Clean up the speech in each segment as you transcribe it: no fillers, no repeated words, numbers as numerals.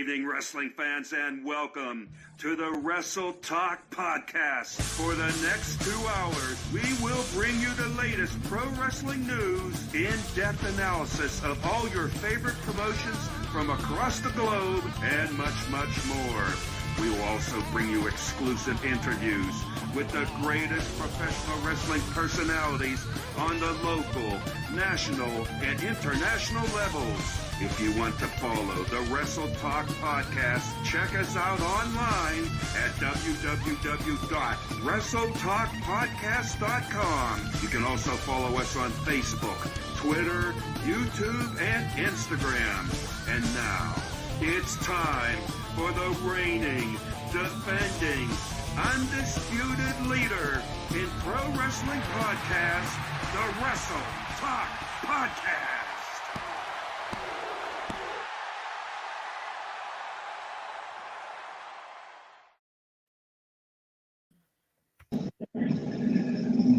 evening, wrestling fans, and welcome to the Wrestle Talk Podcast. For the next 2 hours, we will bring you the latest pro wrestling news, in-depth analysis of all your favorite promotions from across the globe, and much, much more. We will also bring you exclusive interviews with the greatest professional wrestling personalities on the local, national, and international levels. If you want to follow the Wrestle Talk Podcast, check us out online at www.wrestletalkpodcast.com. You can also follow us on Facebook, Twitter, YouTube, and Instagram. And now, it's time for the reigning, defending, undisputed leader in pro wrestling podcast, the Wrestle Talk Podcast.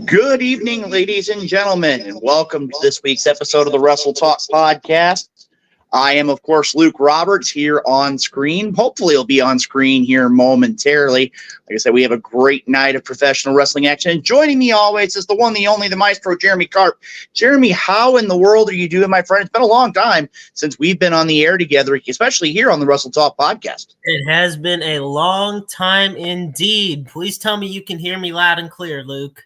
Good evening, ladies and gentlemen, and welcome to this week's episode of the Wrestle Talk Podcast. I am, of course, Luke Roberts here on screen. Hopefully, he'll be on screen here momentarily. Like I said, we have a great night of professional wrestling action. And joining me always is the one, the only, the maestro, Jeremy Karp. Jeremy, how in the world are you doing, my friend? It's been a long time since we've been on the air together, especially here on the Wrestle Talk Podcast. It has been a long time indeed. Please tell me you can hear me loud and clear, Luke.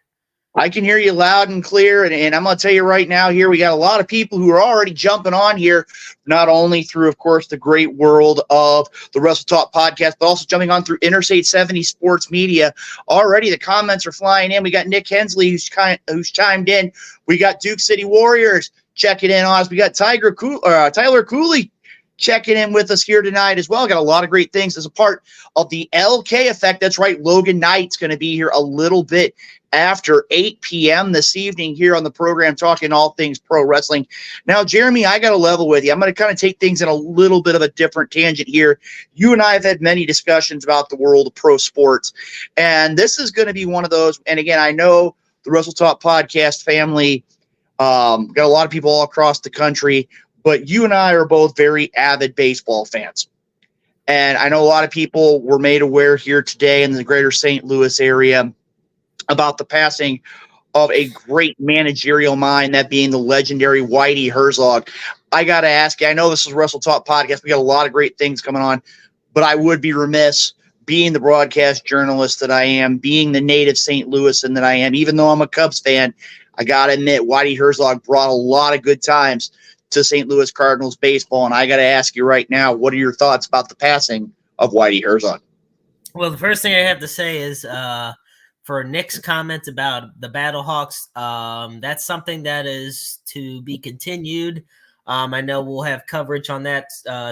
I can hear you loud and clear, and I'm going to tell you right now here, we got a lot of people who are already jumping on here, not only through, of course, the great world of the Wrestle Talk Podcast, but also jumping on through Interstate 70 Sports Media. Already the comments are flying in. We got Nick Hensley who's chimed in. We got Duke City Warriors checking in on us. We got Tyler Cooley checking in with us here tonight as well. Got a lot of great things as a part of the LK Effect. That's right, Logan Knight's going to be here a little bit after 8 p.m. this evening here on the program, talking all things pro wrestling. Now, Jeremy, I got to level with you. I'm going to kind of take things in a little bit of a different tangent here. You and I have had many discussions about the world of pro sports, and this is going to be one of those. And again, I know the Wrestle Talk Podcast family got a lot of people all across the country, but you and I are both very avid baseball fans. And I know a lot of people were made aware here today in the greater St. Louis area about the passing of a great managerial mind, that being the legendary Whitey Herzog. I got to ask you, I know this is Wrestle Talk Podcast. We got a lot of great things coming on, but I would be remiss, being the broadcast journalist that I am, being the native St. Louisan that I am, even though I'm a Cubs fan, I got to admit, Whitey Herzog brought a lot of good times to St. Louis Cardinals baseball. And I got to ask you right now, what are your thoughts about the passing of Whitey Herzog? Well, the first thing I have to say is, for Nick's comment about the Battlehawks, that's something that is to be continued. I know we'll have coverage on that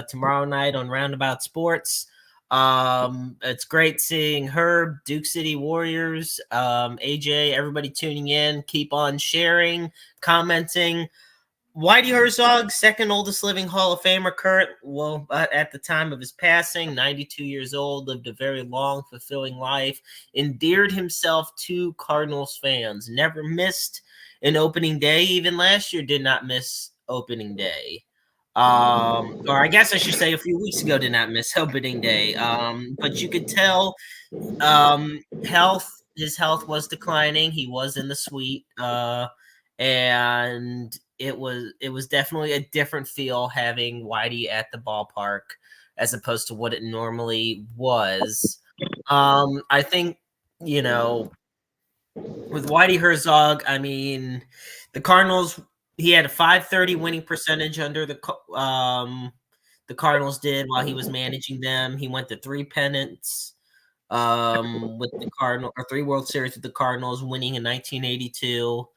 tomorrow night on Roundabout Sports. It's great seeing Herb, Duke City Warriors, AJ, everybody tuning in. Keep on sharing, commenting. Whitey Herzog, second oldest living Hall of Famer, at the time of his passing, 92 years old, lived a very long, fulfilling life, endeared himself to Cardinals fans, never missed an opening day, even last year did not miss opening day. Or I guess I should say a few weeks ago did not miss opening day. But you could tell his health was declining. He was in the suite, and it was definitely a different feel having Whitey at the ballpark as opposed to what it normally was. I think, with Whitey Herzog, I mean, the Cardinals, he had a .530 winning percentage under the Cardinals did while he was managing them. He went to 3 pennants with the Cardinals, or 3 World Series with the Cardinals, winning in 1982.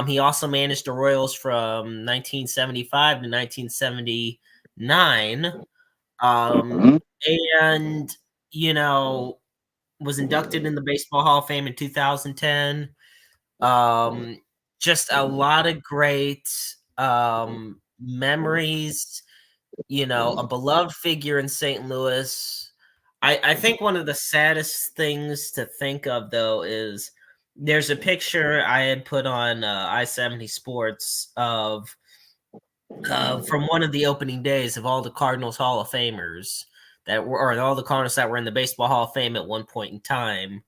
He also managed the Royals from 1975 to 1979. And, was inducted in the Baseball Hall of Fame in 2010. Just a lot of great memories, a beloved figure in St. Louis. I think one of the saddest things to think of, though, is there's a picture I had put on I-70 Sports of from one of the opening days of all the Cardinals Hall of Famers. or all the Cardinals that were in the Baseball Hall of Fame at one point in time.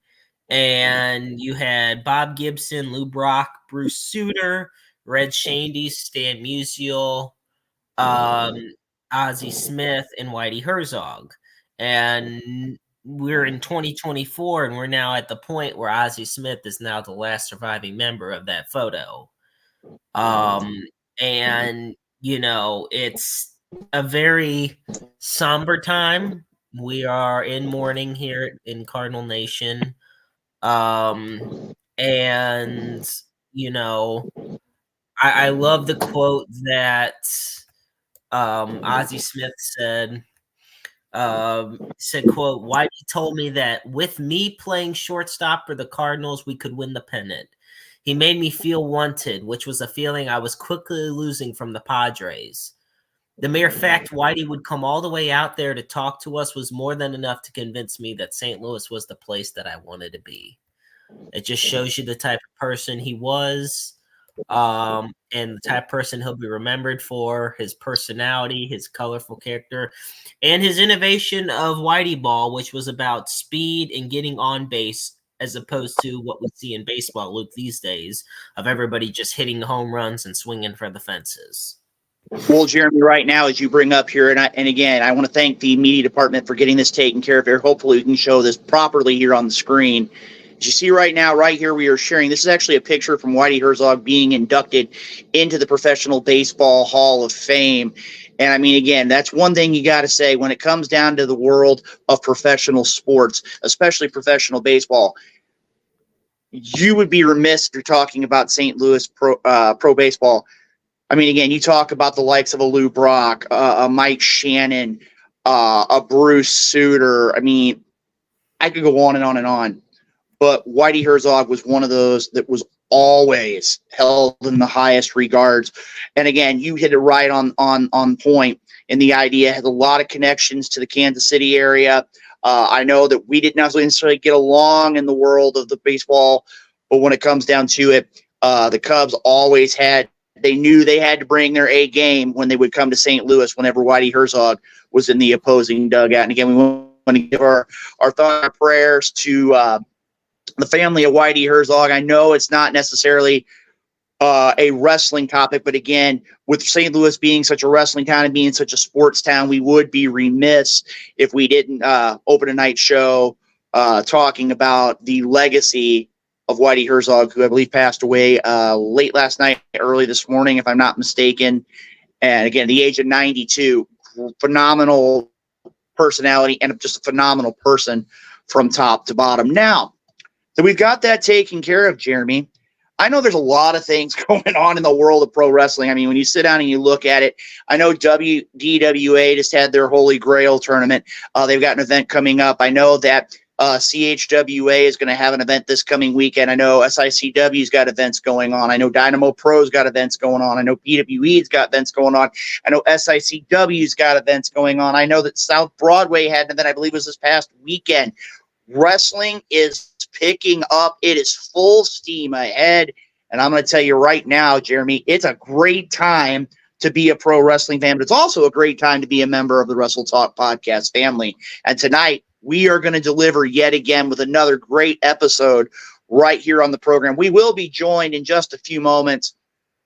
And you had Bob Gibson, Lou Brock, Bruce Sutter, Red Shandy, Stan Musial, Ozzie Smith, and Whitey Herzog. And we're in 2024, and we're now at the point where Ozzie Smith is now the last surviving member of that photo. And, you know, it's a very somber time. We are in mourning here in Cardinal Nation. And, you know, I love the quote that Ozzie Smith said, quote, Whitey told me that with me playing shortstop for the Cardinals, we could win the pennant. He made me feel wanted, which was a feeling I was quickly losing from the Padres. The mere fact Whitey would come all the way out there to talk to us was more than enough to convince me that St. Louis was the place that I wanted to be. It just shows you the type of person he was, and the type of person he'll be remembered for, his personality, his colorful character, and his innovation of Whitey Ball, which was about speed and getting on base, as opposed to what we see in baseball, Luke, these days, of everybody just hitting home runs and swinging for the fences. Well, Jeremy, right now, as you bring up here, and again, I want to thank the media department for getting this taken care of here. Hopefully, we can show this properly here on the screen. As you see right now, right here, we are sharing. This is actually a picture from Whitey Herzog being inducted into the Professional Baseball Hall of Fame. And I mean, again, that's one thing you got to say when it comes down to the world of professional sports, especially professional baseball. You would be remiss if you're talking about St. Louis pro baseball. I mean, again, you talk about the likes of a Lou Brock, a Mike Shannon, a Bruce Sutter. I mean, I could go on and on and on. But Whitey Herzog was one of those that was always held in the highest regards. And again, you hit it right on point. And the idea has a lot of connections to the Kansas City area. I know that we didn't necessarily get along in the world of the baseball, but when it comes down to it, the Cubs always they knew they had to bring their A game when they would come to St. Louis whenever Whitey Herzog was in the opposing dugout. And again, we want to give our thoughts and prayers to the family of Whitey Herzog. I know it's not necessarily a wrestling topic, but again, with St. Louis being such a wrestling town and being such a sports town, we would be remiss if we didn't open a night show talking about the legacy of Whitey Herzog, who I believe passed away late last night, early this morning, if I'm not mistaken. And again, the age of 92, phenomenal personality and just a phenomenal person from top to bottom. Now, so we've got that taken care of, Jeremy. I know there's a lot of things going on in the world of pro wrestling. I mean, when you sit down and you look at it, I know DWA just had their Holy Grail tournament. They've got an event coming up. I know that CHWA is going to have an event this coming weekend. I know SICW's got events going on. I know Dynamo Pro's got events going on. I know PWE's got events going on. I know SICW's got events going on. I know that South Broadway had an event, I believe it was this past weekend. Wrestling is picking up. It is full steam ahead. And I'm going to tell you right now, Jeremy, it's a great time to be a pro wrestling fan, but it's also a great time to be a member of the Wrestle Talk podcast family. And tonight, we are going to deliver yet again with another great episode right here on the program. We will be joined in just a few moments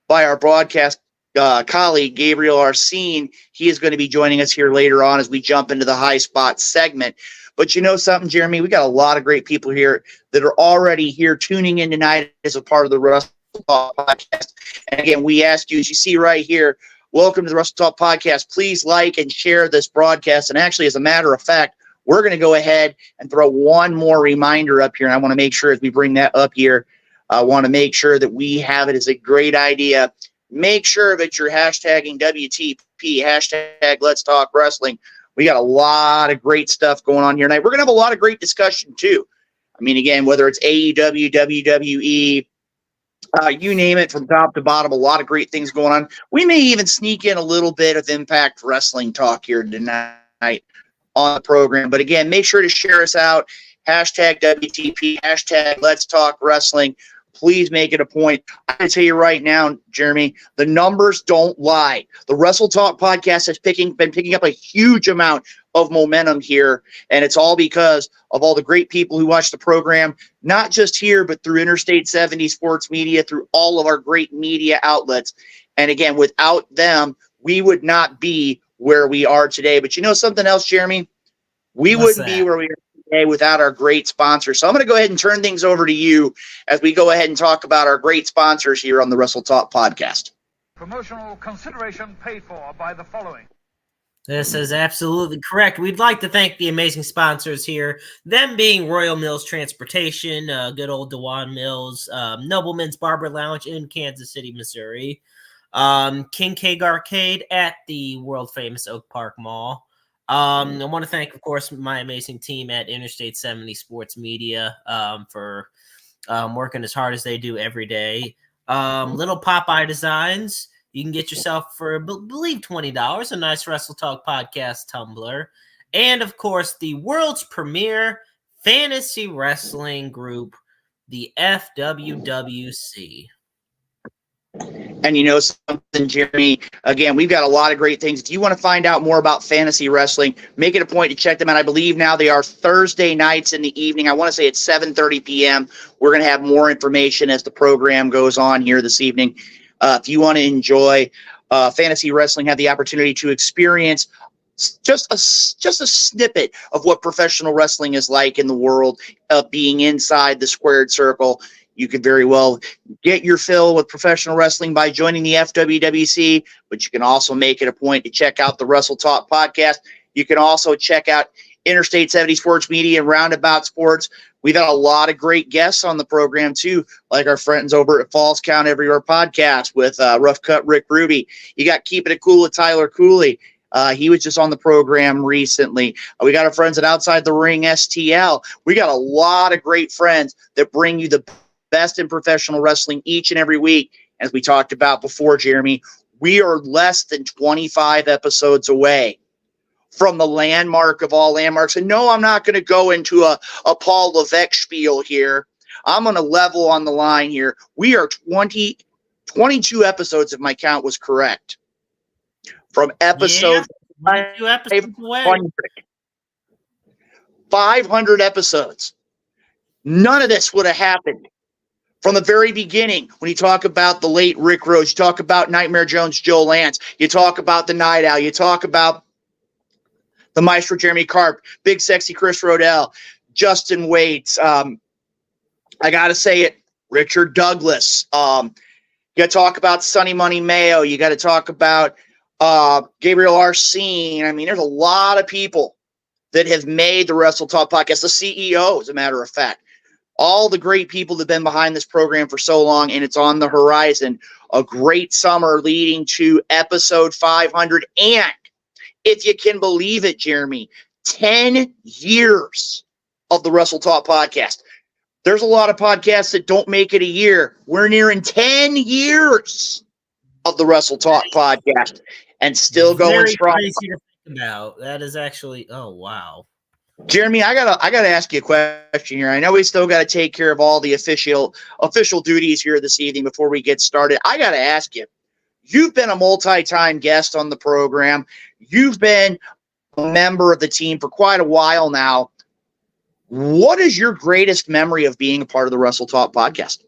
by our broadcast colleague, Gabriel Arsene. He is going to be joining us here later on as we jump into the high spot segment. But you know something, Jeremy? We got a lot of great people here that are already here tuning in tonight as a part of the Wrestle Talk podcast. And again, we ask you, as you see right here, welcome to the Wrestle Talk podcast. Please like and share this broadcast. And actually, as a matter of fact, we're going to go ahead and throw one more reminder up here. And I want to make sure as we bring that up here, I want to make sure that we have it as a great idea. Make sure that you're hashtagging WTP, hashtag Let's Talk Wrestling. We got a lot of great stuff going on here tonight. We're going to have a lot of great discussion, too. I mean, again, whether it's AEW, WWE, you name it, from top to bottom, a lot of great things going on. We may even sneak in a little bit of Impact Wrestling talk here tonight on the program. But again, make sure to share us out. Hashtag WTP, hashtag Let's Talk Wrestling. Please make it a point. I can tell you right now, Jeremy, the numbers don't lie. The Wrestle Talk podcast has been picking up a huge amount of momentum here, and it's all because of all the great people who watch the program, not just here, but through Interstate 70 Sports Media, through all of our great media outlets. And again, without them, we would not be where we are today. But you know something else, Jeremy? We wouldn't be where we are today without our great sponsors. So I'm going to go ahead and turn things over to you as we go ahead and talk about our great sponsors here on the Wrestle Talk podcast. Promotional consideration paid for by the following. This is absolutely correct. We'd like to thank the amazing sponsors here, them being Royal Mills Transportation, good old Dewan Mills, Nobleman's Barber Lounge in Kansas City, Missouri, King Keg Arcade at the world-famous Oak Park Mall. I want to thank, of course, my amazing team at Interstate 70 Sports Media for working as hard as they do every day. Little Popeye Designs. You can get yourself for, I believe, $20, a nice Wrestle Talk podcast tumbler. And, of course, the world's premier fantasy wrestling group, the FWWC. And you know something, Jeremy? Again, we've got a lot of great things. If you want to find out more about fantasy wrestling, make it a point to check them out. I believe now they are Thursday nights in the evening. I want to say it's 7:30 p.m. We're going to have more information as the program goes on here this evening. If you want to enjoy fantasy wrestling, have the opportunity to experience just a snippet of what professional wrestling is like in the world of being inside the squared circle, you could very well get your fill with professional wrestling by joining the FWWC, but you can also make it a point to check out the Wrestle Talk podcast. You can also check out Interstate 70 Sports Media and Roundabout Sports. We've had a lot of great guests on the program, too, like our friends over at Falls Count Everywhere podcast with Rough Cut Rick Ruby. You got Keeping It Cool with Tyler Cooley. He was just on the program recently. We got our friends at Outside the Ring STL. We got a lot of great friends that bring you the best in professional wrestling each and every week. As we talked about before, Jeremy, we are less than 25 episodes away from the landmark of all landmarks. And no, I'm not going to go into a Paul Levesque spiel here. I'm going to level on the line here. We are 22 episodes, if my count was correct. From episode 22 episodes away. 500 episodes. None of this would have happened from the very beginning. When you talk about the late Rick Rose, you talk about Nightmare Jones, Joe Lance, you talk about the Night Owl, you talk about the Maestro Jeremy Karp, Big Sexy Chris Rodell, Justin Waits. I got to say it, Richard Douglas. You got to talk about Sonny Money Mayo. You got to talk about Gabriel Arsene. I mean, there's a lot of people that have made the Wrestle Talk podcast, the CEO, as a matter of fact. All the great people that have been behind this program for so long, and it's on the horizon. A great summer leading to episode 500. And if you can believe it, Jeremy, 10 years of the Wrestle Talk podcast. There's a lot of podcasts that don't make it a year. We're nearing 10 years of the Wrestle Talk podcast and still going strong. Crazy to think about. That is actually, oh, wow. Jeremy, I gotta ask you a question here. I know we still got to take care of all the official duties here this evening before we get started. I got to ask you, you've been a multi-time guest on the program. You've been a member of the team for quite a while now. What is your greatest memory of being a part of the Wrestle Talk podcast?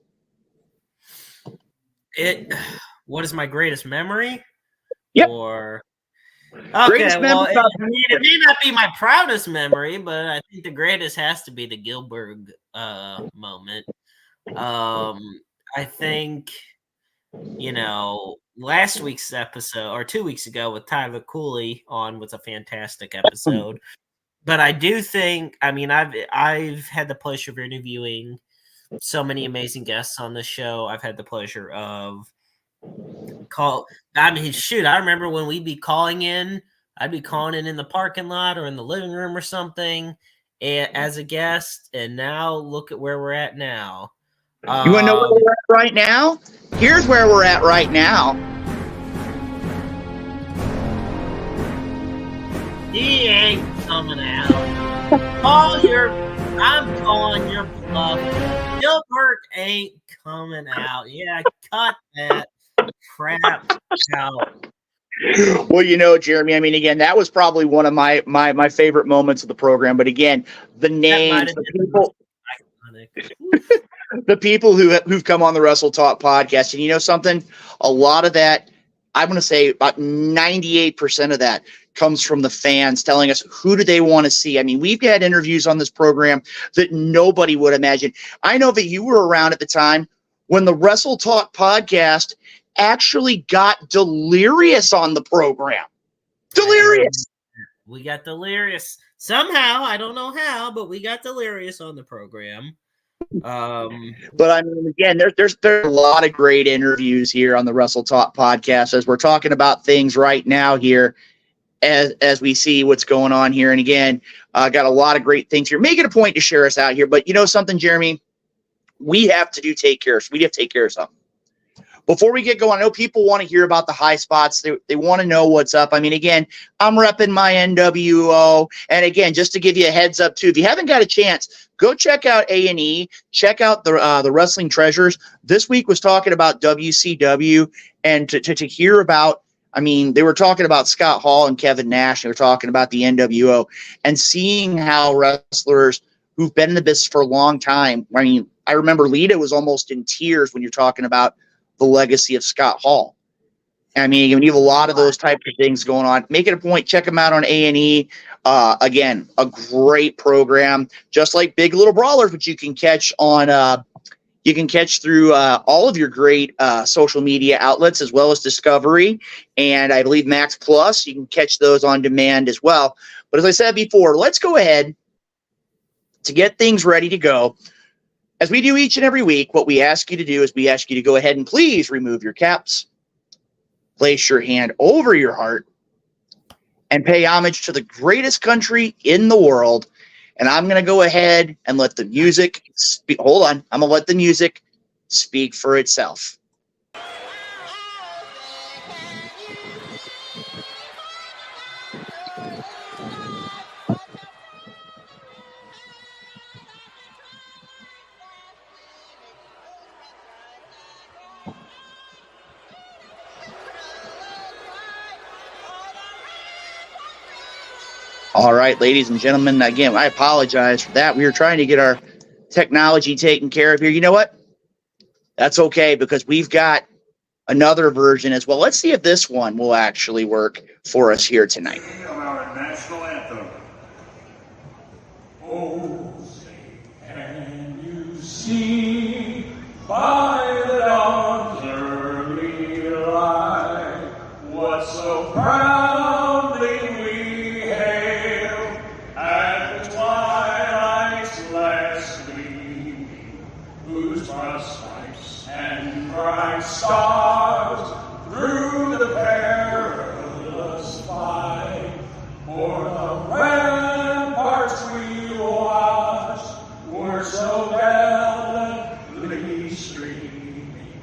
What is my greatest memory? Yep. Or Greatest okay, well, memory it may not be my proudest memory, but I think the greatest has to be the Gilbert moment. I think, last week's episode or 2 weeks ago with Tyler Cooley on was a fantastic episode. But I do think, I've had the pleasure of interviewing so many amazing guests on the show. I've had the pleasure of I remember when we'd be calling in, I'd be calling in the parking lot or in the living room or something as a guest. And now look at where we're at now. You want to know where we're at right now? Here's where we're at right now. He ain't coming out. I'm calling your bluff. Gilbert ain't coming out. Yeah, cut that crap out. Well, Jeremy, I mean, again, that was probably one of my favorite moments of the program. But again, the names, the people who've come on the Wrestle Talk podcast, and you know something, a lot of that, I'm going to say about 98% of that comes from the fans telling us who do they want to see. I mean, we've had interviews on this program that nobody would imagine. I know that you were around at the time when the Wrestle Talk podcast actually got Delirious on the program. Delirious. We got Delirious. Somehow, I don't know how, but we got Delirious on the program. But I mean, again, there's a lot of great interviews here on the Wrestle Talk podcast as we're talking about things right now here as we see what's going on here. And again, got a lot of great things here. Make it a point to share us out here. But you know something, Jeremy? We have to take care of something. Before we get going, I know people want to hear about the high spots. They want to know what's up. I mean, again, I'm repping my NWO. And again, just to give you a heads up, too, if you haven't got a chance, go check out A&E. Check out the Wrestling Treasures. This week was talking about WCW. And to hear about, I mean, they were talking about Scott Hall and Kevin Nash. They were talking about the NWO. And seeing how wrestlers who've been in the business for a long time, I mean, I remember Lita was almost in tears when you're talking about the legacy of Scott Hall. I mean, you have a lot of those types of things going on. Make it a point. Check them out on A&E. Again, a great program, just like Big Little Brawlers, which you can catch on. You can catch through all of your great social media outlets as well as Discovery, and I believe Max Plus. You can catch those on demand as well. But as I said before, let's go ahead to get things ready to go. As we do each and every week, what we ask you to do is we ask you to go ahead and please remove your caps, place your hand over your heart, and pay homage to the greatest country in the world. And I'm going to go ahead and let the music speak. Hold on. I'm going to let the music speak for itself. All right, ladies and gentlemen, again, I apologize for that. We were trying to get our technology taken care of here. You know what? That's okay because we've got another version as well. Let's see if this one will actually work for us here tonight. Our national anthem. Oh, say, can you see by the dawn's early light what so proudly we hailed at the twilight's last gleaming, whose broad stripes and bright stars through the perilous fight for the ramparts we watched were so gallantly streaming,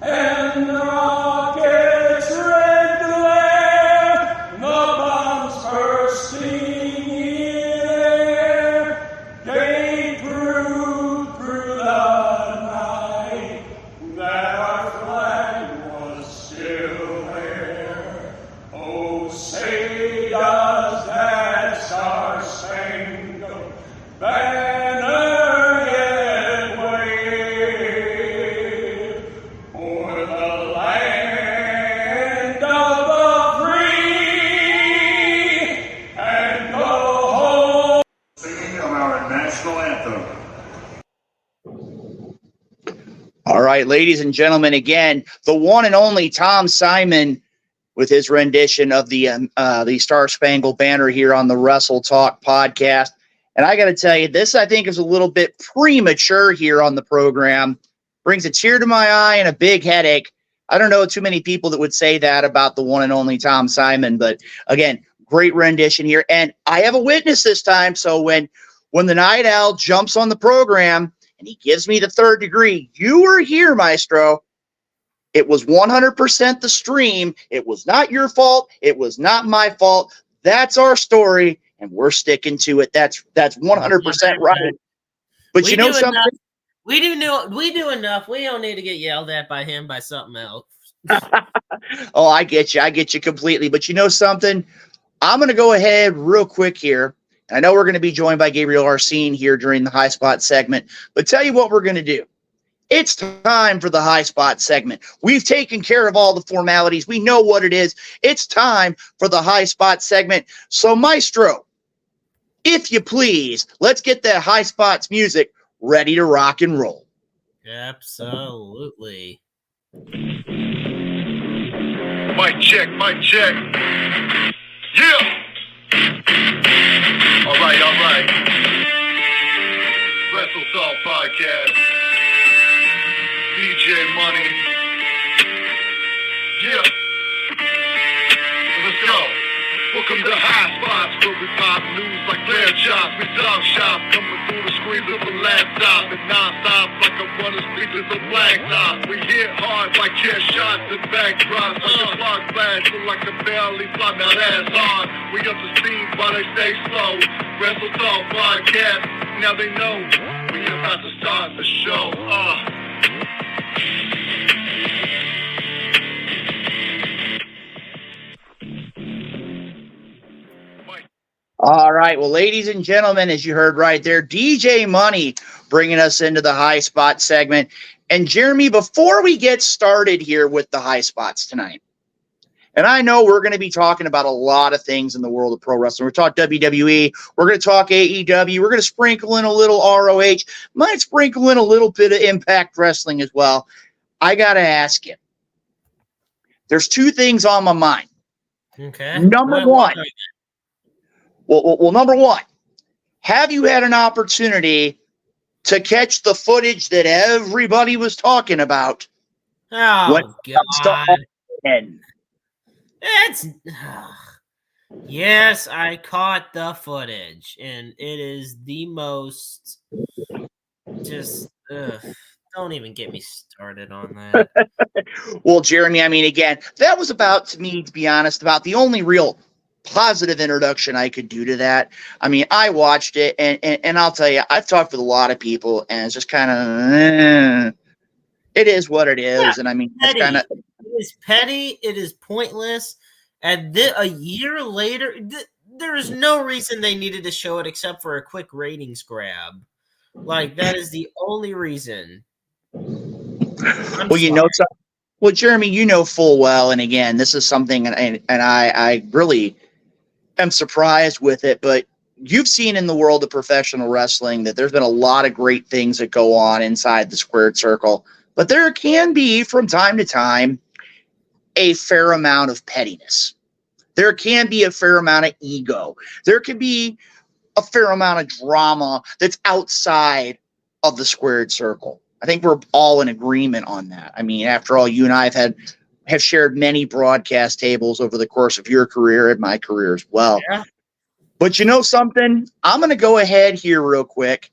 and the rockets' red glare, the bombs bursting in air, gave proof through the night that our flag was still there. Oh, say does that star-spangled banner yet wave o'er the land of the free and the whole. Singing of our national anthem. All right, ladies and gentlemen, again, the one and only Tom Simon with his rendition of the Star Spangled Banner here on the Wrestle Talk podcast. And I got to tell you, this I think is a little bit premature here on the program. Brings a tear to my eye and a big headache. I don't know too many people that would say that about the one and only Tom Simon, but again, great rendition here. And I have a witness this time. So when the Night Owl jumps on the program and he gives me the third degree, you were here, Maestro. It was 100% the stream. It was not your fault. It was not my fault. That's our story, and we're sticking to it. That's 100% right. But you know something? We do enough. We don't need to get yelled at by him by something else. Oh, I get you. I get you completely. But you know something? I'm going to go ahead real quick here. I know we're going to be joined by Gabriel Arsene here during the High Spot segment, but tell you what we're going to do. It's time for the High Spot segment. We've taken care of all the formalities. We know what it is. It's time for the High Spot segment. So, Maestro, if you please, let's get that High Spots music ready to rock and roll. Absolutely. Mic check, mic check. Yeah! All right. Wrestle Talk Podcast. DJ Money. Yeah. Let's go. Welcome to High Spots, where we pop news like clear chops. We talk shop, coming through the screens of a laptop. And non-stop like a running speakers of blacktop. We hit hard like chair shots and backdrops. Like a clock flash, look like a belly flop. Now that's hard. We up to speed while they stay slow. Wrestle Talk Podcast, now they know. We about to start the show. All right. Well, ladies and gentlemen, as you heard right there, DJ Money bringing us into the High Spot segment. And Jeremy, before we get started here with the High Spots tonight, and I know we're going to be talking about a lot of things in the world of pro wrestling. We're talking WWE. We're going to talk AEW. We're going to sprinkle in a little ROH. Might sprinkle in a little bit of Impact Wrestling as well. I got to ask you. There's two things on my mind. Okay. Number one. Well, number one, have you had an opportunity to catch the footage that everybody was talking about? Oh, God. Yes, I caught the footage, and it is the most just, don't even get me started on that. Well, Jeremy, I mean, again, that was about, to me, to be honest, about the only real positive introduction I could do to that. I mean, I watched it, and I'll tell you, I've talked with a lot of people, and it's just kind of, it is what it is. Yeah, and I mean, it's kind of, it is petty. It is pointless. And a year later, there is no reason they needed to show it except for a quick ratings grab. Like, that is the only reason. Well, you know something. Well, Jeremy, you know full well, and again, this is something, and I really am surprised with it, but you've seen in the world of professional wrestling that there's been a lot of great things that go on inside the squared circle, but there can be, from time to time, a fair amount of pettiness. There can be a fair amount of ego. There can be a fair amount of drama that's outside of the squared circle. I think we're all in agreement on that. I mean, after all, you and I have shared many broadcast tables over the course of your career and my career as well. Yeah. But you know something? I'm going to go ahead here real quick.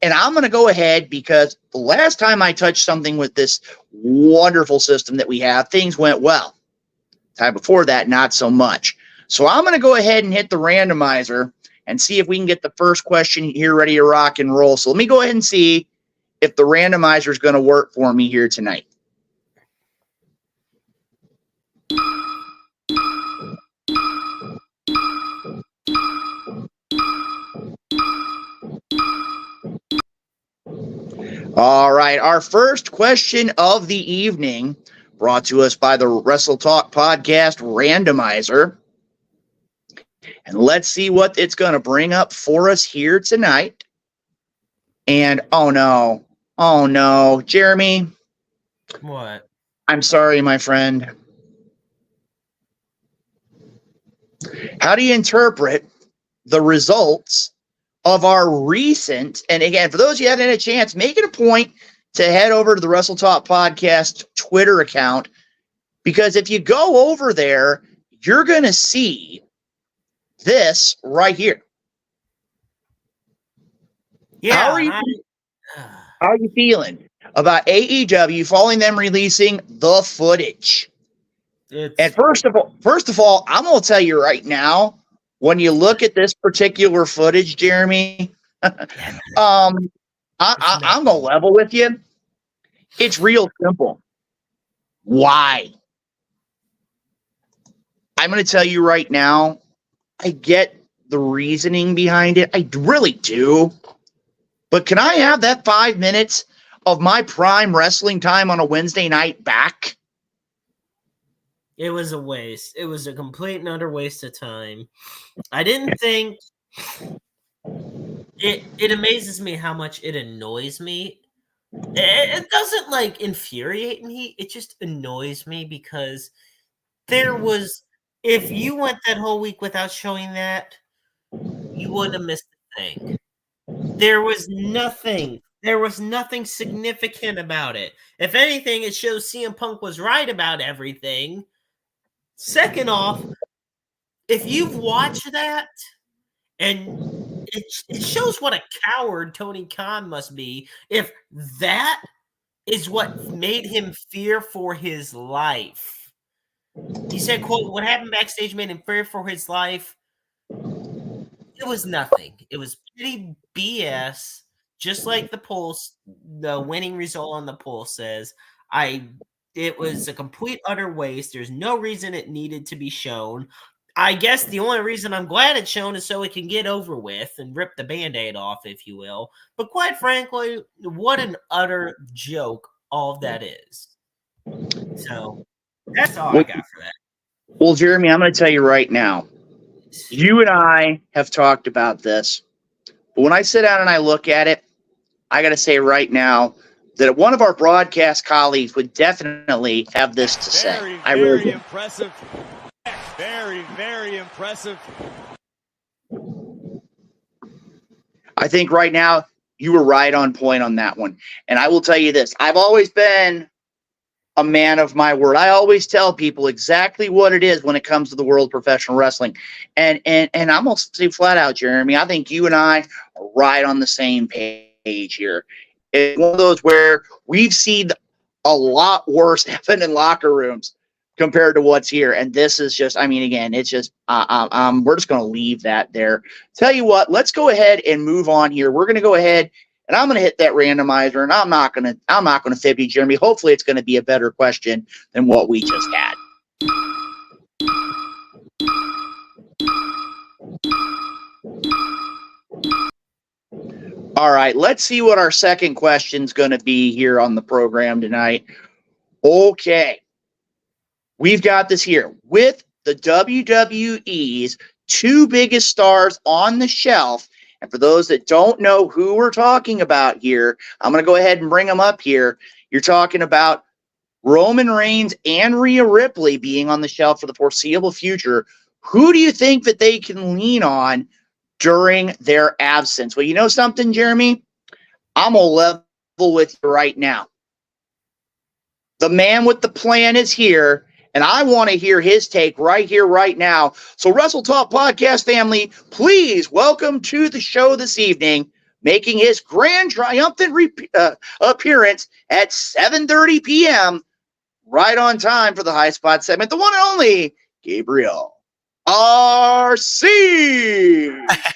And I'm going to go ahead because the last time I touched something with this wonderful system that we have, things went well. Time before that, not so much. So I'm going to go ahead and hit the randomizer and see if we can get the first question here ready to rock and roll. So let me go ahead and see if the randomizer is going to work for me here tonight. All right, our first question of the evening, brought to us by the Wrestle Talk Podcast Randomizer. And let's see what it's going to bring up for us here tonight. And oh no, Jeremy. What? I'm sorry, my friend. How do you interpret the results of our recent, and again, for those of you who haven't had a chance, make it a point to head over to the Wrestle Talk Podcast Twitter account, because if you go over there, you're going to see this right here. Yeah. How are you feeling about AEW following them releasing the footage? And first of all, I'm going to tell you right now, when you look at this particular footage, Jeremy, I'm going to level with you. It's real simple. Why? I'm going to tell you right now, I get the reasoning behind it. I really do. But can I have that 5 minutes of my prime wrestling time on a Wednesday night back? It was a waste. It was a complete and utter waste of time. I didn't think it amazes me how much it annoys me. It doesn't like infuriate me. It just annoys me because there was, if you went that whole week without showing that, you wouldn't have missed a thing. There was nothing significant about it. If anything, it shows CM Punk was right about everything. Second off, if you've watched that, and it shows what a coward Tony Khan must be if that is what made him fear for his life. He said, quote, what happened backstage made him fear for his life. It was nothing. It was pretty BS, just like the winning result on the poll says. It was a complete utter waste. There's no reason it needed to be shown. I guess the only reason I'm glad it's shown is so it can get over with and rip the Band-Aid off, if you will. But quite frankly, what an utter joke all of that is. So that's all I got for that. Well, Jeremy, I'm going to tell you right now, you and I have talked about this. But when I sit down and I look at it, I got to say right now that one of our broadcast colleagues would definitely have this to say. Very impressive. Very, very impressive. I think right now you were right on point on that one. And I will tell you this. I've always been a man of my word. I always tell people exactly what it is when it comes to the world of professional wrestling. And I'm going to say flat out, Jeremy, I think you and I are right on the same page here. It's one of those where we've seen a lot worse happen in locker rooms compared to what's here. And this is just, I mean, again, it's just, we're just going to leave that there. Tell you what, let's go ahead and move on here. We're going to go ahead and I'm going to hit that randomizer, and I'm not going to fib you, Jeremy. Hopefully it's going to be a better question than what we just had. All right, let's see what our second question's going to be here on the program tonight. Okay. We've got this here. With the WWE's two biggest stars on the shelf, and for those that don't know who we're talking about here, I'm going to go ahead and bring them up here. You're talking about Roman Reigns and Rhea Ripley being on the shelf for the foreseeable future. Who do you think that they can lean on during their absence? Well, you know something, Jeremy? I'm going to level with you right now. The man with the plan is here, and I want to hear his take right here, right now. So, Wrestle Talk Podcast family, please welcome to the show this evening, making his grand triumphant appearance at 7:30 p.m., right on time for the High Spot segment, the one and only Gabriel RC.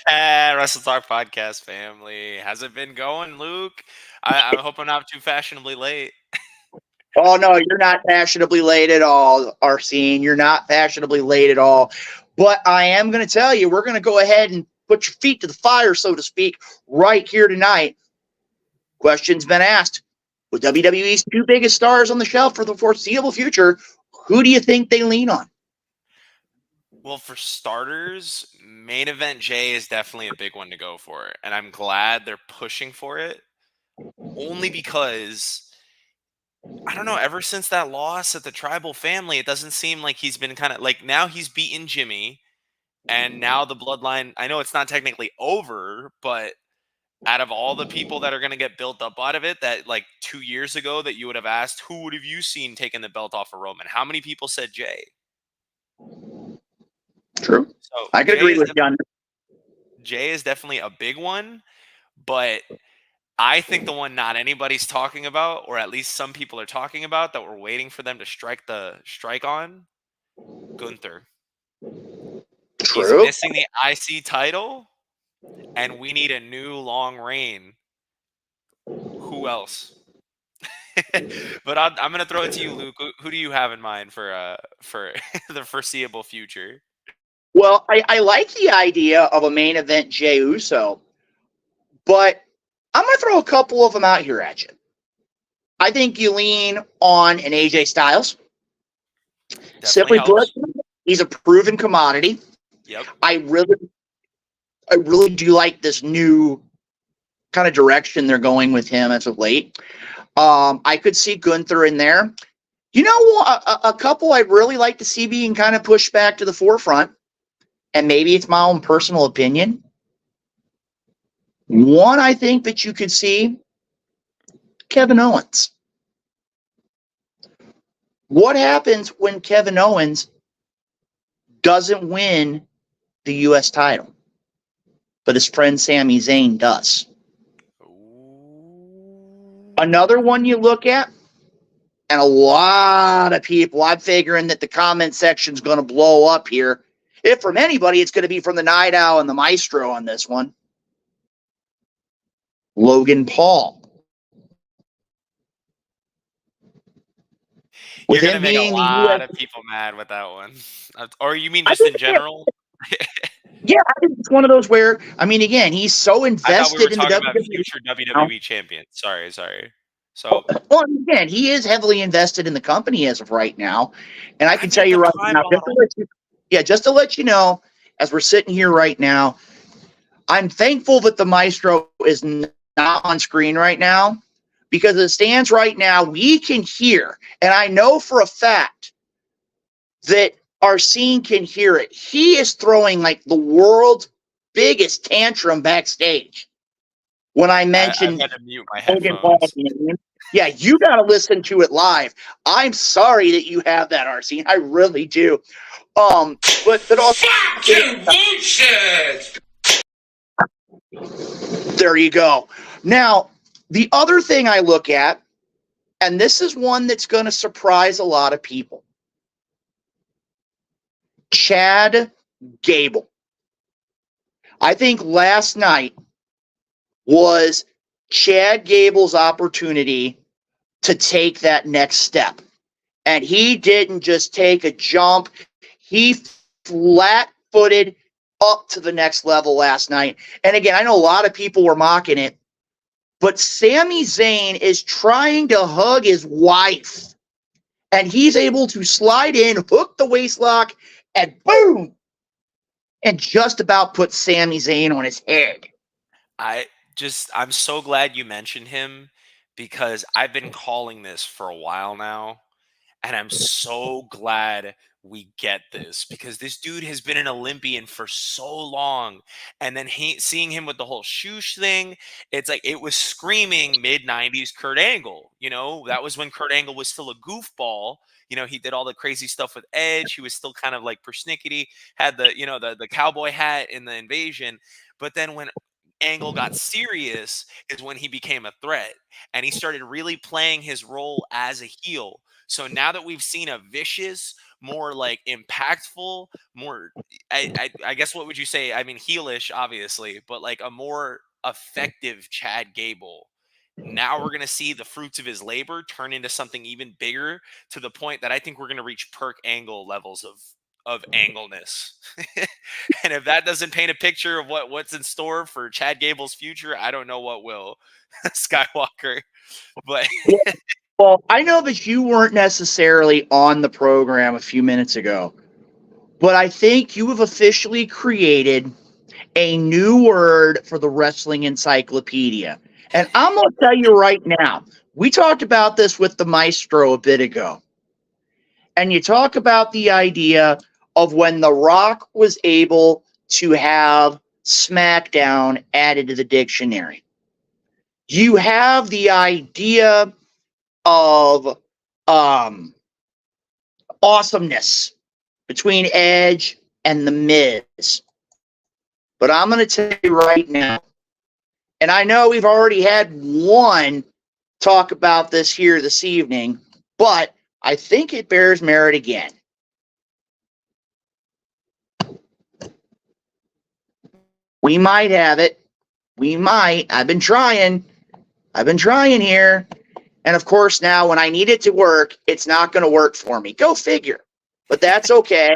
Wrestle Talk Podcast family. How's it been going, Luke? I hope I'm not too fashionably late. Oh, no, you're not fashionably late at all, Arsene. You're not fashionably late at all. But I am going to tell you, we're going to go ahead and put your feet to the fire, so to speak, right here tonight. Question's been asked. With WWE's two biggest stars on the shelf for the foreseeable future, who do you think they lean on? Well, for starters, main event Jay is definitely a big one to go for. And I'm glad they're pushing for it. Only because, I don't know, ever since that loss at the Tribal Family, it doesn't seem like he's been kind of like, now he's beaten Jimmy. And now the bloodline, I know it's not technically over, but out of all the people that are going to get built up out of it, that like 2 years ago that you would have asked, who would have you seen taking the belt off of Roman? How many people said Jay? True. So I could agree with John. Jay is definitely a big one, but I think the one not anybody's talking about, or at least some people are talking about, that we're waiting for them to strike on, Gunther. True. He's missing the IC title, and we need a new long reign. Who else? But I'm gonna throw it to you, Luke. Who do you have in mind for the foreseeable future? Well, I like the idea of a main event Jey Uso, but I'm going to throw a couple of them out here at you. I think you lean on an AJ Styles. Definitely Simply put, helps. he's a proven commodity. Yep. I really do like this new kind of direction they're going with him as of late. I could see Gunther in there. You know, a couple I'd really like to see being kind of pushed back to the forefront, and maybe it's my own personal opinion. One I think that you could see, Kevin Owens. What happens when Kevin Owens doesn't win the U.S. title, but his friend Sami Zayn does? Another one you look at, and a lot of people, I'm figuring that the comment section's going to blow up here. If from anybody, it's going to be from the Night Owl and the Maestro on this one. Logan Paul. You're going to make a lot of people mad with that one. Or you mean just in general? Yeah, I think it's one of those where, I mean, again, he's so invested in the about future WWE champion. Sorry. So, well, again, he is heavily invested in the company as of right now, and I can tell you right now, just to let you know, as we're sitting here right now, I'm thankful that the Maestro is not on screen right now, because as it stands right now, we can hear, and I know for a fact that Arsene can hear it. He is throwing like the world's biggest tantrum backstage when I mentioned. I had to mute my headphones. Yeah, you got to listen to it live. I'm sorry that you have that, Arsene. I really do. But also, there you go. Now, the other thing I look at, and this is one that's going to surprise a lot of people. Chad Gable. I think last night was Chad Gable's opportunity to take that next step. And he didn't just take a jump. He flat-footed up to the next level last night. And again, I know a lot of people were mocking it, but Sami Zayn is trying to hug his wife. And he's able to slide in, hook the waistlock, and boom! And just about put Sami Zayn on his head. I'm so glad you mentioned him, because I've been calling this for a while now, and I'm so glad we get this, because this dude has been an Olympian for so long, and then seeing him with the whole shoosh thing, it's like it was screaming mid-90s Kurt Angle. You know, that was when Kurt Angle was still a goofball. You know, he did all the crazy stuff with Edge. He was still kind of like persnickety, had the cowboy hat in the Invasion. But then when Angle got serious is when he became a threat, and he started really playing his role as a heel. So now that we've seen a vicious, more like impactful, more I guess what would you say? I mean, heelish, obviously, but like a more effective Chad Gable. Now we're going to see the fruits of his labor turn into something even bigger, to the point that I think we're going to reach Perk Angle levels of angleness. And if that doesn't paint a picture of what's in store for Chad Gable's future, I don't know what will. Skywalker. But well, I know that you weren't necessarily on the program a few minutes ago, but I think you have officially created a new word for the wrestling encyclopedia. And I'm going to tell you right now, we talked about this with the Maestro a bit ago. And you talk about the idea of when The Rock was able to have SmackDown added to the dictionary. You have the idea of awesomeness between Edge and The Miz. But I'm going to tell you right now, and I know we've already had one talk about this here this evening, but I think it bears merit again. We might have it. We might. I've been trying here. And of course, now when I need it to work, it's not going to work for me. Go figure. But that's okay.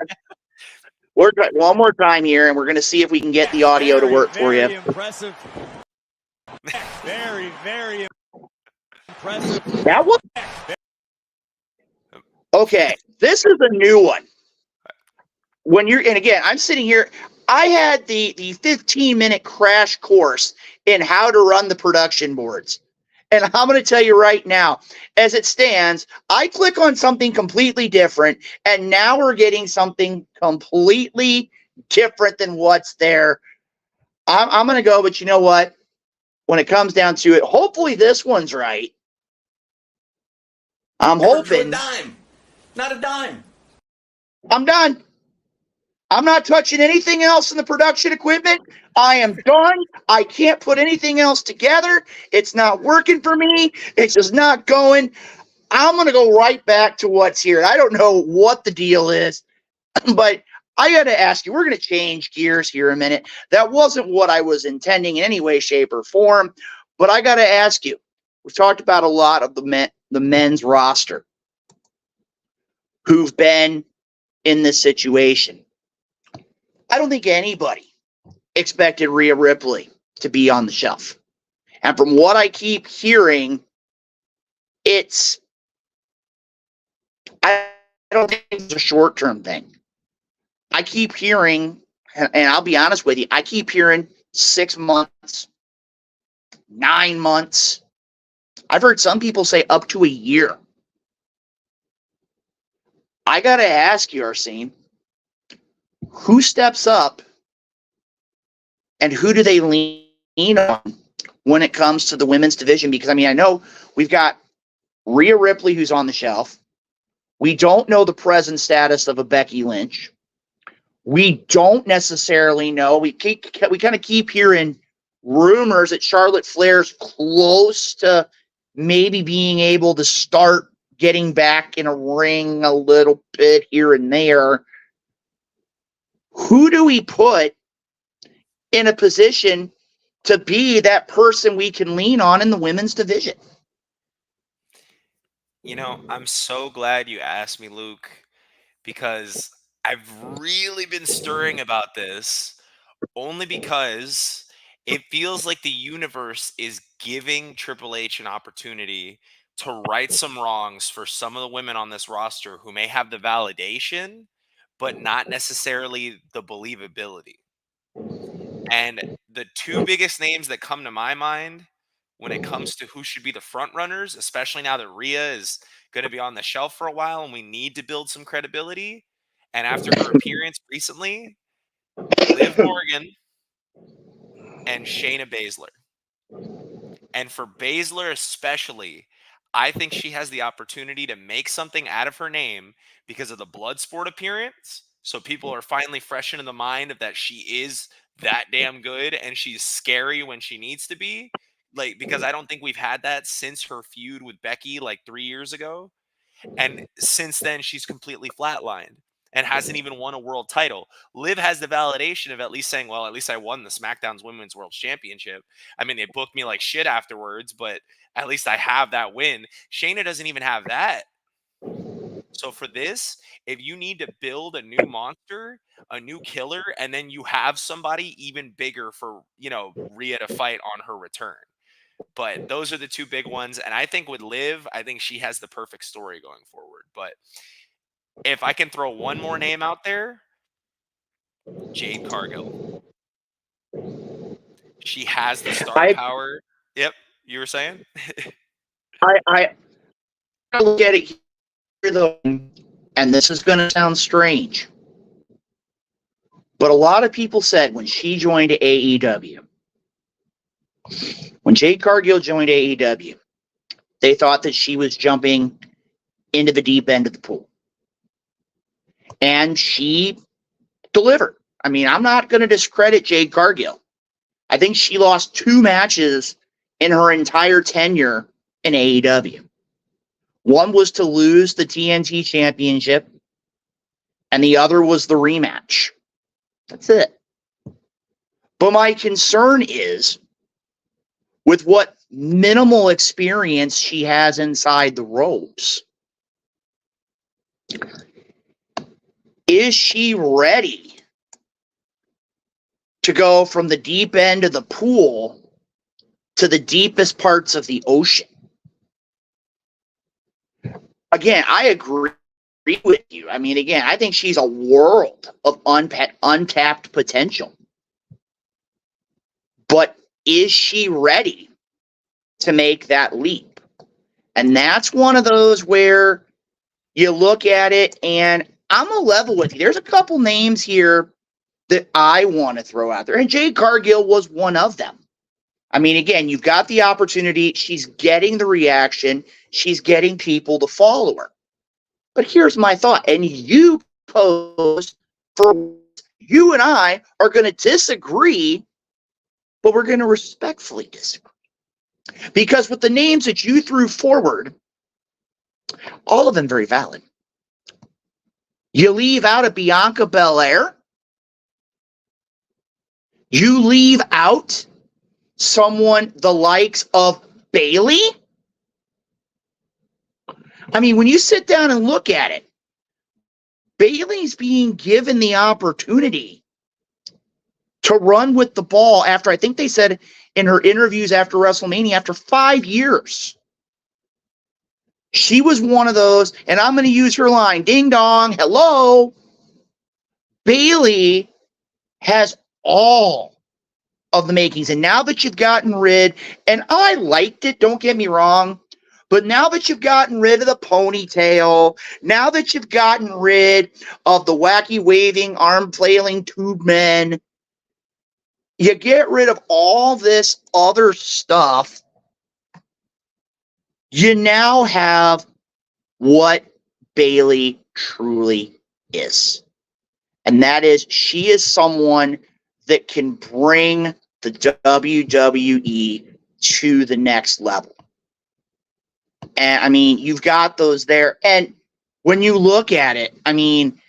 We're one more time here, and we're going to see if we can get the audio to work for you. Very impressive. Very, very impressive. That one? Okay, this is a new one. And again, I'm sitting here. I had the 15-minute crash course in how to run the production boards. And I'm going to tell you right now, as it stands, I click on something completely different, and now we're getting something completely different than what's there. I'm going to go, but you know what? When it comes down to it, hopefully this one's right. I'm hoping. Not a dime. I'm done. I'm not touching anything else in the production equipment. I am done. I can't put anything else together. It's not working for me. It's just not going. I'm going to go right back to what's here. I don't know what the deal is, but I got to ask you, we're going to change gears here a minute. That wasn't what I was intending in any way, shape, or form, but I got to ask you, we've talked about a lot of the men's roster who've been in this situation. I don't think anybody expected Rhea Ripley to be on the shelf. And from what I keep hearing, I don't think it's a short-term thing. I keep hearing, and I'll be honest with you, I keep hearing 6 months, 9 months. I've heard some people say up to a year. I got to ask you, Arsene, who steps up and who do they lean on when it comes to the women's division? Because, I mean, I know we've got Rhea Ripley who's on the shelf. We don't know the present status of a Becky Lynch. We don't necessarily know. We kind of keep hearing rumors that Charlotte Flair's close to maybe being able to start getting back in a ring a little bit here and there. Who do we put in a position to be that person we can lean on in the women's division? You know, I'm so glad you asked me, Luke, because I've really been stirring about this only because it feels like the universe is giving Triple H an opportunity to right some wrongs for some of the women on this roster who may have the validation, but not necessarily the believability. And the two biggest names that come to my mind when it comes to who should be the front runners, especially now that Rhea is going to be on the shelf for a while and we need to build some credibility. And after her appearance recently, Liv Morgan and Shayna Baszler. And for Baszler especially, I think she has the opportunity to make something out of her name because of the Bloodsport appearance. So people are finally fresh into the mind of that she is that damn good and she's scary when she needs to be. Like, because I don't think we've had that since her feud with Becky like 3 years ago. And since then, she's completely flatlined and hasn't even won a world title. Liv has the validation of at least saying, well, at least I won the SmackDown's Women's World Championship. I mean, they booked me like shit afterwards, but at least I have that win. Shayna doesn't even have that. So for this, if you need to build a new monster, a new killer, and then you have somebody even bigger for, you know, Rhea to fight on her return. But those are the two big ones. And I think with Liv, I think she has the perfect story going forward. But if I can throw one more name out there, Jade Cargill. She has the star power. Yep, you were saying? I look at it here, though, and this is going to sound strange, but a lot of people said when she joined AEW, when Jade Cargill joined AEW, they thought that she was jumping into the deep end of the pool. And she delivered. I mean, I'm not going to discredit Jade Cargill. I think she lost 2 matches in her entire tenure in AEW. One was to lose the TNT Championship, and the other was the rematch. That's it. But my concern is, with what minimal experience she has inside the ropes. Is she ready to go from the deep end of the pool to the deepest parts of the ocean? Again, I agree with you. I mean, again, I think she's a world of untapped potential. But is she ready to make that leap? And that's one of those where you look at it, and I'm a level with you. There's a couple names here that I want to throw out there, and Jade Cargill was one of them. I mean, again, you've got the opportunity. She's getting the reaction. She's getting people to follow her. But here's my thought, and you pose for you and I are going to disagree, but we're going to respectfully disagree. Because with the names that you threw forward, all of them very valid. You leave out a Bianca Belair. You leave out someone the likes of Bayley. I mean, when you sit down and look at it, Bayley's being given the opportunity to run with the ball after, I think they said in her interviews after WrestleMania, after 5 years. She was one of those, and I'm going to use her line, ding dong, hello. Bayley has all of the makings, and now that you've gotten rid, and I liked it, don't get me wrong, but now that you've gotten rid of the ponytail, now that you've gotten rid of the wacky waving, arm flailing tube men, you get rid of all this other stuff, you now have what Bayley truly is. And that is, she is someone that can bring the WWE to the next level. And I mean, you've got those there. And when you look at it, I mean,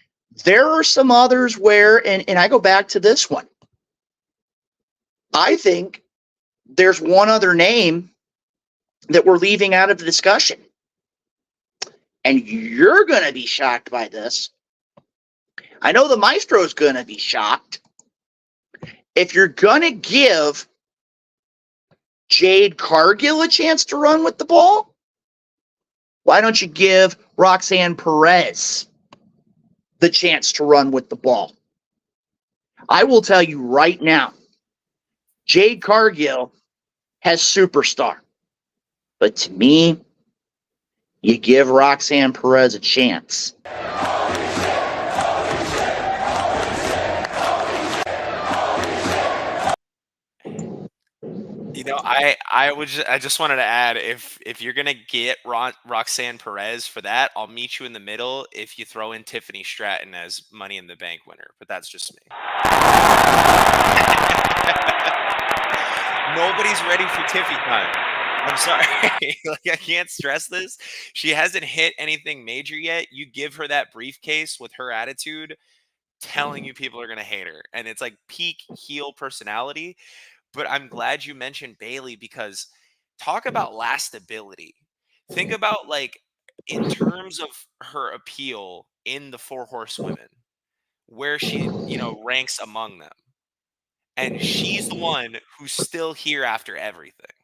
there are some others where, and I go back to this one. I think there's one other name that we're leaving out of the discussion. And you're going to be shocked by this. I know the Maestro's going to be shocked. If you're going to give Jade Cargill a chance to run with the ball, why don't you give Roxanne Perez the chance to run with the ball? I will tell you right now, Jade Cargill has superstar. But to me, you give Roxanne Perez a chance. You know, I just wanted to add, if you're gonna get Roxanne Perez for that, I'll meet you in the middle if you throw in Tiffany Stratton as Money in the Bank winner. But that's just me. Nobody's ready for Tiffy time. I'm sorry. Like, I can't stress this. She hasn't hit anything major yet. You give her that briefcase with her attitude, telling you people are gonna hate her, and it's like peak heel personality. But I'm glad you mentioned Bayley, because talk about lastability. Think about, like, in terms of her appeal in the Four Horsewomen, where she, ranks among them. And she's the one who's still here after everything.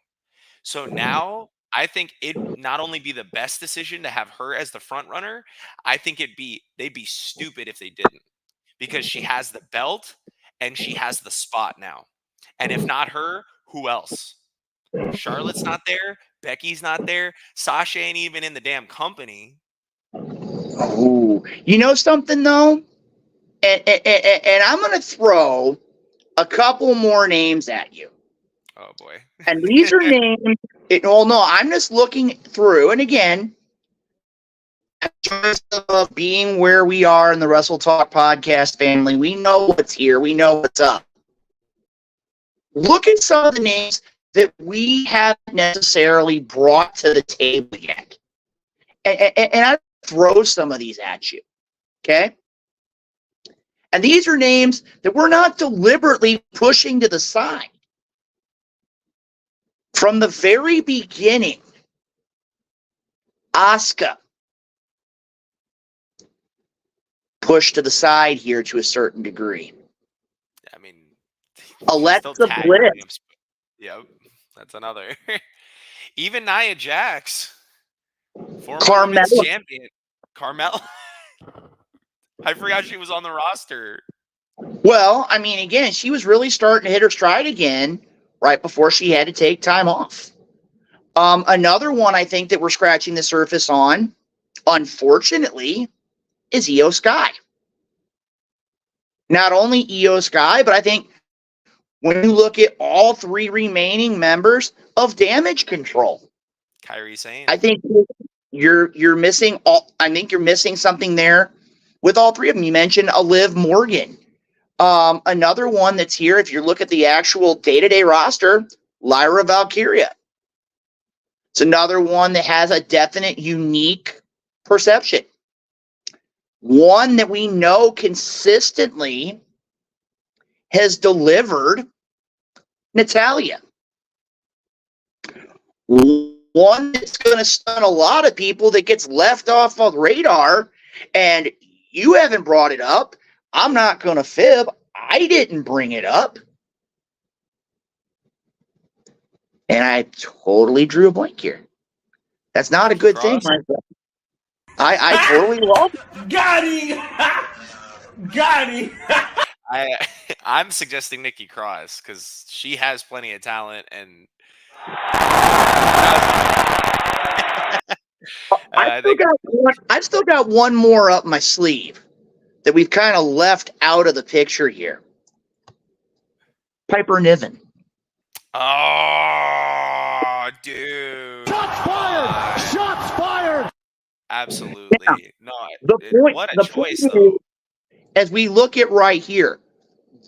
So now I think it'd not only be the best decision to have her as the front runner, I think they'd be stupid if they didn't, because she has the belt and she has the spot now. And if not her, who else? Charlotte's not there. Becky's not there. Sasha ain't even in the damn company. Oh, you know something though? And I'm going to throw a couple more names at you. Oh boy. And these are names. Well, no, I'm just looking through. And again, of being where we are in the Wrestle Talk podcast family, we know what's here. We know what's up. Look at some of the names that we haven't necessarily brought to the table yet. And I throw some of these at you. Okay? And these are names that we're not deliberately pushing to the side. From the very beginning, Asuka pushed to the side here to a certain degree. I mean, Alexa still tag Bliss. team. Yep, that's another. Even Nia Jax, former women's Carmella. champion, Carmella. I forgot she was on the roster. Well, I mean, again, she was really starting to hit her stride again right before she had to take time off. Another one I think that we're scratching the surface on, unfortunately, is Io Sky. Not only Io Sky, but I think when you look at all three remaining members of Damage Control, Kairi Sane. I think you're missing all. I think you're missing something there with all three of them. You mentioned Liv Morgan. Another one that's here, if you look at the actual day-to-day roster, Lyra Valkyria. It's another one that has a definite unique perception. One that we know consistently has delivered, Natalya. One that's going to stun a lot of people that gets left off of the radar, and you haven't brought it up. I'm not going to fib. I didn't bring it up. And I totally drew a blank here. That's not a good thing, my friend. I totally love it. Got him! Got him! I'm suggesting Nikki Cross because she has plenty of talent and I've still got one more up my sleeve that we've kind of left out of the picture here. Piper Niven. Oh, dude. Shots fired! Shots fired! Absolutely. No, what a choice, though. As we look at right here,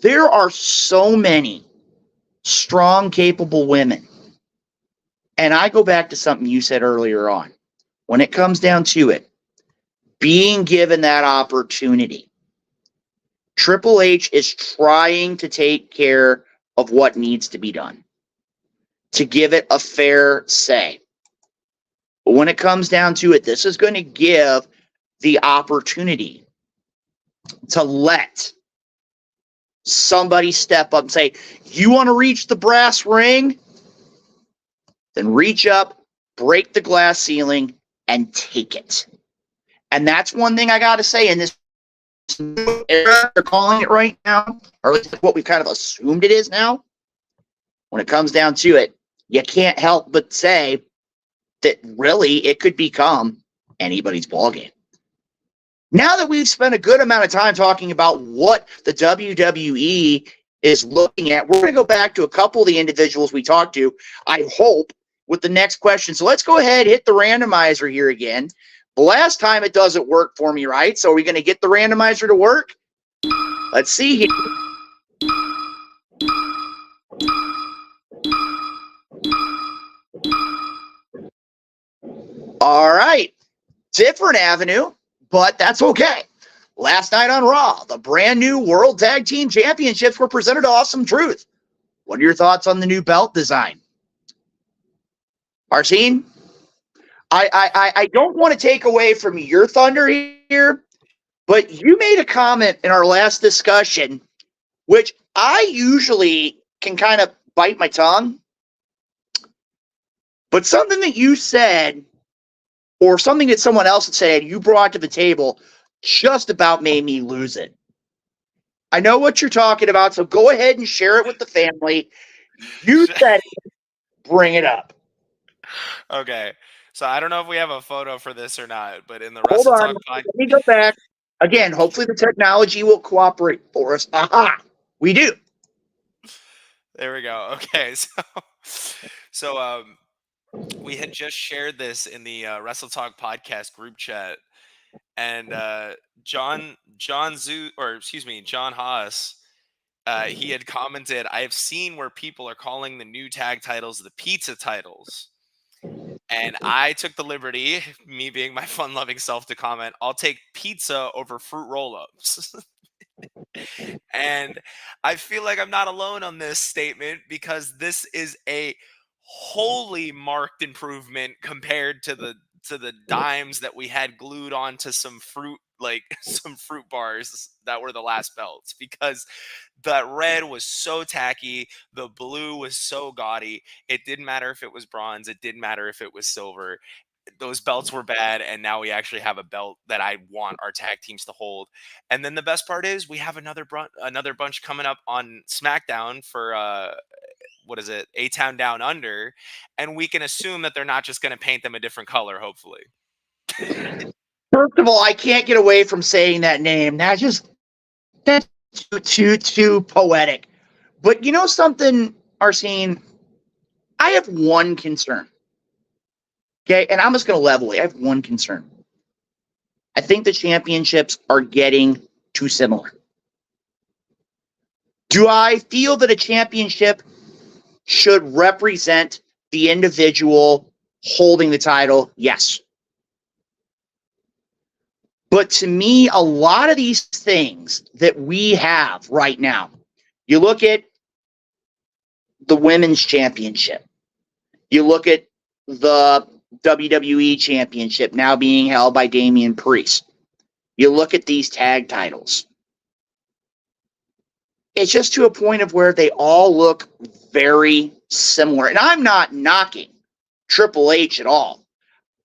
there are so many strong, capable women. And I go back to something you said earlier on. When it comes down to it, being given that opportunity, Triple H is trying to take care of what needs to be done, to give it a fair say. But when it comes down to it, this is going to give the opportunity to let somebody step up and say, you want to reach the brass ring? Then reach up, break the glass ceiling, and take it. And that's one thing I got to say in this era, they're calling it right now, or at least what we've kind of assumed it is now. When it comes down to it, you can't help but say that really it could become anybody's ballgame. Now that we've spent a good amount of time talking about what the WWE is looking at, we're going to go back to a couple of the individuals we talked to, I hope, with the next question. So let's go ahead, hit the randomizer here again. The last time it doesn't work for me, right? So are we going to get the randomizer to work? Let's see here. All right. Different avenue, but that's okay. Last night on Raw, the brand new World Tag Team Championships were presented to Awesome Truth. What are your thoughts on the new belt design? Martine, I don't want to take away from your thunder here, but you made a comment in our last discussion, which I usually can kind of bite my tongue. But something that you said, or something that someone else had said, you brought to the table, just about made me lose it. I know what you're talking about, so go ahead and share it with the family. You said it, bring it up. Okay. So I don't know if we have a photo for this or not, but in the Hold Wrestle on. Talk podcast. Let me go back. Again, hopefully the technology will cooperate for us. Aha! We do. There we go. Okay. So we had just shared this in the Wrestle Talk podcast group chat, and John Haas, he had commented, I have seen where people are calling the new tag titles the pizza titles. And I took the liberty, me being my fun-loving self, to comment, I'll take pizza over fruit roll-ups. And I feel like I'm not alone on this statement because this is a wholly marked improvement compared to the dimes that we had glued onto some fruit, like some fruit bars that were the last belts, because that red was so tacky, the blue was so gaudy. It didn't matter if it was bronze, it didn't matter if it was silver. Those belts were bad, and now we actually have a belt that I want our tag teams to hold. And then the best part is we have another bunch coming up on SmackDown for what is it, A-Town Down Under, and we can assume that they're not just going to paint them a different color, hopefully. First of all, I can't get away from saying that name. That's too poetic. But you know something, Arsene? I have one concern. Okay, and I'm just going to level it. I have one concern. I think the championships are getting too similar. Do I feel that a championship should represent the individual holding the title? Yes. But to me, a lot of these things that we have right now, you look at the women's championship, you look at the WWE championship now being held by Damian Priest, you look at these tag titles. It's just to a point of where they all look very similar. And I'm not knocking Triple H at all.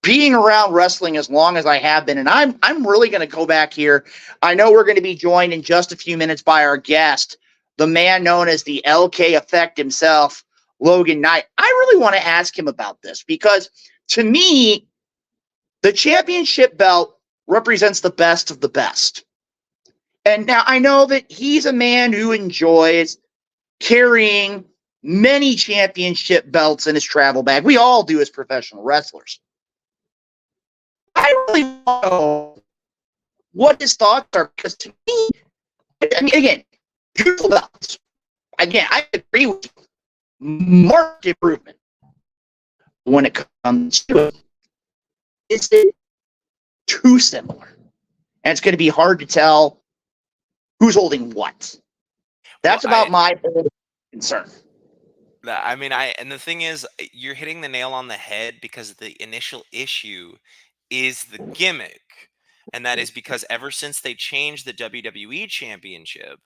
Being around wrestling as long as I have been, and I'm really going to go back here. I know we're going to be joined in just a few minutes by our guest, the man known as the LK Effect himself, Logan Knight. I really want to ask him about this because, to me, the championship belt represents the best of the best. And now I know that he's a man who enjoys carrying many championship belts in his travel bag. We all do as professional wrestlers. I really want to know what his thoughts are, because to me, I mean, again, beautiful belts. Again, I agree with you. Marked improvement. When it comes to it, is it too similar? And it's going to be hard to tell who's holding what. That's about my concern. I mean, and the thing is, you're hitting the nail on the head, because the initial issue is the gimmick. And that is because ever since they changed the WWE Championship,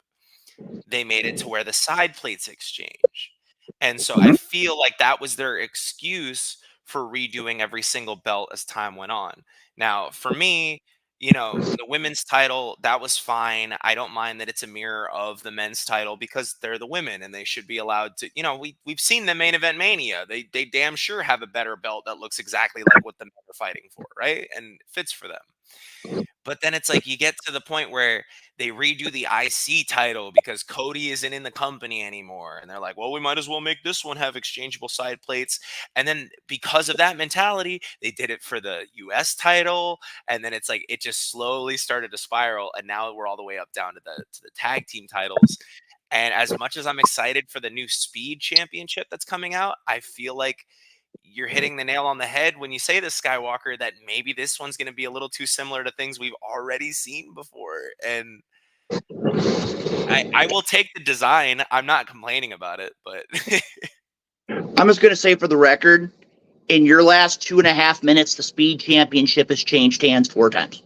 they made it to where the side plates exchange. And so I feel like that was their excuse for redoing every single belt as time went on. Now, for me, you know, the women's title, that was fine. I don't mind that it's a mirror of the men's title, because they're the women and they should be allowed to, you know, we've seen the Main Event Mania. They damn sure have a better belt that looks exactly like what the men are fighting for, right? And it fits for them. But then it's like you get to the point where they redo the IC title because Cody isn't in the company anymore. And they're like, well, we might as well make this one have exchangeable side plates. And then because of that mentality, they did it for the US title. And then it's like it just slowly started to spiral. And now we're all the way up down to the tag team titles. And as much as I'm excited for the new Speed Championship that's coming out, I feel like you're hitting the nail on the head when you say this, Skywalker, that maybe this one's going to be a little too similar to things we've already seen before. And I will take the design. I'm not complaining about it, but I'm just going to say for the record, in your last 2.5 minutes, the Speed Championship has changed hands 4 times.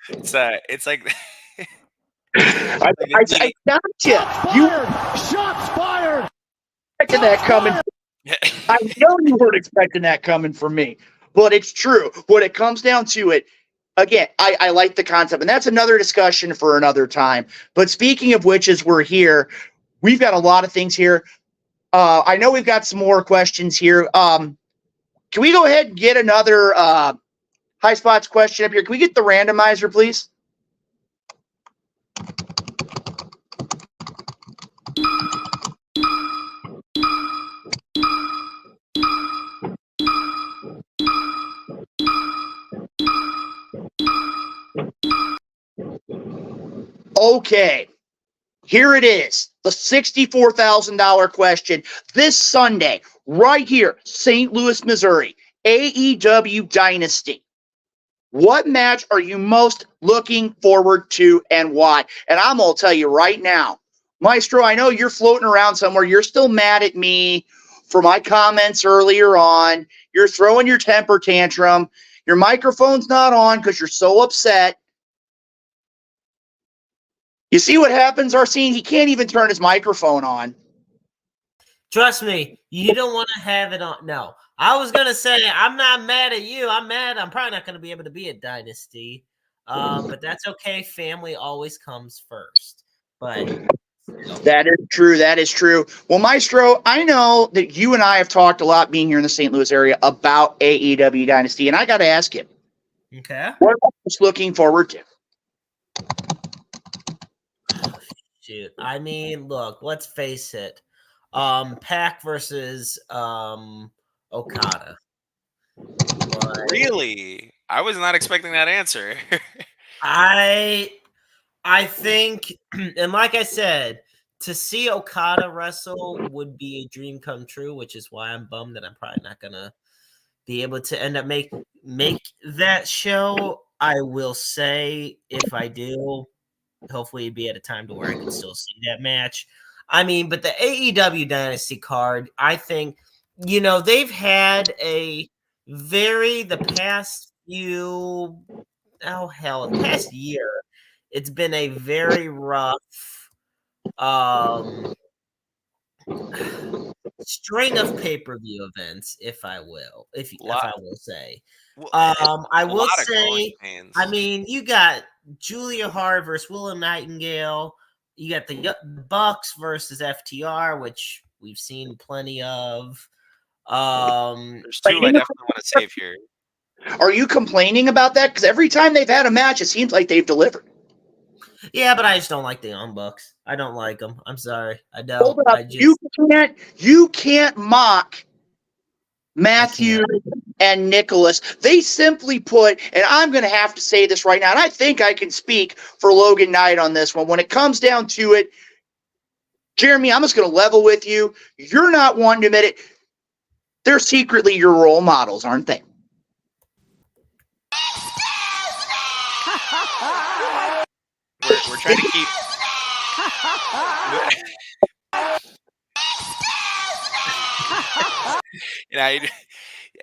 It's like I got you. Shots fired. Expecting that coming. I know you weren't expecting that coming from me, but it's true. When it comes down to it, again, I like the concept, and that's another discussion for another time. But speaking of which, as we're here, we've got a lot of things here. I know we've got some more questions here. Can we go ahead and get another High Spots question up here? Can we get the randomizer, please? Okay, here it is, the $64,000 question. This Sunday, right here, St. Louis, Missouri, AEW Dynasty. What match are you most looking forward to and why? And I'm going to tell you right now, Maestro, I know you're floating around somewhere. You're still mad at me for my comments earlier on. You're throwing your temper tantrum. Your microphone's not on because you're so upset. You see what happens, Arsene? He can't even turn his microphone on. Trust me, you don't want to have it on. No, I was going to say, I'm not mad at you. I'm probably not going to be able to be at Dynasty. But that's okay. Family always comes first. But that is true. That is true. Well, Maestro, I know that you and I have talked a lot being here in the St. Louis area about AEW Dynasty, and I got to ask you. Okay. What are you most looking forward to? Shoot. I mean, look, let's face it. Pac versus Okada. Really? I was not expecting that answer. I think, and like I said, to see Okada wrestle would be a dream come true, which is why I'm bummed that I'm probably not gonna be able to end up make that show. I will say, if I do, hopefully it'd be at a time to where I can still see that match. I mean, but the AEW Dynasty card, I think, they've had the past past year, it's been a very rough string of pay-per-view events, if I will say. I will say, I mean, you got Julia Hart versus Willow Nightingale. You got the Bucks versus FTR, which we've seen plenty of. There's two I definitely want to save here. Are you complaining about that? Because every time they've had a match, it seems like they've delivered. Yeah, but I just don't like the Young Bucks. I don't like them. I'm sorry. I don't. Hold up. You can't mock Matthew and Nicholas. They simply put, and I'm going to have to say this right now, and I think I can speak for Logan Knight on this one. When it comes down to it, Jeremy, I'm just going to level with you. You're not one to admit it. They're secretly your role models, aren't they? We're trying to keep.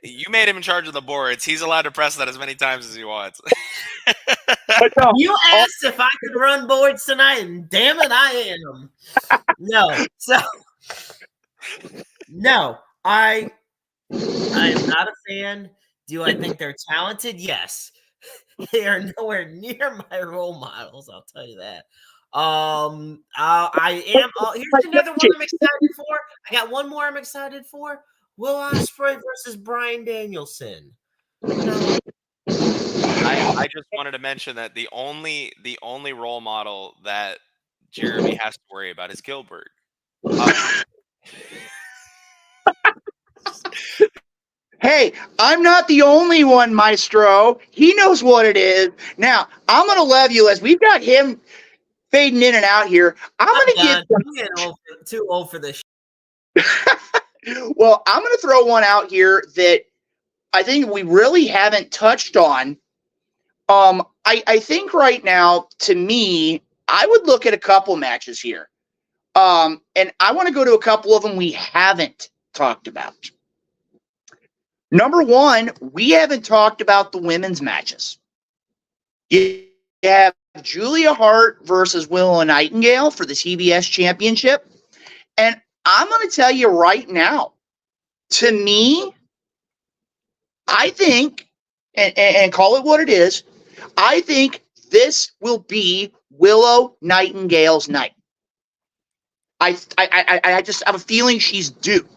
You made him in charge of the boards. He's allowed to press that as many times as he wants. You asked if I could run boards tonight, and damn it, I am. No, I am not a fan. Do I think they're talented? Yes. They are nowhere near my role models, I'll tell you that. I am. Here's another one I'm excited for. I got one more I'm excited for. Will Ospreay versus Bryan Danielson. I just wanted to mention that the only role model that Jeremy has to worry about is Gilbert. Hey, I'm not the only one, Maestro. He knows what it is. Now, I'm going to love you as we've got him fading in and out here. I'm going to get too old for this. Well, I'm going to throw one out here that I think we really haven't touched on. I think right now, to me, I would look at a couple matches here. And I want to go to a couple of them we haven't talked about. Number one, we haven't talked about the women's matches. You have Julia Hart versus Willow Nightingale for the TBS Championship. And I'm going to tell you right now, to me, I think, and call it what it is, I think this will be Willow Nightingale's night. I just have a feeling she's due.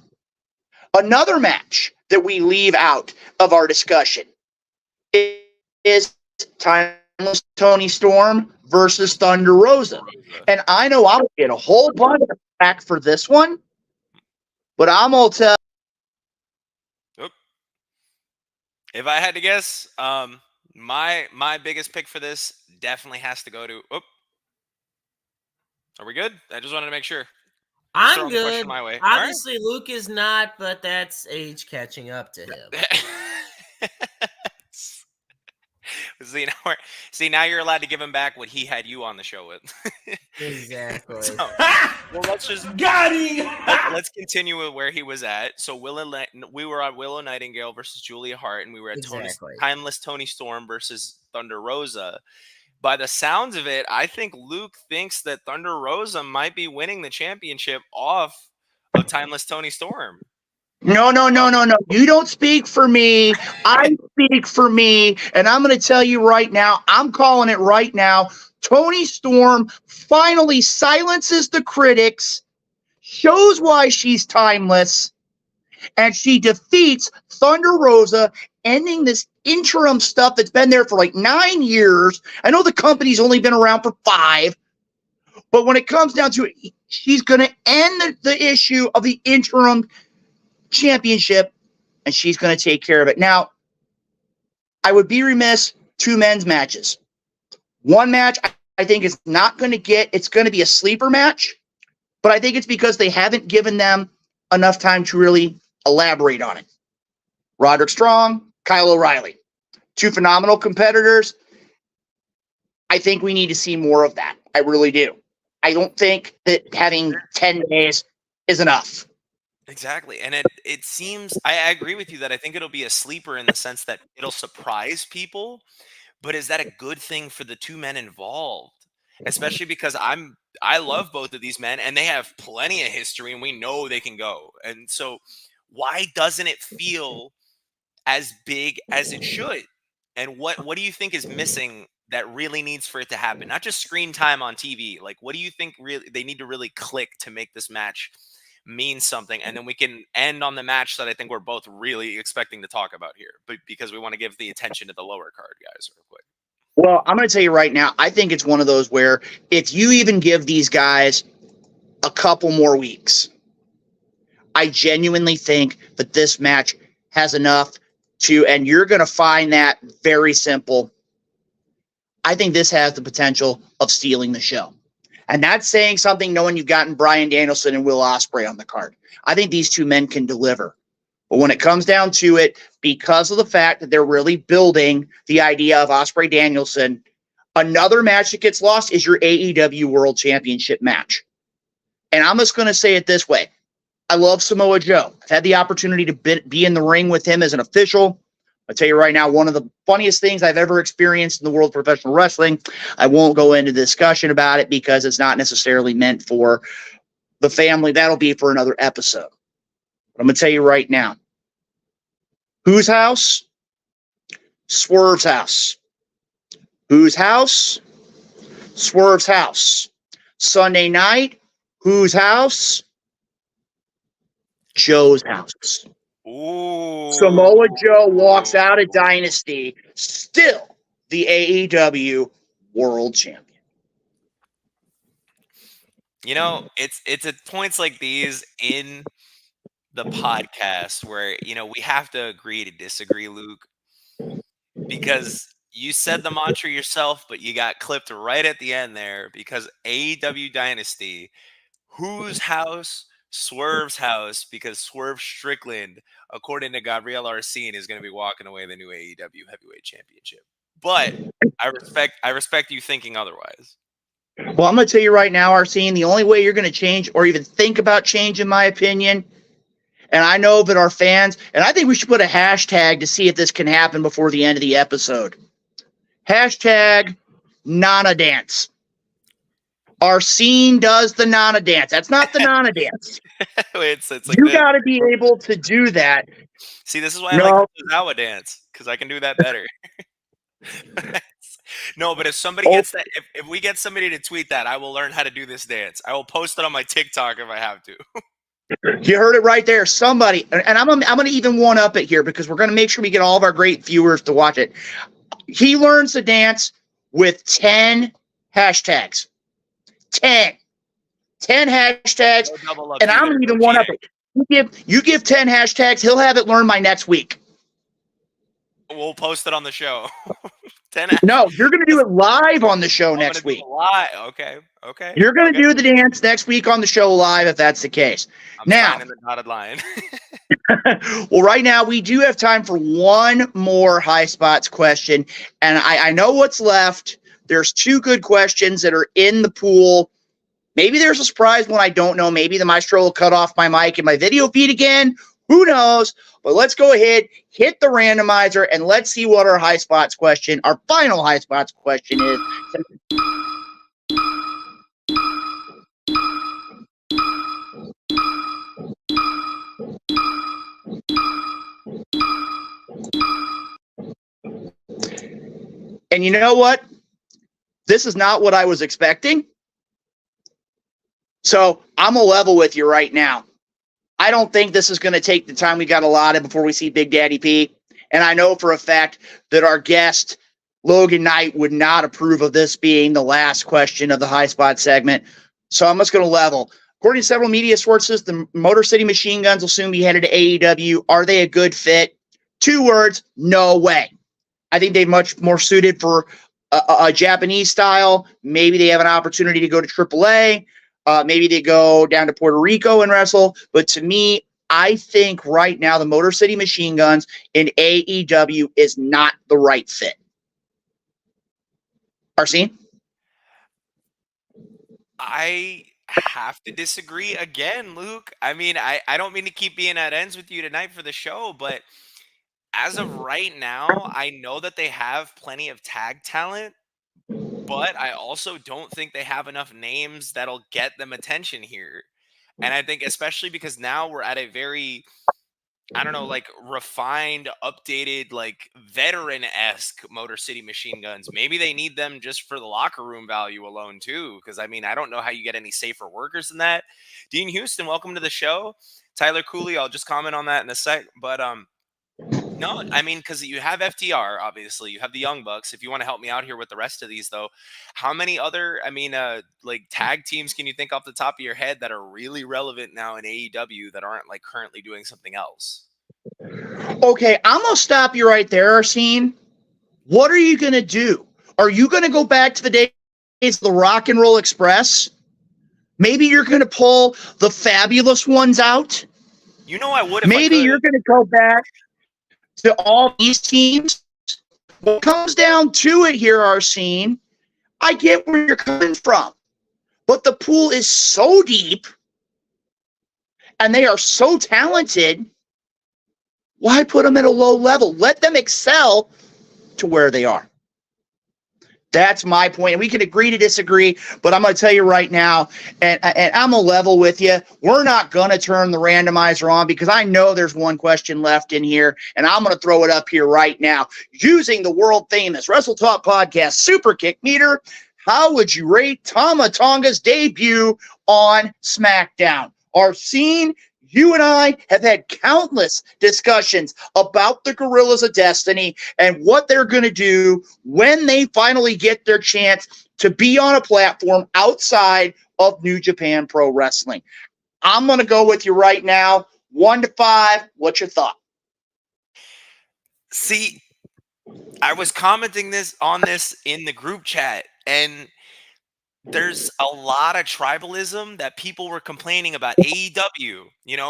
Another match that we leave out of our discussion is Timeless Tony Storm versus Thunder Rosa. And I know I'll get a whole bunch of back for this one, but I'm going to tell. If I had to guess, my biggest pick for this definitely has to go to. Are we good? I just wanted to make sure. I'm good. My way. Obviously, right. Luke is not, but that's age catching up to him. This Now you're allowed to give him back what he had you on the show with. Exactly. So, well, let's just Got him! let's continue with where he was at. So we were on Willow Nightingale versus Julia Hart, and we were at Exactly. Timeless Tony Storm versus Thunder Rosa. By the sounds of it, I think Luke thinks that Thunder Rosa might be winning the championship off of Timeless Tony Storm. No. You don't speak for me. I speak for me. And I'm going to tell you right now, I'm calling it right now. Tony Storm finally silences the critics, shows why she's timeless, and she defeats Thunder Rosa, ending this interim stuff that's been there for like 9 years. I know the company's only been around for 5, but when it comes down to it, she's going to end the issue of the interim championship, and she's going to take care of it. Now, I would be remiss, 2 men's matches. One match I think is not going to get, it's going to be a sleeper match, but I think it's because they haven't given them enough time to really elaborate on it. Roderick Strong, Kyle O'Reilly. 2 phenomenal competitors. I think we need to see more of that. I really do. I don't think that having 10 days is enough. Exactly. And it seems, I agree with you that I think it'll be a sleeper in the sense that it'll surprise people, but is that a good thing for the 2 men involved? Especially because I love both of these men and they have plenty of history and we know they can go. And so why doesn't it feel as big as it should? And what do you think is missing that really needs for it to happen? Not just screen time on TV. Like, what do you think really they need to really click to make this match mean something? And then we can end on the match that I think we're both really expecting to talk about here, but because we want to give the attention to the lower card guys real quick. Well, I'm going to tell you right now, I think it's one of those where if you even give these guys a couple more weeks, I genuinely think that this match has enough to, and you're going to find that very simple. I think this has the potential of stealing the show. And that's saying something knowing you've gotten Bryan Danielson and Will Ospreay on the card. I think these 2 men can deliver. But when it comes down to it, because of the fact that they're really building the idea of Ospreay Danielson, another match that gets lost is your AEW World Championship match. And I'm just going to say it this way. I love Samoa Joe. I've had the opportunity to be in the ring with him as an official. I'll tell you right now, one of the funniest things I've ever experienced in the world of professional wrestling. I won't go into discussion about it because it's not necessarily meant for the family. That'll be for another episode. But I'm going to tell you right now. Whose house? Swerve's house. Whose house? Swerve's house. Sunday night, whose house? Joe's house. Ooh. Samoa Joe walks out of Dynasty, still the AEW World Champion. You know, it's at points like these in the podcast where, you know, we have to agree to disagree, Luke, because you said the mantra yourself, but you got clipped right at the end there because AEW Dynasty, whose house? Swerve's house, because Swerve Strickland, according to Gabriel Arsene, is going to be walking away the new AEW Heavyweight Championship. But I respect you thinking otherwise. Well, I'm going to tell you right now, Arsene, the only way you're going to change or even think about change, in my opinion, and I know that our fans, and I think we should put a hashtag to see if this can happen before the end of the episode. Hashtag Nana Dance. Arsene does the Nana Dance. That's not the Nana Dance. it's like you got to be able to do that. See, this is why I like the Zawa dance, because I can do that better. No, but if somebody gets that, if we get somebody to tweet that, I will learn how to do this dance. I will post it on my TikTok if I have to. You heard it right there. Somebody, and I'm going to even one up it here because we're going to make sure we get all of our great viewers to watch it. He learns the dance with 10 hashtags. 10 hashtags, and I'm going to even one up it. You give 10 hashtags, he'll have it learned by next week. We'll post it on the show. 10. No, you're going to do it live on the show next week. Live. Okay. You're going to do the dance next week on the show live if that's the case. I'm signing the dotted line. Well, right now we do have time for one more high spots question, and I know what's left. There's two good questions that are in the pool. Maybe there's a surprise one I don't know. Maybe the maestro will cut off my mic and my video feed again. Who knows? But let's go ahead, hit the randomizer, and let's see what our high spots question, our final high spots question is. And you know what? This is not what I was expecting. So I'm a level with you right now. I don't think this is going to take the time we got allotted before we see Big Daddy P. And I know for a fact that our guest, Logan Knight, would not approve of this being the last question of the high spot segment. So I'm just going to level. According to several media sources, the Motor City Machine Guns will soon be headed to AEW. Are they a good fit? 2 words, no way. I think they're much more suited for a Japanese style. Maybe they have an opportunity to go to AAA. Maybe they go down to Puerto Rico and wrestle. But to me, I think right now the Motor City Machine Guns in AEW is not the right fit. Arsene? I have to disagree again, Luke. I mean, I don't mean to keep being at ends with you tonight for the show, but as of right now, I know that they have plenty of tag talent, but I also don't think they have enough names that'll get them attention here. And I think especially because now we're at a very, I don't know, like refined, updated, like veteran-esque Motor City Machine Guns. Maybe they need them just for the locker room value alone too. Because I mean, I don't know how you get any safer workers than that. Dean Houston, welcome to the show. Tyler Cooley, I'll just comment on that in a sec. But no, I mean, because you have FTR, obviously. You have the Young Bucks. If you want to help me out here with the rest of these, though, how many other, like tag teams can you think off the top of your head that are really relevant now in AEW that aren't like currently doing something else? Okay, I'm going to stop you right there, Arsene. What are you going to do? Are you going to go back to the days of the Rock and Roll Express? Maybe you're going to pull the fabulous ones out? You know I would if Maybe I could. You're going to go back to all these teams. What comes down to it here, Arsene, I get where you're coming from, but the pool is so deep and they are so talented. Why put them at a low level? Let them excel to where they are. That's my point. And we can agree to disagree, but I'm going to tell you right now, and I'm a level with you. We're not going to turn the randomizer on because I know there's one question left in here, and I'm going to throw it up here right now. Using the world famous Wrestle Talk Podcast Super Kick Meter, how would you rate Tama Tonga's debut on SmackDown? Arsene, you and I have had countless discussions about the Gorillas of Destiny and what they're going to do when they finally get their chance to be on a platform outside of New Japan Pro Wrestling. I'm going to go with you right now. 1 to 5. What's your thought? See, I was commenting on this in the group chat, and there's a lot of tribalism that people were complaining about AEW,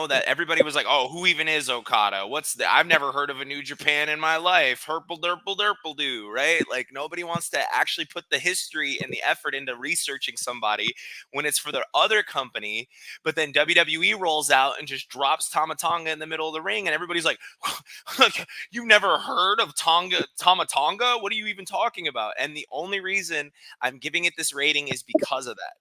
that everybody was like, oh, who even is Okada? I've never heard of a New Japan in my life. Herple derple derple do, right? Like nobody wants to actually put the history and the effort into researching somebody when it's for their other company. But then WWE rolls out and just drops Tama Tonga in the middle of the ring. And everybody's like, you've never heard of Tama Tonga? What are you even talking about? And the only reason I'm giving it this rating is because of that.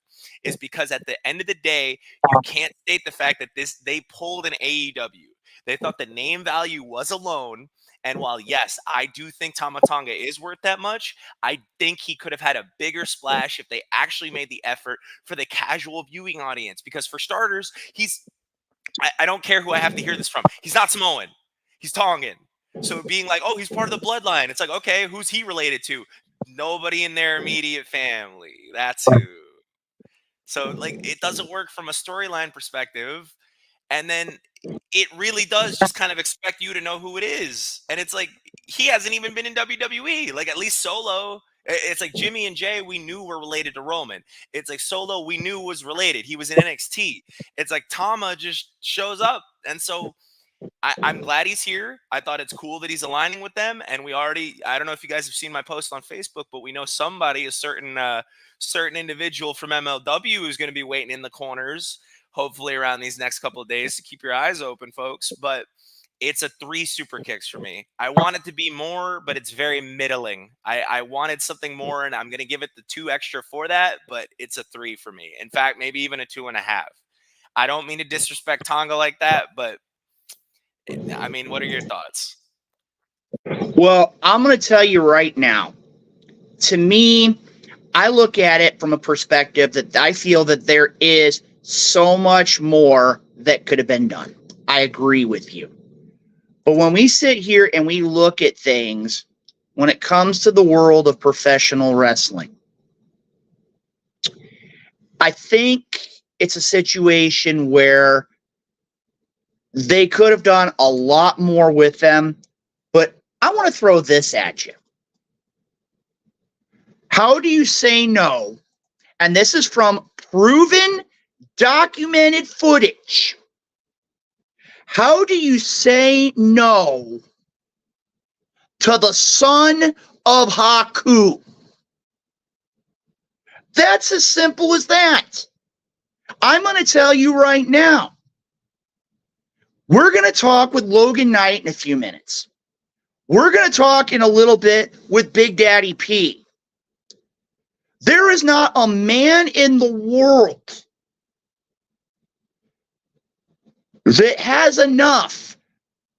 Is because at the end of the day, you can't state the fact that they pulled an AEW. They thought the name value was alone. And while, yes, I do think Tama Tonga is worth that much, I think he could have had a bigger splash if they actually made the effort for the casual viewing audience. Because for starters, I don't care who I have to hear this from. He's not Samoan. He's Tongan. So being like, oh, he's part of the bloodline. It's like, okay, who's he related to? Nobody in their immediate family. That's who. So, like, it doesn't work from a storyline perspective. And then it really does just kind of expect you to know who it is. And it's like, he hasn't even been in WWE. Like, at least Solo. It's like Jimmy and Jay, we knew were related to Roman. It's like Solo, we knew was related. He was in NXT. It's like Tama just shows up. And so I'm glad he's here. I thought it's cool that he's aligning with them. And I don't know if you guys have seen my post on Facebook, but we know somebody, a certain individual from MLW who's going to be waiting in the corners, hopefully around these next couple of days. So keep your eyes open, folks. But it's a 3 super kicks for me. I want it to be more, but it's very middling. I wanted something more, and I'm going to give it the 2 extra for that, but it's a 3 for me. In fact, maybe even a 2.5. I don't mean to disrespect Tonga like that, but I mean, what are your thoughts? Well, I'm going to tell you right now. To me, I look at it from a perspective that I feel that there is so much more that could have been done. I agree with you. But when we sit here and we look at things, when it comes to the world of professional wrestling, I think it's a situation where they could have done a lot more with them, but I want to throw this at you. How do you say no? And this is from proven, documented footage. How do you say no to the son of Haku? That's as simple as that. I'm going to tell you right now. We're going to talk with Logan Knight in a few minutes. We're going to talk in a little bit with Big Daddy P. There is not a man in the world that has enough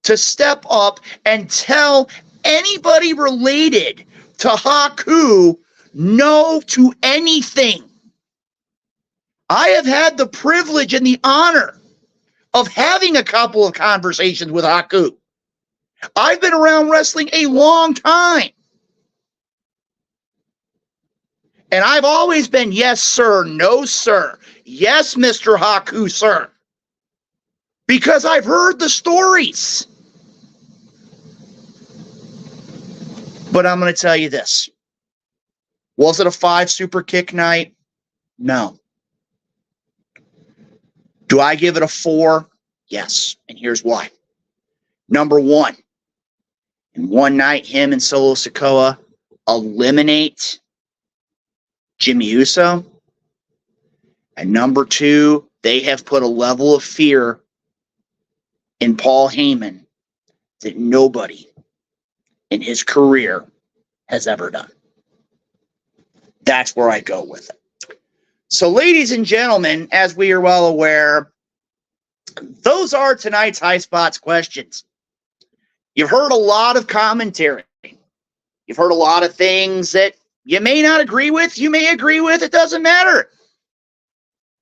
to step up and tell anybody related to Haku no to anything. I have had the privilege and the honor of having a couple of conversations with Haku. I've been around wrestling a long time. And I've always been yes, sir, no, sir. Yes, Mr. Haku, sir. Because I've heard the stories. But I'm going to tell you this. Was it a 5 super kick night? No. Do I give it a 4? Yes. And here's why. Number 1, in one night, him and Solo Sikoa eliminate Jimmy Uso. And number 2, they have put a level of fear in Paul Heyman that nobody in his career has ever done. That's where I go with it. So, ladies and gentlemen, as we are well aware, those are tonight's High Spots questions. You've heard a lot of commentary. You've heard a lot of things that you may not agree with, you may agree with, it doesn't matter.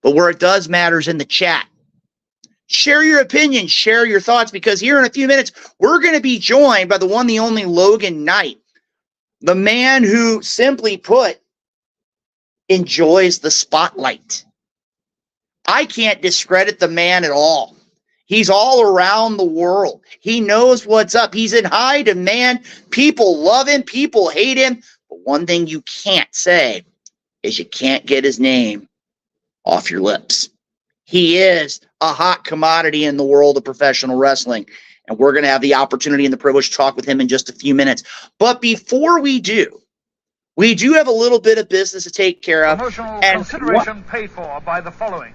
But where it does matter is in the chat. Share your opinion, share your thoughts, because here in a few minutes, we're going to be joined by the one, the only Logan Knight, the man who, simply put, enjoys the spotlight. I can't discredit the man at all. He's all around the world. He knows what's up. He's in high demand. People love him. People hate him. But one thing you can't say is you can't get his name off your lips. He is a hot commodity in the world of professional wrestling. And we're going to have the opportunity and the privilege to talk with him in just a few minutes. But before we do have a little bit of business to take care of. Promotional consideration paid for by the following.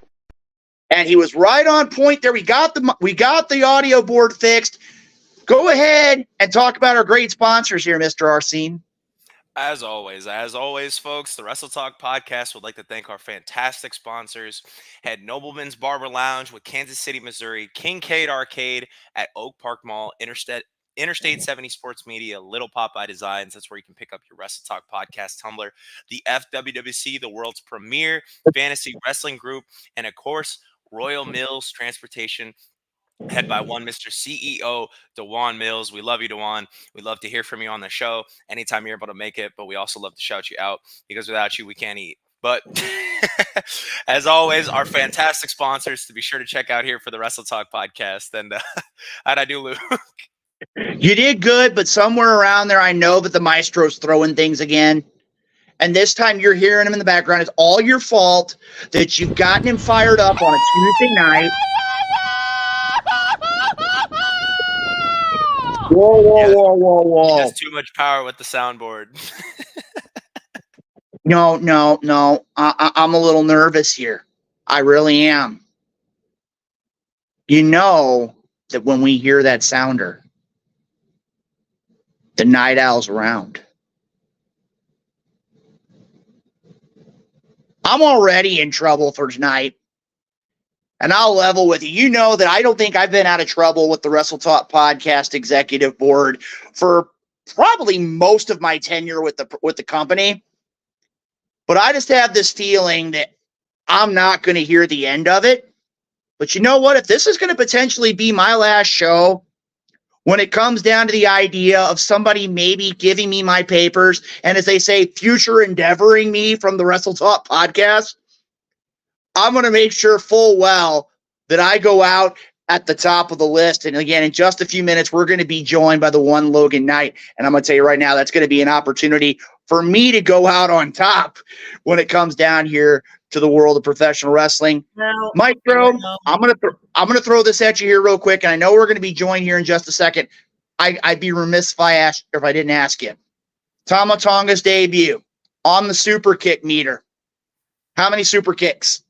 And he was right on point there. We got the audio board fixed. Go ahead and talk about our great sponsors here, Mr. Arsene. As always, folks, the Wrestle Talk podcast would like to thank our fantastic sponsors. Head Nobleman's Barber Lounge with Kansas City, Missouri, Kincaid Arcade at Oak Park Mall, Interstate 70 Sports Media, Little Popeye Designs. That's where you can pick up your Wrestle Talk podcast tumbler. The FWWC, the world's premier fantasy wrestling group. And, of course, Royal Mills Transportation, head by one Mr. CEO, DeJuan Mills. We love you, DeJuan. We love to hear from you on the show anytime you're able to make it, but we also love to shout you out because without you, we can't eat. But as always, our fantastic sponsors to be sure to check out here for the Wrestle Talk podcast. And how'd I do, Lou? You did good, but somewhere around there, I know that the maestro's throwing things again. And this time you're hearing him in the background. It's all your fault that you've gotten him fired up on a Tuesday night. Whoa. He has too much power with the soundboard. No. I'm a little nervous here. I really am. You know that when we hear that sounder, the night owl's around. I'm already in trouble for tonight. And I'll level with you. You know that I don't think I've been out of trouble with the Wrestle Talk Podcast Executive Board for probably most of my tenure with the company. But I just have this feeling that I'm not going to hear the end of it. But you know what? If this is going to potentially be my last show, when it comes down to the idea of somebody maybe giving me my papers and, as they say, future endeavoring me from the Wrestle Talk Podcast, I'm going to make sure full well that I go out at the top of the list. And again, in just a few minutes, we're going to be joined by the one Logan Knight. And I'm going to tell you right now, that's going to be an opportunity for me to go out on top when it comes down here to the world of professional wrestling. Maestro, I'm going to throw this at you here real quick. And I know we're going to be joined here in just a second. I'd be remiss if I didn't ask you. Tama Tonga's debut on the super kick meter. How many super kicks?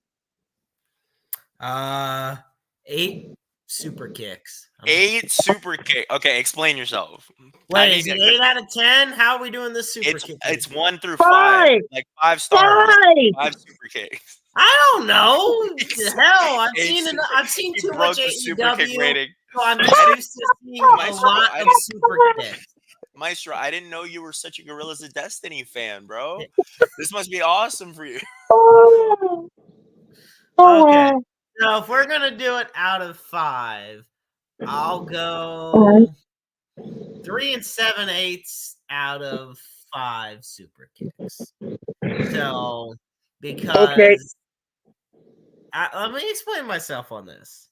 8 super kicks. 8 super kick. Okay, explain yourself. Wait, is it 8 out of 10? How are we doing this super kick? It's 1 through 5. Like 5 stars. 5 super kicks. I don't know. Hell, I've seen too much AEW. So I'm just used to seeing a lot of super kicks. Maestro, I didn't know you were such a Gorillas of Destiny fan, bro. This must be awesome for you. Okay. So if we're gonna do it out of 5, I'll go 3 7/8 out of 5 super kicks. So because let me explain myself on this.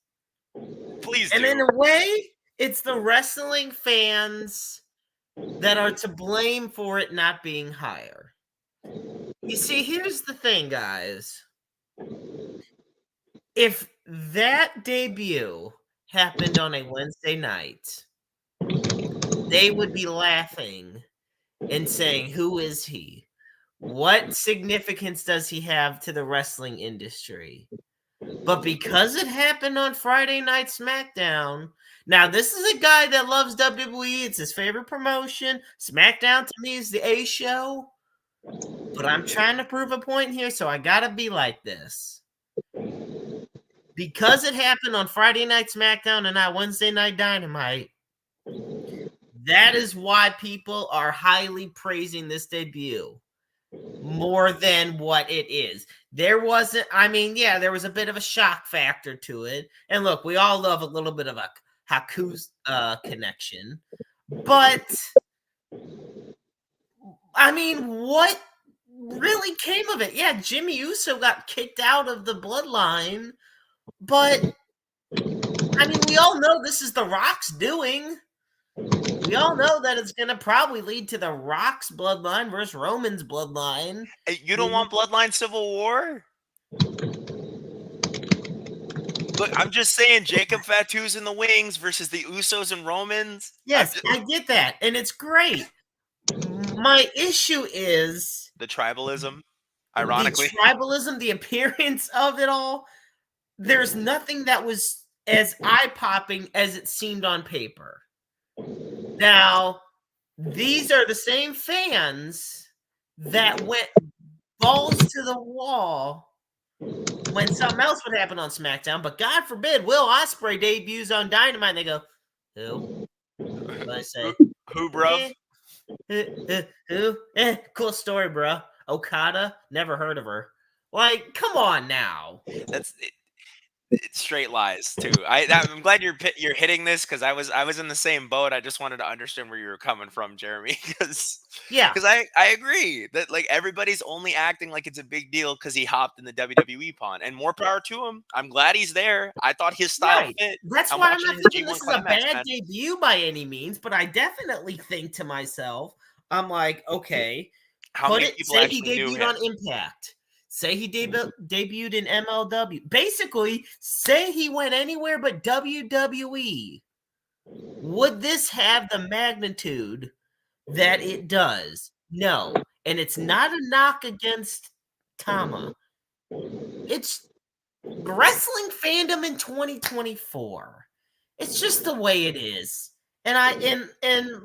Please do. And in a way, it's the wrestling fans that are to blame for it not being higher. You see, here's the thing, guys. If that debut happened on a Wednesday night, they would be laughing and saying, who is he? What significance does he have to the wrestling industry? But because it happened on Friday Night SmackDown, now this is a guy that loves WWE. It's his favorite promotion. SmackDown to me is the A show. But I'm trying to prove a point here, so I gotta be like this. Because it happened on Friday Night SmackDown and not Wednesday Night Dynamite, that is why people are highly praising this debut more than what it is. There was a bit of a shock factor to it. And look, we all love a little bit of a Haku's connection. But, I mean, what really came of it? Yeah, Jimmy Uso got kicked out of the bloodline. But, I mean, we all know this is The Rock's doing. We all know that it's going to probably lead to The Rock's bloodline versus Roman's bloodline. Hey, you don't want bloodline civil war? Look, I'm just saying Jacob Fatu's in the wings versus the Usos and Romans. Yes, I get that. And it's great. My issue is the tribalism, ironically. The tribalism, the appearance of it all. There's nothing that was as eye-popping as it seemed on paper. Now, these are the same fans that went balls to the wall when something else would happen on SmackDown, but God forbid Will Ospreay debuts on Dynamite and they go, who? What do I say? Who, bro? Who? Cool story, bro. Okada, never heard of her. Like, come on now. It's straight lies too. I'm glad you're hitting this because I was in the same boat. I just wanted to understand where you were coming from, Jeremy. Because I agree that like everybody's only acting like it's a big deal because he hopped in the WWE pond, and more power to him. I'm glad he's there. I thought his style fit. That's why I'm not thinking this is a bad debut by any means, but I definitely think to myself, I'm like, okay, say he debuted on Impact. Say he debuted in MLW. Basically, say he went anywhere but WWE. Would this have the magnitude that it does? No. And it's not a knock against Tama. It's wrestling fandom in 2024. It's just the way it is. And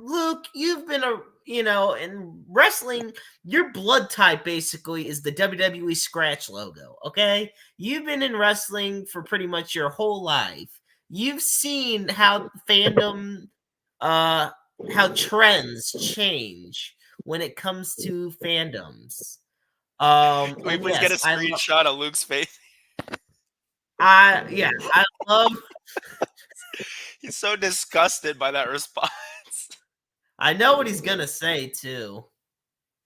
Luke, you've been in wrestling, your blood type basically is the WWE scratch logo, okay? You've been in wrestling for pretty much your whole life. You've seen how fandom how trends change when it comes to fandoms. Can we And please yes, get a screenshot of Luke's face? I love. He's so disgusted by that response. I know what he's gonna say too.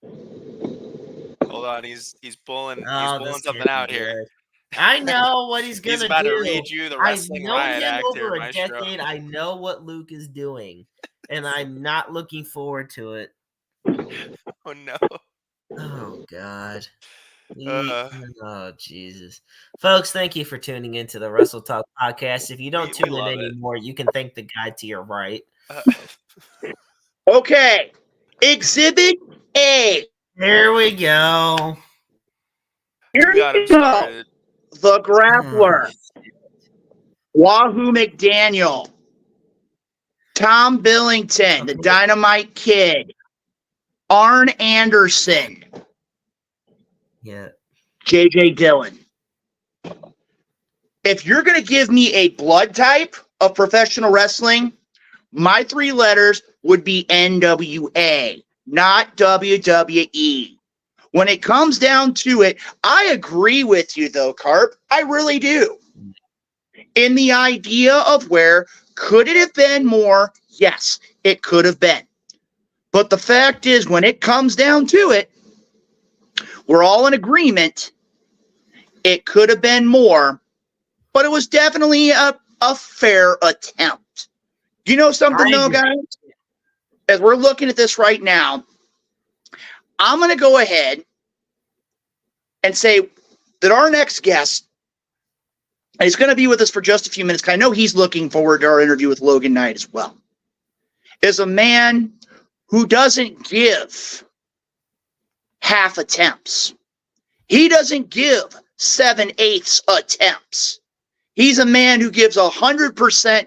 Hold on, he's pulling Oh, something out here. I know what he's gonna do. He's about to read you the wrestling riot act here, over a Maestro. decade. I know what Luke is doing, and I'm not looking forward to it. Oh no. Oh God. Oh Jesus, folks! Thank you for tuning into the Wrestle Talk podcast. If you don't tune in anymore, you can thank the guy to your right. Okay, Exhibit A. Here we go. Here got him we go. started. The Grappler, Wahoo McDaniel, Tom Billington, the Dynamite Kid, Arn Anderson. Yeah. JJ Dillon. If you're going to give me a blood type of professional wrestling, my 3 letters would be NWA, not WWE. When it comes down to it, I agree with you, though, Carp. I really do. In the idea of where could it have been more? Yes, it could have been. But the fact is, when it comes down to it, we're all in agreement. It could have been more, but it was definitely a fair attempt. You know something, though, guys? As we're looking at this right now, I'm going to go ahead and say that our next guest is going to be with us for just a few minutes, because I know he's looking forward to our interview with Logan Knight as well, is a man who doesn't give half attempts. He doesn't give 7/8 attempts. He's a man who gives 100%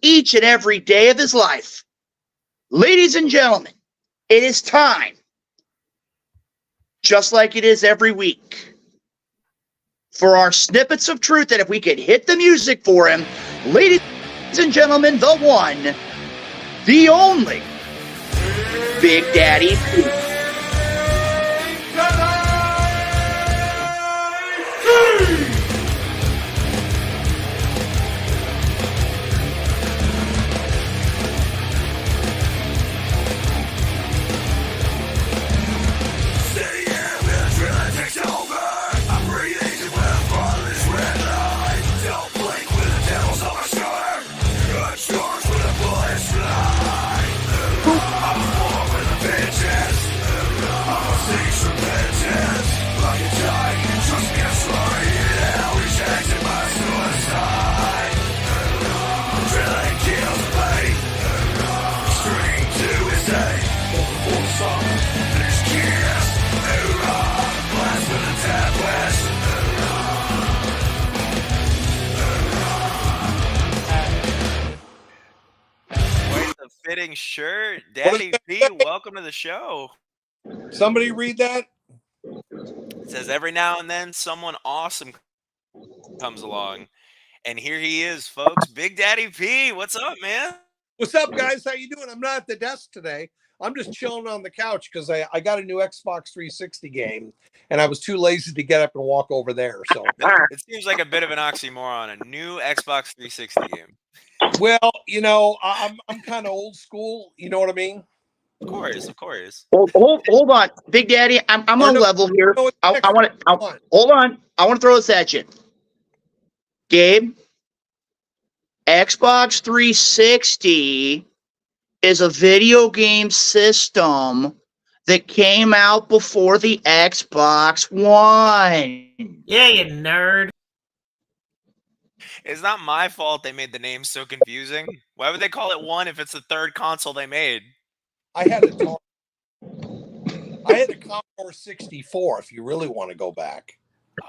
each and every day of his life. Ladies and gentlemen, it is time, just like it is every week, for our snippets of truth. That if we could hit the music for him, ladies and gentlemen, the one, the only, Big Daddy P. Fitting shirt. Daddy P, welcome to the show. Somebody read that? It says every now and then someone awesome comes along. And here he is, folks. Big Daddy P. What's up, man? What's up, guys? How you doing? I'm not at the desk today. I'm just chilling on the couch because I got a new Xbox 360 game, and I was too lazy to get up and walk over there. So it seems like a bit of an oxymoron, a new Xbox 360 game. Well, you know, I'm kind of old school. You know what I mean? Of course, of course. Hold on, Big Daddy. I'm on level here. I want to hold on. I want to throw this at you, Gabe. Xbox 360 is a video game system that came out before the Xbox One. Yeah, you nerd. It's not my fault they made the name so confusing. Why would they call it one if it's the third console they made? I had a Commodore 64. If you really want to go back,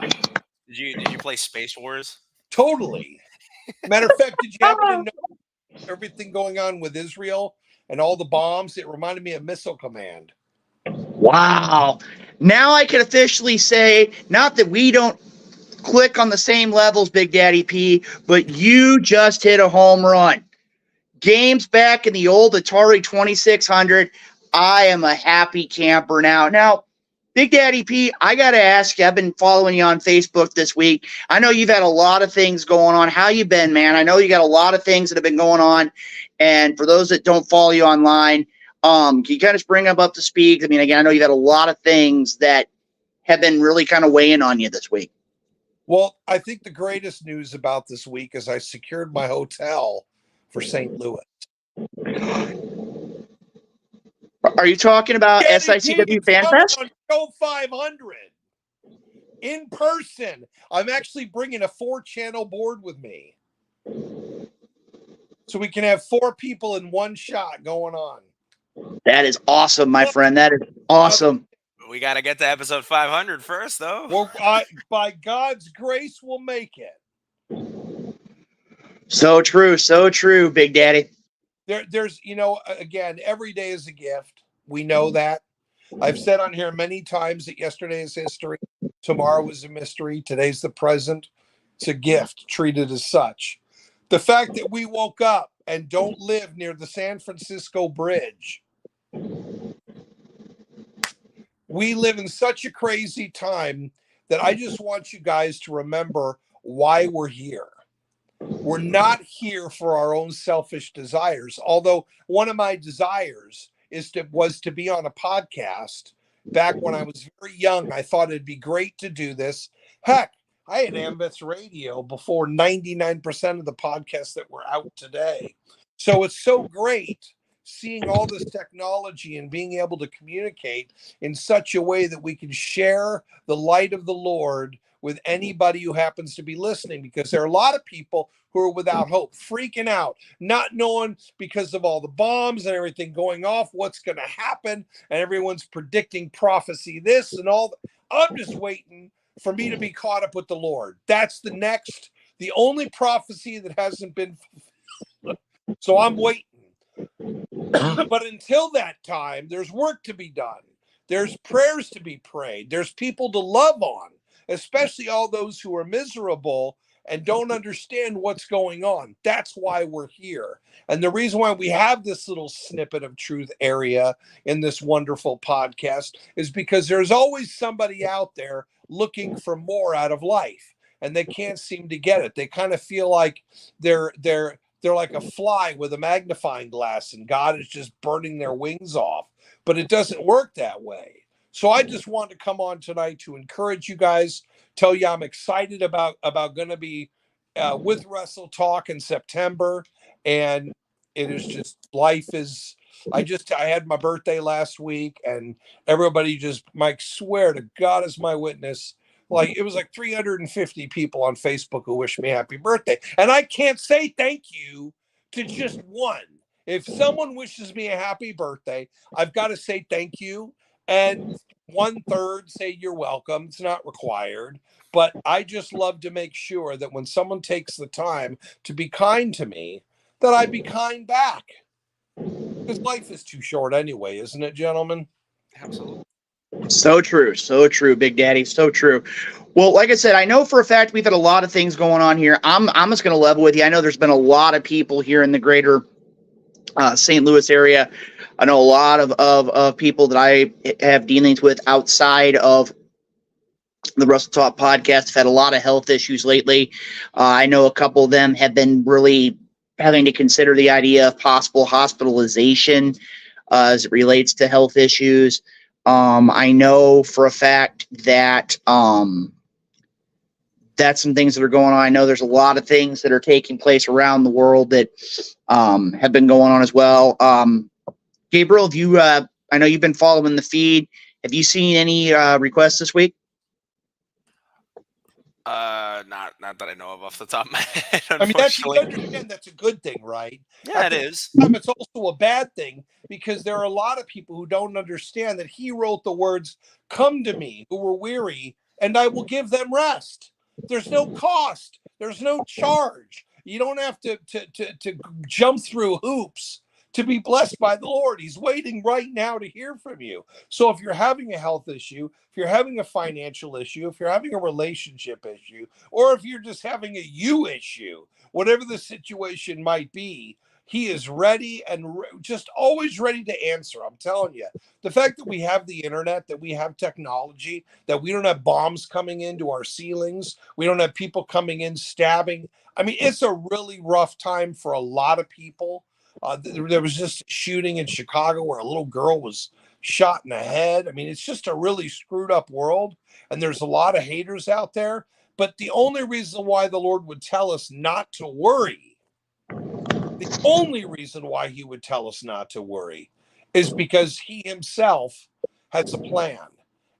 Did you play Space Wars? totally. Matter of fact, did you happen to know everything going on with Israel and all the bombs? It reminded me of Missile Command. Wow. Now I can officially say, not that we don't click on the same levels, Big Daddy P, but you just hit a home run. Games back in the old Atari 2600. I am a happy camper now. Now, Big Daddy P, I got to ask you, I've been following you on Facebook this week. I know you've had a lot of things going on. How you been, man? I know you got a lot of things that have been going on. And for those that don't follow you online, can you kind of bring them up to speed? I mean, again, I know you've had a lot of things that have been really kind of weighing on you this week. Well, I think the greatest news about this week is I secured my hotel for St. Louis. Are you talking about SICW Fan Fest? On Show 500 in person. I'm actually bringing a 4-channel board with me, so we can have 4 people in one shot going on. That is awesome, my friend. That is awesome. We got to get to episode 500 first, though. Well, by God's grace, we'll make it. So true, Big Daddy. There's, again, every day is a gift. We know that. I've said on here many times that yesterday is history, tomorrow is a mystery, today's the present. It's a gift, treated as such. The fact that we woke up and don't live near the San Francisco Bridge. We live in such a crazy time that I just want you guys to remember why we're here. We're not here for our own selfish desires. Although one of my desires was to be on a podcast. Back when I was very young, I thought it'd be great to do this. Heck, I had Ambits Radio before 99% of the podcasts that were out today. So it's so great seeing all this technology and being able to communicate in such a way that we can share the light of the Lord with anybody who happens to be listening, because there are a lot of people who are without hope, freaking out, not knowing because of all the bombs and everything going off, what's going to happen. And everyone's predicting prophecy, this and all. I'm just waiting for me to be caught up with the Lord. That's the only prophecy that hasn't been fulfilled. So I'm waiting. But until that time, there's work to be done. There's prayers to be prayed. There's people to love on, especially all those who are miserable and don't understand what's going on. That's why we're here. And the reason why we have this little snippet of truth area in this wonderful podcast is because there's always somebody out there looking for more out of life, and they can't seem to get it. They kind of feel like they're like a fly with a magnifying glass, and God is just burning their wings off. But it doesn't work that way. So I just want to come on tonight to encourage you guys, tell you I'm excited about going to be with Wrestle Talk in September. And it is just, life is, I had my birthday last week, and everybody just, Mike, swear to God as my witness, like it was like 350 people on Facebook who wished me happy birthday. And I can't say thank you to just one. If someone wishes me a happy birthday, I've got to say thank you. And 1/3 say you're welcome. It's not required. But I just love to make sure that when someone takes the time to be kind to me, that I be kind back. Because life is too short anyway, isn't it, gentlemen? Absolutely. So true, Big Daddy, so true. Well, like I said, I know for a fact we've had a lot of things going on here. I'm just going to level with you. I know there's been a lot of people here in the greater St. Louis area. I know a lot of people that I have dealings with outside of the Wrestle Talk podcast have had a lot of health issues lately. I know a couple of them have been really having to consider the idea of possible hospitalization as it relates to health issues. I know for a fact that that's some things that are going on. I know there's a lot of things that are taking place around the world that have been going on as well. Gabriel, have you? I know you've been following the feed. Have you seen any requests this week? Not that I know of off the top of my head, I mean, that's, you unfortunately. understand that's a good thing, right? Yeah, At it the is. same time, it's also a bad thing because there are a lot of people who don't understand that he wrote the words, "Come to me who are weary, and I will give them rest." There's no cost. There's no charge. You don't have to jump through hoops to be blessed by the Lord. He's waiting right now to hear from you. So if you're having a health issue, if you're having a financial issue, if you're having a relationship issue, or if you're just having a you issue, whatever the situation might be, he is ready and just always ready to answer. I'm telling you, the fact that we have the internet, that we have technology, that we don't have bombs coming into our ceilings, we don't have people coming in stabbing. I mean, it's a really rough time for a lot of people. There was just a shooting in Chicago where a little girl was shot in the head. I mean, it's just a really screwed up world, and there's a lot of haters out there. But the only reason why the Lord would tell us not to worry, the only reason why he would tell us not to worry is because he himself has a plan.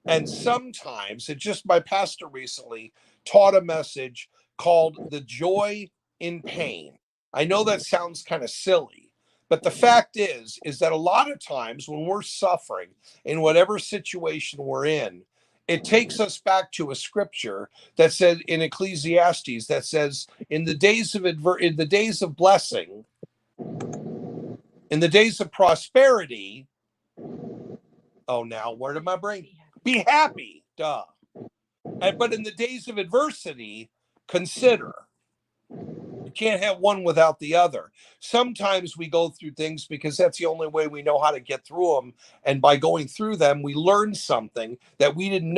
And sometimes, it just, my pastor recently taught a message called The Joy in Pain. I know that sounds kind of silly, but the fact is that a lot of times when we're suffering in whatever situation we're in, it takes us back to a scripture that said in Ecclesiastes that says, in the days of blessing, in the days of prosperity, oh, now where did my brain? Be happy, duh. But in the days of adversity, consider. You can't have one without the other. Sometimes we go through things because that's the only way we know how to get through them. And by going through them, we learn something that we didn't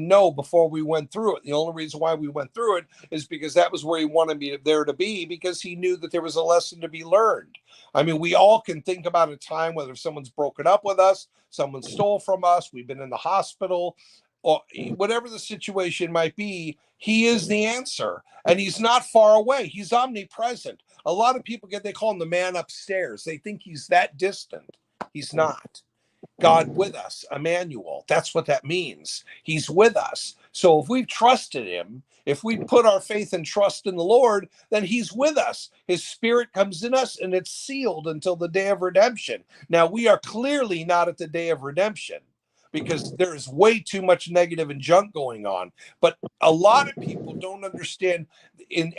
know before we went through it. The only reason why we went through it is because that was where he wanted me there to be, because he knew that there was a lesson to be learned. I mean, we all can think about a time whether someone's broken up with us, someone stole from us, we've been in the hospital, or whatever the situation might be. He is the answer, and he's not far away. He's omnipresent. A lot of people they call him the man upstairs. They think he's that distant. He's not. God with us, Emmanuel. That's what that means. He's with us. So if we've trusted him, if we put our faith and trust in the Lord, then he's with us. His spirit comes in us, and it's sealed until the day of redemption. Now, we are clearly not at the day of redemption, because there's way too much negative and junk going on. But a lot of people don't understand,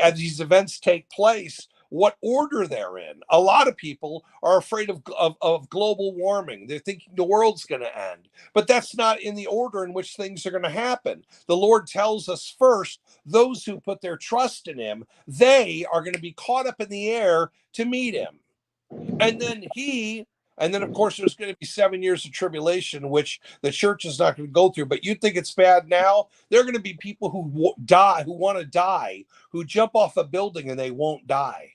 as these events take place, what order they're in. A lot of people are afraid of global warming. They're thinking the world's going to end. But that's not in the order in which things are going to happen. The Lord tells us first, those who put their trust in him, they are going to be caught up in the air to meet him. And then, of course, there's going to be 7 years of tribulation, which the church is not going to go through. But you think it's bad now? There are going to be people who want to die, who jump off a building and they won't die.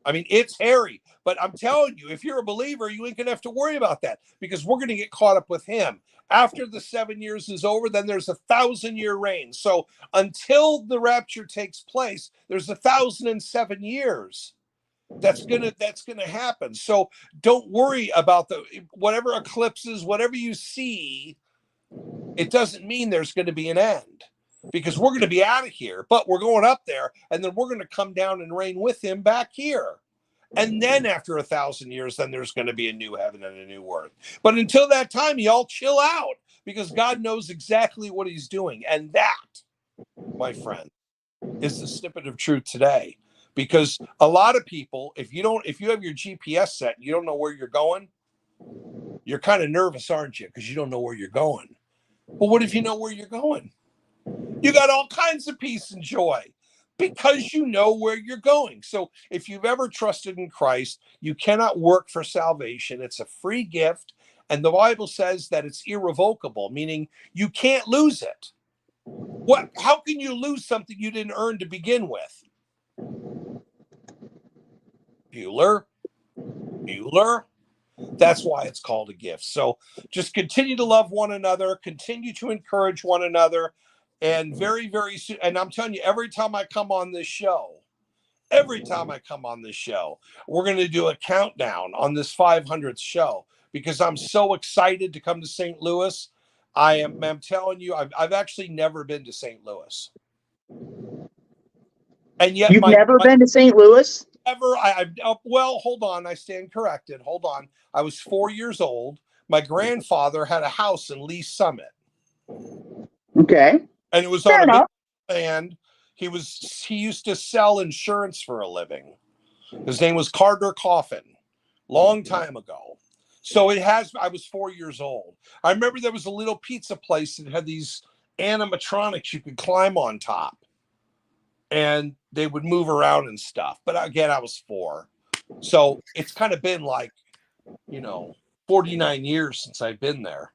I mean, it's hairy. But I'm telling you, if you're a believer, you ain't going to have to worry about that, because we're going to get caught up with him. After the 7 years is over, then there's 1,000-year reign. So until the rapture takes place, there's 1,007 years. That's gonna happen. So don't worry about whatever eclipses, whatever you see. It doesn't mean there's going to be an end, because we're going to be out of here, but we're going up there, and then we're going to come down and reign with him back here. And then after 1,000 years, then there's going to be a new heaven and a new earth. But until that time, y'all chill out, because God knows exactly what he's doing. And that, my friend, is the snippet of truth today. Because a lot of people, if you have your GPS set, you don't know where you're going, you're kind of nervous, aren't you? Because you don't know where you're going. But what if you know where you're going? You got all kinds of peace and joy, because you know where you're going. So if you've ever trusted in Christ, you cannot work for salvation. It's a free gift. And the Bible says that it's irrevocable, meaning you can't lose it. How can you lose something you didn't earn to begin with? Bueller. That's why it's called a gift. So just continue to love one another, continue to encourage one another, and very, very soon. And I'm telling you, every time I come on this show, we're going to do a countdown on this 500th show, because I'm so excited to come to St. Louis. I'm telling you, I've actually never been to St. Louis. And yet You've never been to St. Louis? Well, hold on. I stand corrected. Hold on. I was 4 years old. My grandfather had a house in Lee Summit. Okay. And it was Fair on a enough. big land. He used to sell insurance for a living. His name was Carter Coffin. Long time ago. So I was 4 years old. I remember there was a little pizza place that had these animatronics you could climb on top. And they would move around and stuff. But again, I was 4. So it's kind of been like, 49 years since I've been there.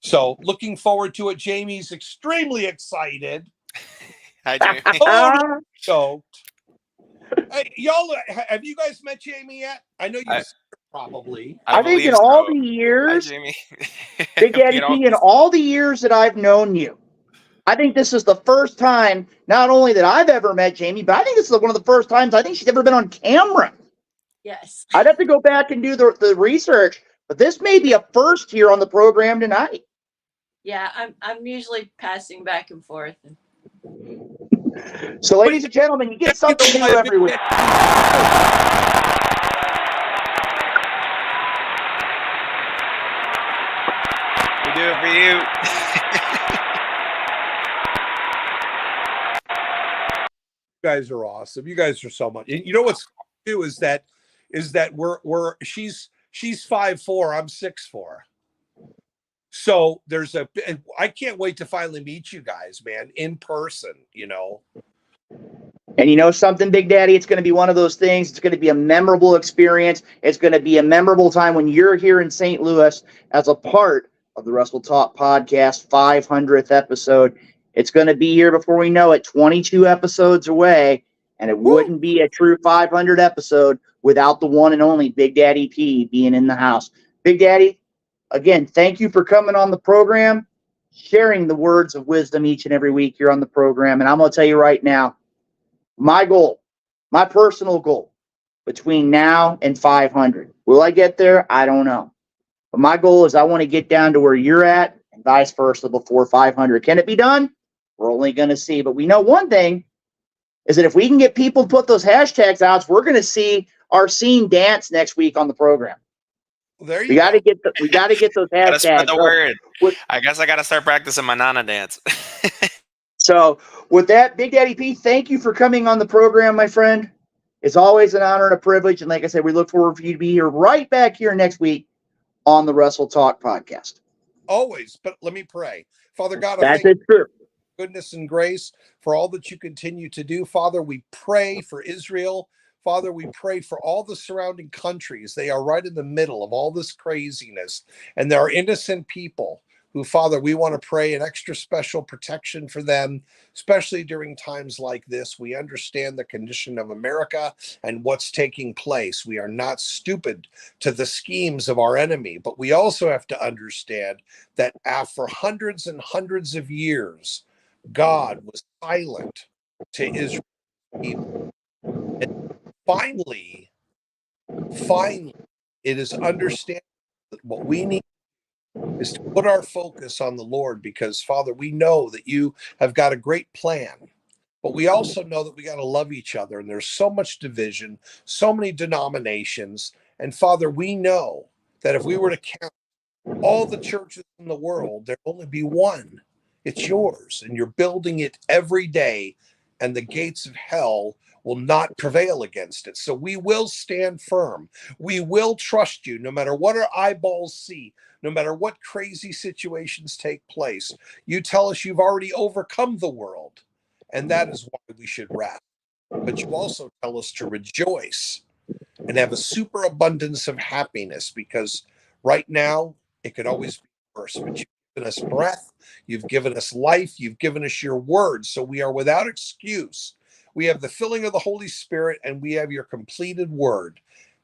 So looking forward to it. Jamie's extremely excited. Hi, Jamie. Totally stoked. Hey, y'all, have you guys met Jamie yet? I know you probably. I think in believe all so. the years, Hi, Jamie. Big Daddy P, in all the years that I've known you, I think this is the first time, not only that I've ever met Jamie, but I think this is one of the first times I think she's ever been on camera. Yes. I'd have to go back and do the research, but this may be a first here on the program tonight. Yeah, I'm usually passing back and forth. So, ladies and gentlemen, you get something new every week. We do it for you. You guys are awesome. You guys are so much. You know what's cool is that she's 5'4", I'm 6'4". So I can't wait to finally meet you guys, man, in person, And you know something, Big Daddy? It's going to be one of those things. It's going to be a memorable experience. It's going to be a memorable time when you're here in St. Louis as a part of the Wrestle Talk Podcast 500th episode. It's going to be here before we know it, 22 episodes away, and it wouldn't be a true 500 episode without the one and only Big Daddy P being in the house. Big Daddy, again, thank you for coming on the program, sharing the words of wisdom each and every week here on the program. And I'm going to tell you right now, my goal, my personal goal between now and 500. Will I get there? I don't know. But my goal is I want to get down to where you're at and vice versa before 500. Can it be done? We're only going to see. But we know one thing is that if we can get people to put those hashtags out, we're going to see our scene dance next week on the program. There you we got to get we got to get those hashtags. Gotta spread the word. I guess I got to start practicing my Nana dance. So with that, Big Daddy P, thank you for coming on the program, my friend. It's always an honor and a privilege. And like I said, we look forward for you to be here right back here next week on the Wrestle Talk Podcast. Always. But let me pray. Father God, That's it, true. Goodness and grace for all that you continue to do. Father, we pray for Israel. Father, we pray for all the surrounding countries. They are right in the middle of all this craziness. And there are innocent people who, Father, we want to pray an extra special protection for them, especially during times like this. We understand the condition of America and what's taking place. We are not stupid to the schemes of our enemy, but we also have to understand that for hundreds and hundreds of years, God was silent to Israel's people. And finally, it is understanding that what we need is to put our focus on the Lord, because, Father, we know that you have got a great plan, but we also know that we got to love each other. And there's so much division, so many denominations. And Father, we know that if we were to count all the churches in the world, there'd only be one. It's yours, and you're building it every day, and the gates of hell will not prevail against it. So we will stand firm. We will trust you no matter what our eyeballs see, no matter what crazy situations take place. You tell us you've already overcome the world, and that is why we should rest. But you also tell us to rejoice and have a superabundance of happiness, because right now it could always be worse. But you've given us breath, you've given us life, you've given us your word, so we are without excuse. We have the filling of the Holy Spirit, and we have your completed word.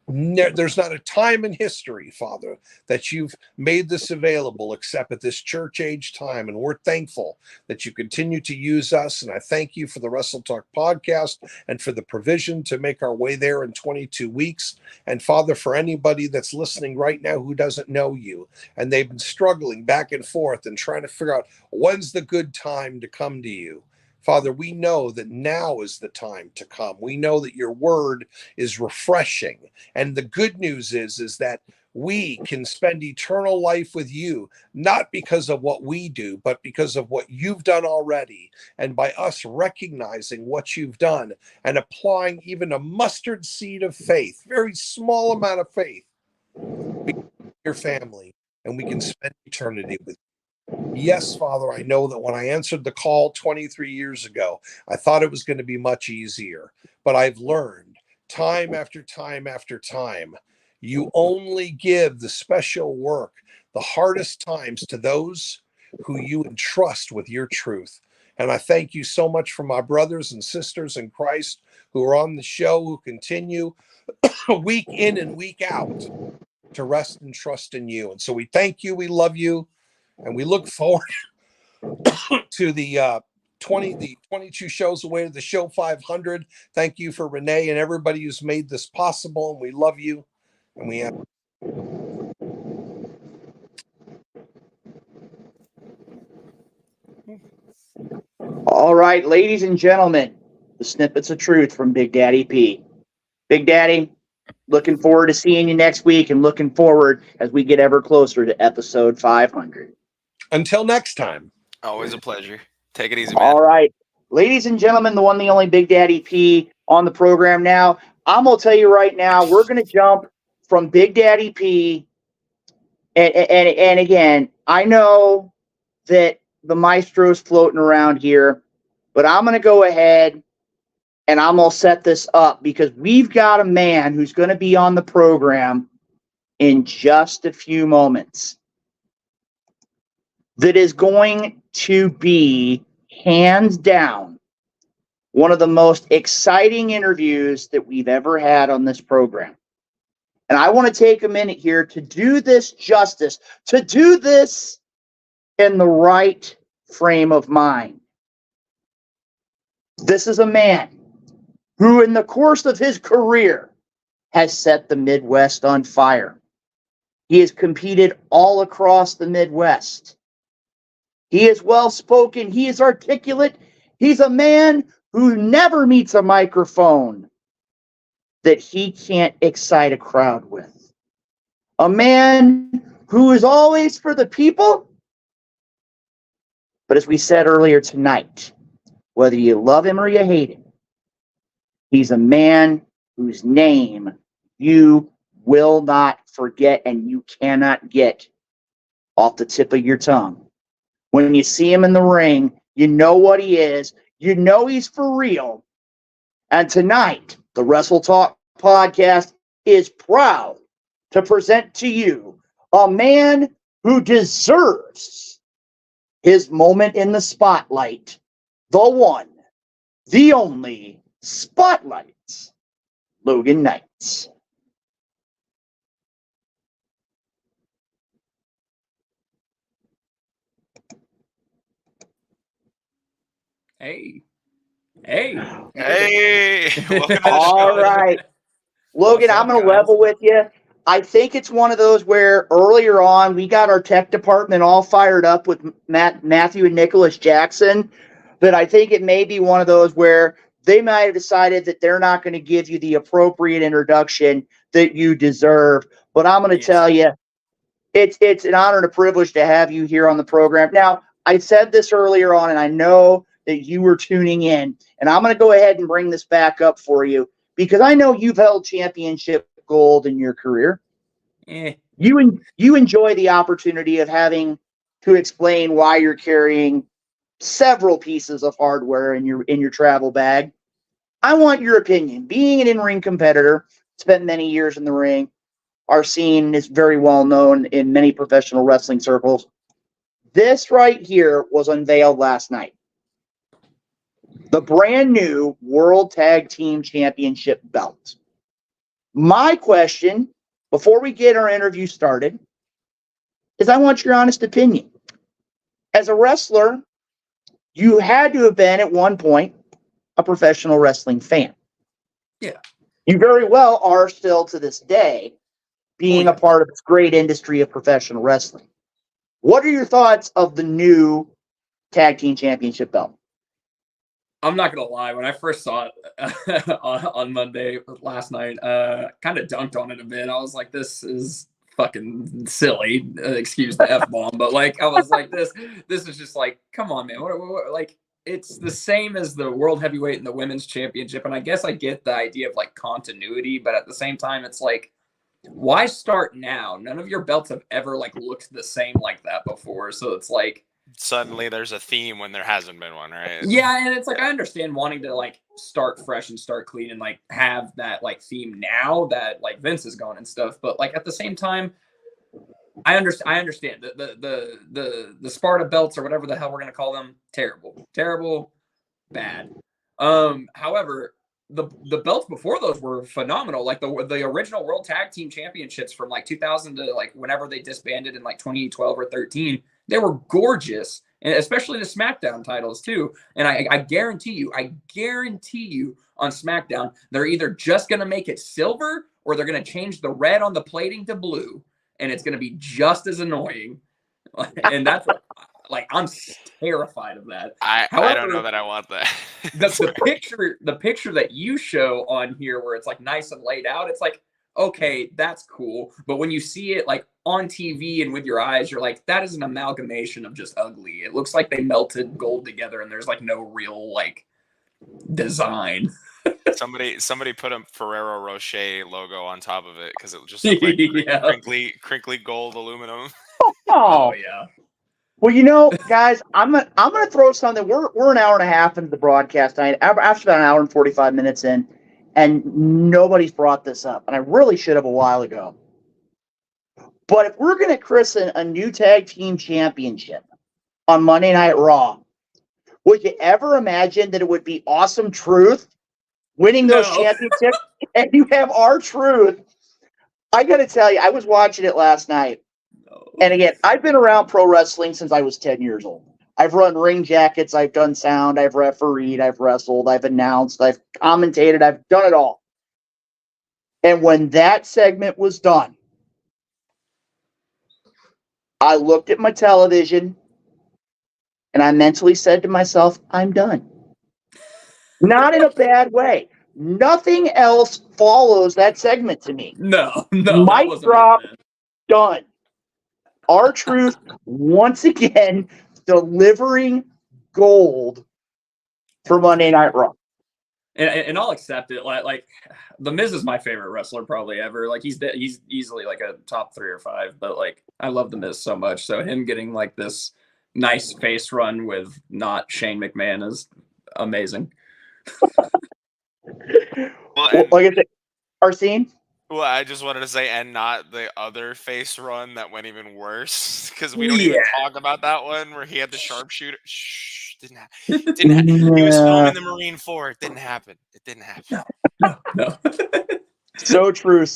There's not a time in history, Father, that you've made this available except at this church age time. And we're thankful that you continue to use us. And I thank you for the Wrestle Talk podcast and for the provision to make our way there in 22 weeks. And Father, for anybody that's listening right now who doesn't know you and they've been struggling back and forth and trying to figure out when's the good time to come to you, Father, we know that now is the time to come. We know that your word is refreshing. And the good news is that we can spend eternal life with you, not because of what we do, but because of what you've done already. And by us recognizing what you've done and applying even a mustard seed of faith, very small amount of faith, your family, and we can spend eternity with you. Yes, Father, I know that when I answered the call 23 years ago, I thought it was going to be much easier, but I've learned time after time after time, you only give the special work, the hardest times to those who you entrust with your truth. And I thank you so much for my brothers and sisters in Christ who are on the show, who continue week in and week out to rest and trust in you. And so we thank you, we love you, and we look forward to the 22 shows away to the show 500. Thank you for Renee and everybody who's made this possible. And we love you. And we have. All right, ladies and gentlemen, the snippets of truth from Big Daddy P. Big Daddy, looking forward to seeing you next week and looking forward as we get ever closer to episode 500. Until next time. Always a pleasure. Take it easy, man. All right. Ladies and gentlemen, the one, the only Big Daddy P on the program now. I'm going to tell you right now, we're going to jump from Big Daddy P. And again, I know that the maestro's floating around here, but I'm going to go ahead and I'm going to set this up because we've got a man who's going to be on the program in just a few moments that is going to be hands down one of the most exciting interviews that we've ever had on this program. And I want to take a minute here to do this justice, to do this in the right frame of mind. This is a man who, in the course of his career, has set the Midwest on fire. He has competed all across the Midwest. He is well-spoken. He is articulate. He's a man who never meets a microphone that he can't excite a crowd with. A man who is always for the people. But as we said earlier tonight, whether you love him or you hate him, he's a man whose name you will not forget and you cannot get off the tip of your tongue. When you see him in the ring, you know what he is. You know he's for real. And tonight, the Wrestle Talk podcast is proud to present to you a man who deserves his moment in the spotlight. The one, the only Spotlight, Logan Knight. Hey. All right. Logan, I'm going to level with you. I think it's one of those where earlier on we got our tech department all fired up with Matthew and Nicholas Jackson, but I think it may be one of those where they might have decided that they're not going to give you the appropriate introduction that you deserve. But I'm going to tell you, it's an honor and a privilege to have you here on the program. Now, I said this earlier on, and I know that you were tuning in, and I'm going to go ahead and bring this back up for you because I know you've held championship gold in your career. You enjoy the opportunity of having to explain why you're carrying several pieces of hardware in your travel bag. I want your opinion. Being an in-ring competitor, spent many years in the ring, our scene is very well known in many professional wrestling circles. This right here was unveiled last night. The brand new World Tag Team Championship belt. My question, before we get our interview started, is I want your honest opinion. As a wrestler, you had to have been at one point a professional wrestling fan. Yeah. You very well are still to this day being a part of this great industry of professional wrestling. What are your thoughts of the new tag team championship belt? I'm not gonna lie. When I first saw it on Monday last night, kind of dunked on it a bit. I was like, "This is fucking silly." Excuse the f-bomb, but like, I was like, "This is just like, come on, man. What, like, it's the same as the World Heavyweight and the Women's Championship." And I guess I get the idea of like continuity, but at the same time, it's like, why start now? None of your belts have ever like looked the same like that before. So it's like, suddenly there's a theme when there hasn't been one, right? yeah, and it's like I understand wanting to like start fresh and start clean and like have that like theme now that like Vince is gone and stuff, but like at the same time, I understand the Sparta belts or whatever the hell we're gonna call them, terrible, bad. However, the belts before those were phenomenal. Like the original World Tag Team Championships from like 2000 to like whenever they disbanded in like 2012 or 13, they were gorgeous, and especially the SmackDown titles too. And I guarantee you on SmackDown, they're either just gonna make it silver or they're gonna change the red on the plating to blue, and it's gonna be just as annoying. And that's what, like, I'm terrified of that. However, I don't know that I want that. the picture that you show on here where it's like nice and laid out, it's like, okay, that's cool. But when you see it like on TV and with your eyes, you're like, that is an amalgamation of just ugly. It looks like they melted gold together and there's like no real like design. Somebody put a Ferrero Rocher logo on top of it because it just looked like crinkly gold aluminum. Oh yeah. Well, you know, guys, I'm gonna throw something. We're an hour and a half into the broadcast. After about an hour and 45 minutes in, and nobody's brought this up, and I really should have a while ago. But if we're gonna christen a new tag team championship on Monday Night Raw, would you ever imagine that it would be Awesome Truth winning those championships, and you have R-Truth? I gotta tell you, I was watching it last night. And again, I've been around pro wrestling since I was 10 years old. I've run ring jackets, I've done sound, I've refereed, I've wrestled, I've announced, I've commentated, I've done it all. And when that segment was done, I looked at my television and I mentally said to myself, I'm done. Not in a bad way. Nothing else follows that segment to me. No. Mic drop, done. R-Truth once again delivering gold for Monday Night Raw. And I'll accept it. Like The Miz is my favorite wrestler probably ever. Like he's easily like a top 3 or 5. But like I love The Miz so much. So him getting like this nice face run with not Shane McMahon is amazing. Well, like I said, Arsene? Well, I just wanted to say, and not the other face run that went even worse, because we don't even talk about that one where he had the sharpshooter. Shh, didn't happen. He was filming the Marine 4. It didn't happen. No. So true.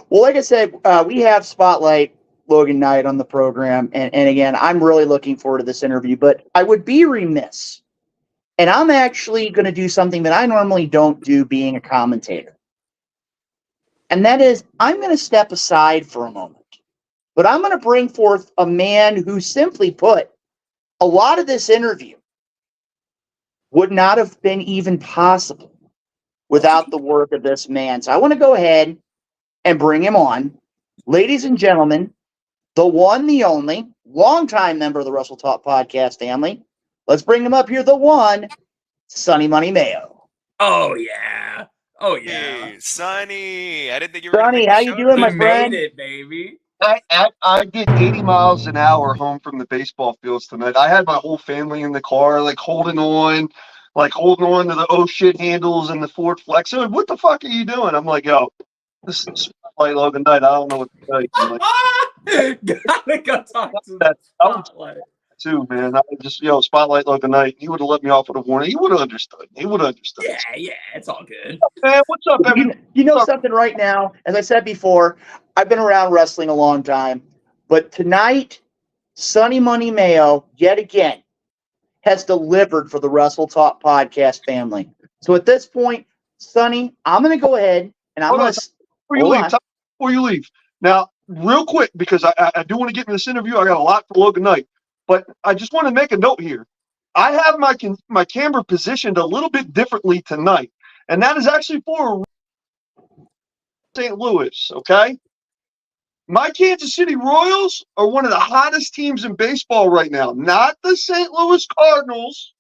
Well, like I said, we have Spotlight Logan Knight on the program, and again, I'm really looking forward to this interview, but I would be remiss, and I'm actually going to do something that I normally don't do being a commentator. And that is, I'm going to step aside for a moment. But I'm going to bring forth a man who, simply put, a lot of this interview would not have been even possible without the work of this man. So I want to go ahead and bring him on. Ladies and gentlemen, the one, the only, longtime member of the Wrestle Talk podcast family. Let's bring him up here, the one, Sonny Money Mayo. Oh, yeah. Hey, Sonny. I didn't think you were Sonny, how you doing, my friend? Made it, baby. I did 80 miles an hour home from the baseball fields tonight. I had my whole family in the car, like holding on to the oh shit handles and the Ford Flex. So, what the fuck are you doing? I'm like, yo, this is Spotlight Logan Knight. I don't know what to tell you. I'm like, gotta go talk to that. Spotlight. too, man. I just, spotlight Logan Knight. He would have let me off with a warning. He would have understood. Yeah, it's all good. Man, what's up, everybody? You know something right now, as I said before, I've been around wrestling a long time, but tonight, Sonny Money Mayo, yet again, has delivered for the Wrestle Talk podcast family. So at this point, Sonny, I'm going to go ahead and I'm going to... Before you leave. Now, real quick, because I do want to get in this interview. I got a lot for Logan Knight, but I just want to make a note here. I have my camera positioned a little bit differently tonight, and that is actually for St. Louis, okay? My Kansas City Royals are one of the hottest teams in baseball right now. Not the St. Louis Cardinals.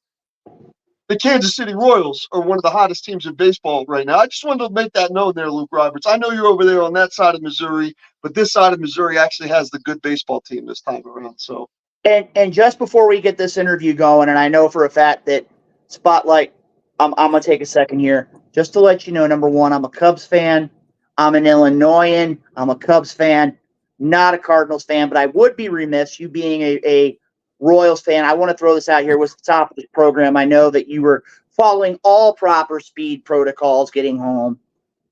The Kansas City Royals are one of the hottest teams in baseball right now. I just wanted to make that known there, Luke Roberts. I know you're over there on that side of Missouri, but this side of Missouri actually has the good baseball team this time around. So, and just before we get this interview going, and I know for a fact that Spotlight, I'm going to take a second here just to let you know, number one, I'm a Cubs fan. I'm an Illinoisan. I'm a Cubs fan, not a Cardinals fan, but I would be remiss, you being a Royals fan. I want to throw this out here. What's the top of this program? I know that you were following all proper speed protocols getting home.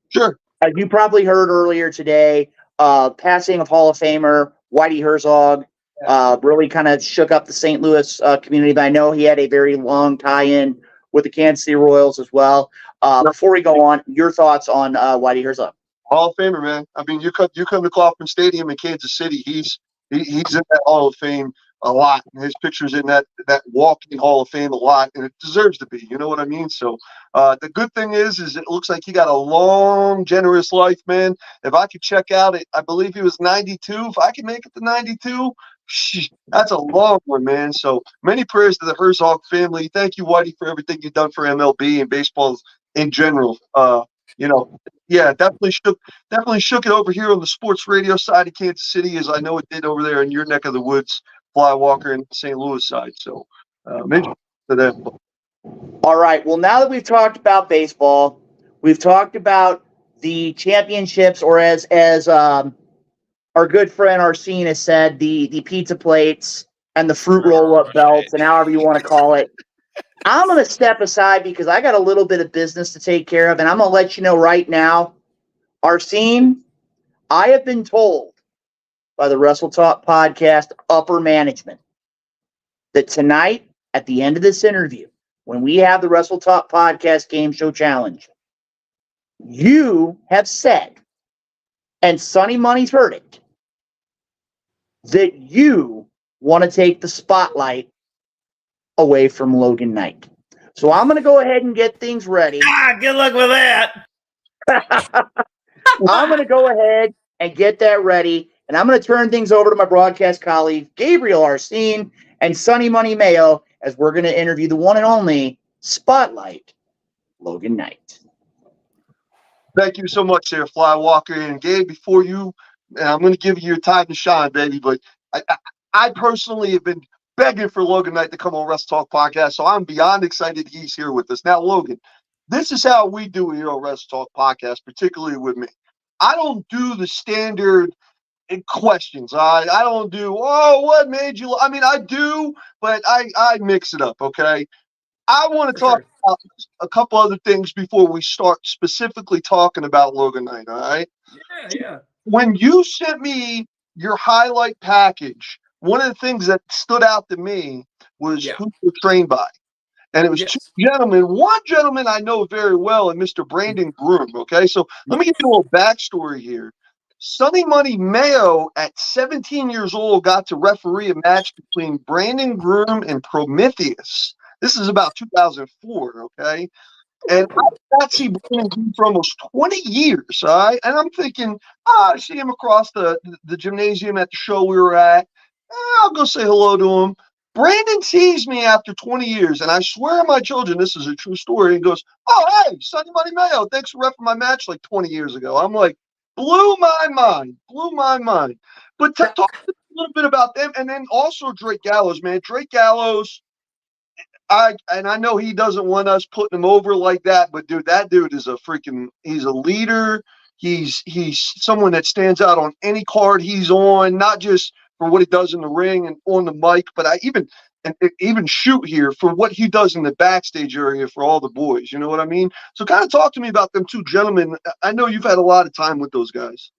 Sure. You probably heard earlier today, passing of Hall of Famer Whitey Herzog really kind of shook up the St. Louis community, but I know he had a very long tie-in with the Kansas City Royals as well. Before we go on, your thoughts on Whitey Herzog? Hall of Famer, man. I mean, you come to Kauffman Stadium in Kansas City. He's in that Hall of Fame a lot. His picture's in that walking Hall of Fame a lot, and it deserves to be. You know what I mean? So the good thing is it looks like he got a long, generous life, man. If I could check out it, I believe he was 92. If I could make it to 92, that's a long one, man. So many prayers to the Herzog family. Thank you, Whitey, for everything you've done for MLB and baseball in general. Definitely shook it over here on the sports radio side of Kansas City, as I know it did over there in your neck of the woods, Fly Walker and St. Louis side. So, mention to them. All right. Well, now that we've talked about baseball, we've talked about the championships, or as our good friend Arsene has said, the pizza plates and the fruit roll-up belts, and however you want to call it. I'm going to step aside because I got a little bit of business to take care of, and I'm going to let you know right now, Arsene, I have been told by the Wrestle Talk podcast upper management that tonight, at the end of this interview, when we have the Wrestle Talk podcast game show challenge, you have said, and Sonny Money's heard it, that you want to take the spotlight away from Logan Knight. So I'm going to go ahead and get things ready. Good luck with that. I'm going to go ahead and get that ready, and I'm going to turn things over to my broadcast colleague, Gabriel Arsene and Sonny Money Mayo, as we're going to interview the one and only Spotlight Logan Knight. Thank you so much there, Fly Walker. And Gabe, before you, and I'm going to give you your time to shine, baby, but I personally have been begging for Logan Knight to come on Wrestle Talk podcast, so I'm beyond excited he's here with us. Now, Logan, this is how we do it here on Wrestle Talk podcast, particularly with me. I don't do the standard questions. I don't do, what made you? I mean, I do, but I mix it up, okay? I want to talk about a couple other things before we start specifically talking about Logan Knight, all right? Yeah. When you sent me your highlight package, one of the things that stood out to me was who you were trained by. And it was two gentlemen. One gentleman I know very well, and Mr. Brandon Groom, okay? So let me give you a little backstory here. Sonny Money Mayo, at 17 years old, got to referee a match between Brandon Groom and Prometheus. This is about 2004, okay? And I got to see Brandon Groom for almost 20 years, all right? And I'm thinking, I see him across the gymnasium at the show we were at. I'll go say hello to him. Brandon sees me after 20 years, and I swear on my children, this is a true story. He goes, hey, Sonny Money Mayo, thanks for repping my match like 20 years ago. I'm like, blew my mind. But talk a little bit about them, and then also Drake Gallows, man. Drake Gallows, I know he doesn't want us putting him over like that, but dude, that dude is he's a leader. He's someone that stands out on any card he's on, not just for what he does in the ring and on the mic, but I even shoot here for what he does in the backstage area for all the boys. You know what I mean? So kind of talk to me about them two gentlemen. I know you've had a lot of time with those guys.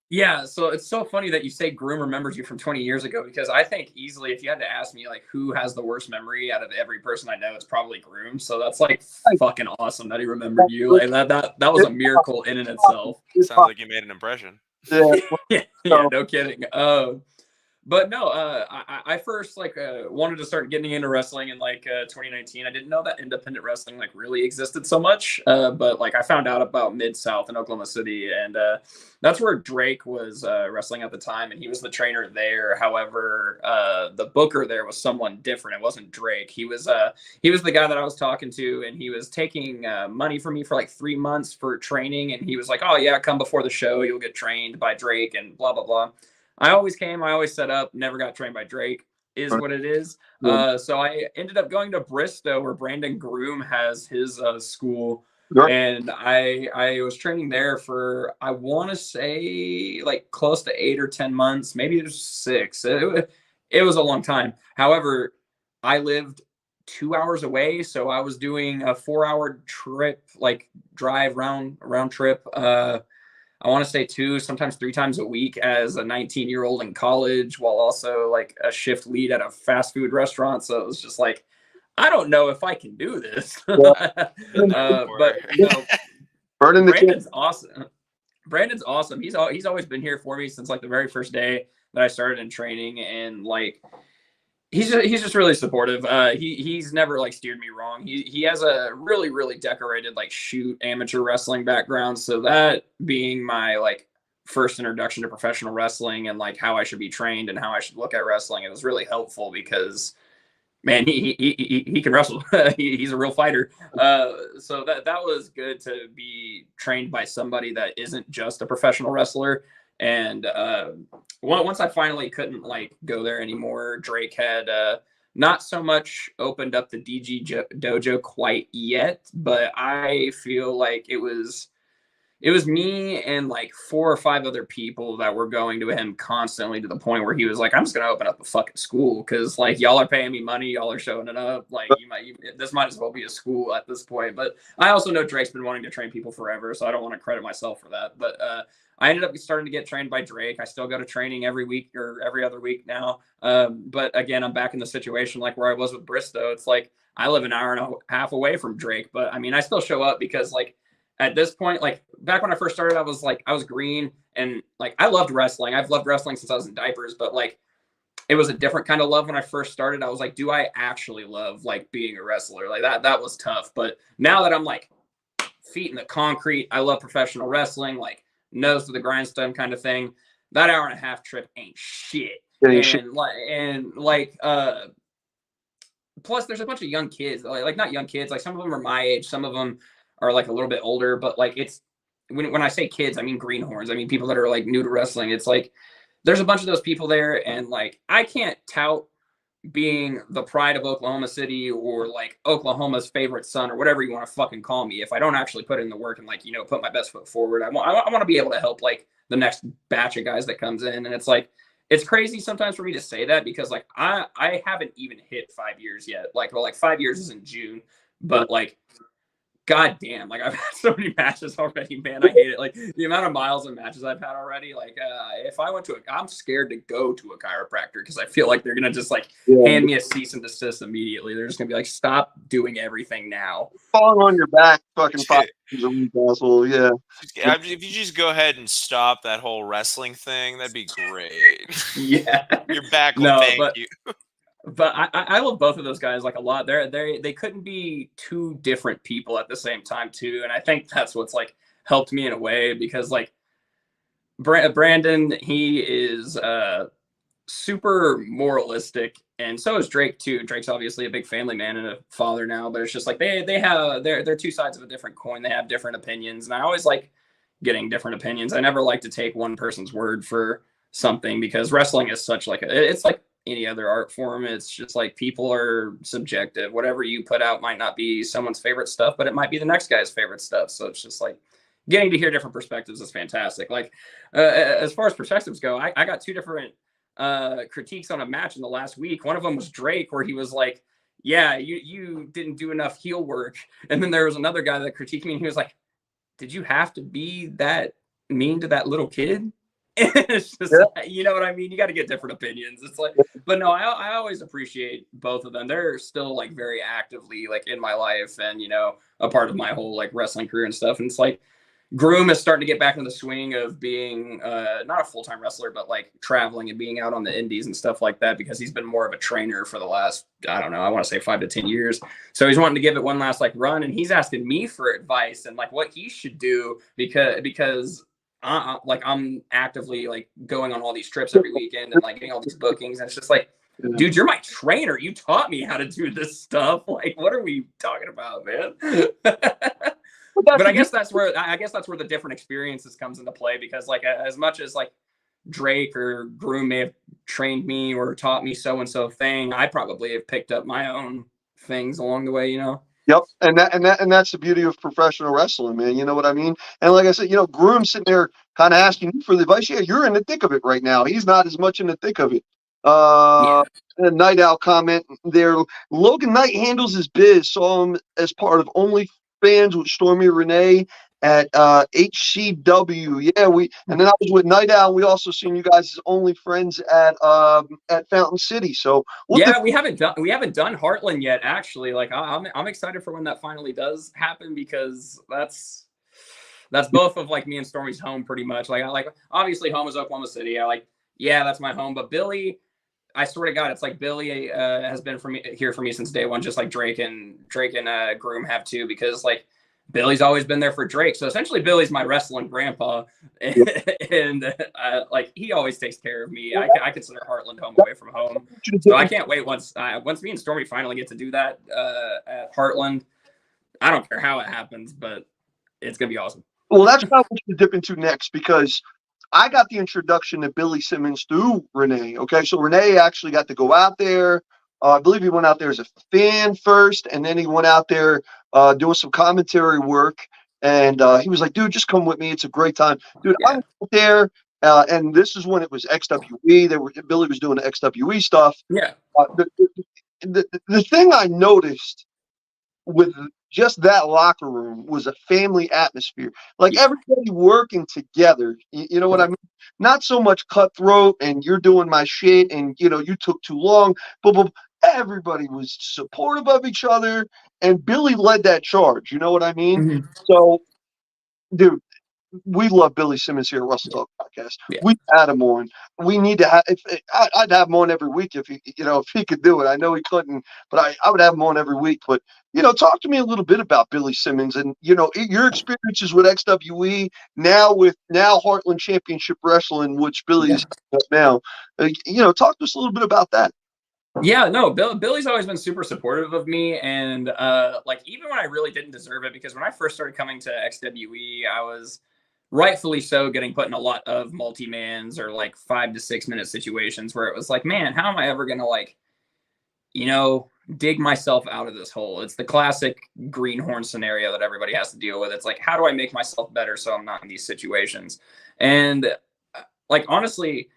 Yeah, so it's so funny that you say Groom remembers you from 20 years ago, because I think easily, if you had to ask me like who has the worst memory out of every person I know, it's probably Groom. So that's like fucking awesome that he remembered you. Like that was a miracle in and itself. Sounds like you made an impression. Yeah, no kidding. But no, I first wanted to start getting into wrestling in 2019. I didn't know that independent wrestling really existed so much. But I found out about Mid-South in Oklahoma City, and that's where Drake was wrestling at the time, and he was the trainer there. However, the booker there was someone different. It wasn't Drake. He was the guy that I was talking to, and he was taking money from me for 3 months for training, and he was like, "Oh yeah, come before the show. You'll get trained by Drake," and blah blah blah. I always came, I always set up, never got trained by Drake, is what it is. So I ended up going to Bristow, where Brandon Groom has his school. And I was training there for, I want to say close to 8 or 10 months, maybe it was 6. It was a long time. However, I lived 2 hours away. So I was doing a 4-hour trip, drive round trip. I want to say 2, sometimes 3 times a week as a 19-year-old in college, while also a shift lead at a fast food restaurant. So it was just I don't know if I can do this. But Brandon's awesome. Brandon's awesome. He's always been here for me since the very first day that I started in training, and he's just really supportive. He's never steered me wrong. He has a really, really decorated shoot amateur wrestling background. So that being my first introduction to professional wrestling and how I should be trained and how I should look at wrestling, it was really helpful because man, he can wrestle. He's a real fighter. So that was good to be trained by somebody that isn't just a professional wrestler. And once I finally couldn't go there anymore, Drake had not so much opened up the DG dojo quite yet, but I feel it was me and 4 or 5 other people that were going to him constantly, to the point where he was I'm just gonna open up a fucking school because y'all are paying me money, y'all are showing it up. This might as well be a school at this point. But I also know Drake's been wanting to train people forever, so I don't want to credit myself for that. But I ended up starting to get trained by Drake. I still go to training every week or every other week now. But again, I'm back in the situation where I was with Bristow. It's I live an hour and a half away from Drake, but I mean, I still show up because at this point, back when I first started, I was green, and I loved wrestling. I've loved wrestling since I was in diapers, but it was a different kind of love when I first started. I was do I actually love being a wrestler? That was tough. But now that I'm feet in the concrete, I love professional wrestling, nose to the grindstone kind of thing. That hour and a half trip ain't shit. Plus there's a bunch of young kids, not young kids, some of them are my age, some of them are a little bit older, but it's when I say kids, I mean greenhorns. I mean people that are new to wrestling. It's there's a bunch of those people there, and I can't tout being the pride of Oklahoma City or Oklahoma's favorite son or whatever you want to fucking call me if I don't actually put in the work and put my best foot forward. I want to be able to help the next batch of guys that comes in, and it's crazy sometimes for me to say that because I haven't even hit 5 years yet. 5 years is in June, but God damn, I've had so many matches already, man. I hate it. The amount of miles and matches I've had already. If I went to I'm scared to go to a chiropractor because I feel they're gonna just hand me a cease and desist immediately. They're just gonna be stop doing everything now. Falling on your back, fucking 5 days a week, asshole. Yeah. If you just go ahead and stop that whole wrestling thing, that'd be great. Yeah, your back will thank you. But I love both of those guys a lot. They couldn't be 2 different people at the same time too, and I think that's what's helped me in a way because Brandon, he is super moralistic, and so is Drake too. Drake's obviously a big family man and a father now, but it's just they have they're 2 sides of a different coin. They have different opinions, and I always getting different opinions. I never like to take one person's word for something because wrestling is such it's any other art form. It's just people are subjective. Whatever you put out might not be someone's favorite stuff, but it might be the next guy's favorite stuff. So it's just getting to hear different perspectives is fantastic. As far as perspectives go, I got 2 different critiques on a match in the last week. One of them was Drake, where he was like, yeah, you didn't do enough heel work. And then there was another guy that critiqued me, and he was like, did you have to be that mean to that little kid? It's just, you know what I mean? You got to get different opinions. It's like, but no, I always appreciate both of them. They're still like very actively like in my life and, you know, a part of my whole like wrestling career and stuff. And it's like, Groom is starting to get back into the swing of being not a full-time wrestler, but like traveling and being out on the indies and stuff like that, because he's been more of a trainer for the last, I don't know, I want to say 5 to 10 years. So he's wanting to give it one last like run, and he's asking me for advice and like what he should do because like I'm actively like going on all these trips every weekend and like getting all these bookings. And it's just like, dude, you're my trainer. You taught me how to do this stuff. Like, what are we talking about, man? But I guess that's where the different experiences comes into play, because like as much as like Drake or Groom may have trained me or taught me so and so thing, I probably have picked up my own things along the way, you know. Yep, and that's the beauty of professional wrestling, man. You know what I mean? And like I said, you know, Groom's sitting there kind of asking you for the advice. Yeah, you're in the thick of it right now. He's not as much in the thick of it. A Night Owl comment there. Logan Knight handles his biz. Saw him as part of OnlyFans with Stormy Renee at HCW. Yeah, and then I was with Night Owl. We also seen you guys as only friends at Fountain City. So we haven't done Heartland yet. Actually, like I'm excited for when that finally does happen, because that's both of like me and Stormy's home pretty much. Like obviously home is Oklahoma City. That's my home. But Billy, I swear to God, it's like Billy has been here for me since day one, just like Drake and Groom have too, because like Billy's always been there for Drake. So essentially Billy's my wrestling grandpa, and like he always takes care of me. I consider Heartland home away from home. So I can't wait once me and Stormy finally get to do that at Heartland. I don't care how it happens, but it's going to be awesome. Well, that's what I want you to dip into next, because I got the introduction to Billy Simmons through Renee. Okay, so Renee actually got to go out there. I believe he went out there as a fan first, and then he went out there doing some commentary work. And he was like, dude, just come with me. It's a great time. Dude, I went out there, and this is when it was XWE. Billy was doing the XWE stuff. Yeah. The thing I noticed with just that locker room was a family atmosphere. Like everybody working together. You know what I mean? Not so much cutthroat and you're doing my shit and, you know, you took too long. But everybody was supportive of each other, and Billy led that charge. You know what I mean? Mm-hmm. So, dude, we love Billy Simmons here at Wrestle Talk Podcast. Yeah. We had him on. We need to have. I'd have him on every week if he could do it. I know he couldn't, but I would have him on every week. But talk to me a little bit about Billy Simmons and your experiences with XWE now with Heartland Championship Wrestling, which Billy is now. Talk to us a little bit about that. Yeah, no, Billy's always been super supportive of me, and like even when I really didn't deserve it, because when I first started coming to XWE, I was rightfully so getting put in a lot of multi-mans or like 5 to 6 minute situations where it was like, man, how am I ever gonna dig myself out of this hole? It's the classic greenhorn scenario that everybody has to deal with. It's like, how do I make myself better so I'm not in these situations? And like honestly,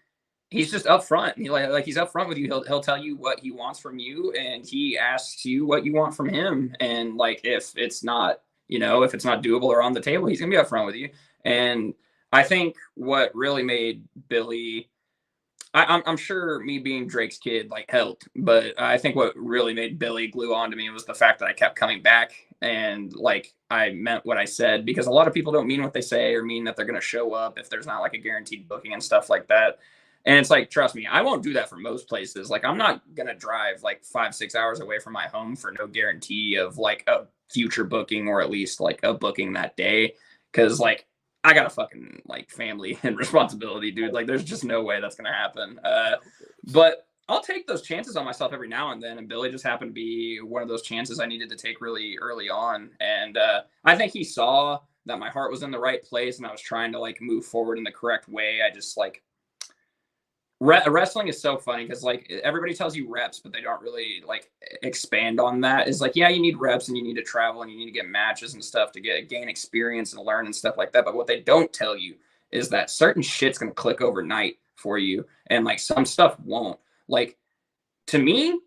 he's just upfront. He's upfront with you. He'll tell you what he wants from you, and he asks you what you want from him. And like if it's not doable or on the table, he's gonna be upfront with you. And I think what really made Billy, I'm sure me being Drake's kid helped, but I think what really made Billy glue on to me was the fact that I kept coming back and I meant what I said, because a lot of people don't mean what they say or mean that they're gonna show up if there's not a guaranteed booking and stuff like that. And it's trust me, I won't do that for most places. I'm not going to drive 5-6 hours away from my home for no guarantee of a future booking, or at least a booking that day. Cause I got a fucking family and responsibility, dude. There's just no way that's going to happen. But I'll take those chances on myself every now and then. And Billy just happened to be one of those chances I needed to take really early on. And I think he saw that my heart was in the right place and I was trying to move forward in the correct way. I just wrestling is so funny because everybody tells you reps, but they don't really expand on that. Is yeah, you need reps and you need to travel and you need to get matches and stuff to gain experience and learn and stuff like that. But what they don't tell you is that certain shit's gonna click overnight for you, and like some stuff won't. Like, to me,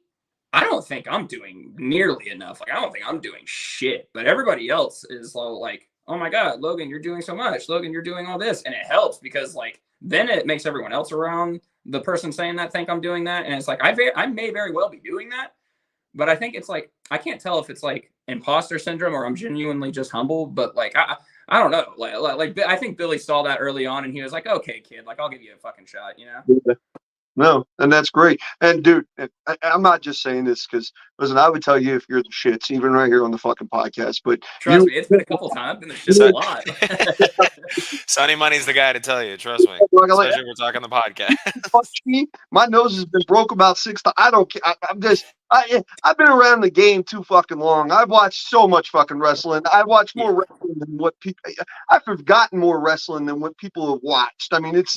I don't think I'm doing nearly enough. Like, I don't think I'm doing shit, but everybody else is like, oh my God, Logan, you're doing so much. Logan, you're doing all this. And it helps because like, then it makes everyone else around the person saying that think I'm doing that. And it's like, I may very well be doing that, but I think it's like, I can't tell if it's like imposter syndrome or I'm genuinely just humble, but like, I don't know. Like I think Billy saw that early on and he was like, okay, kid, like I'll give you a fucking shot, you know? No, and that's great. And dude, I'm not just saying this because, listen, I would tell you if you're the shits, even right here on the fucking podcast. But trust me, it's been a couple times. I've been the shits a lot. Sonny Money's the guy to tell you. Trust me, especially if we're talking the podcast. My nose has been broke about 6 times. I don't care. I've been around the game too fucking long. I've watched so much fucking wrestling. I've watched more wrestling than what people. I've forgotten more wrestling than what people have watched. I mean, it's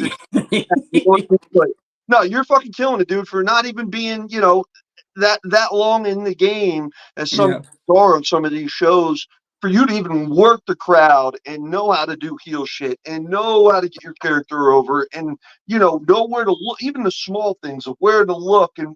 no, you're fucking killing it, dude, for not even being, you know, that long in the game as some are on some of these shows. For you to even work the crowd and know how to do heel shit and know how to get your character over and, you know where to look, even the small things of where to look. And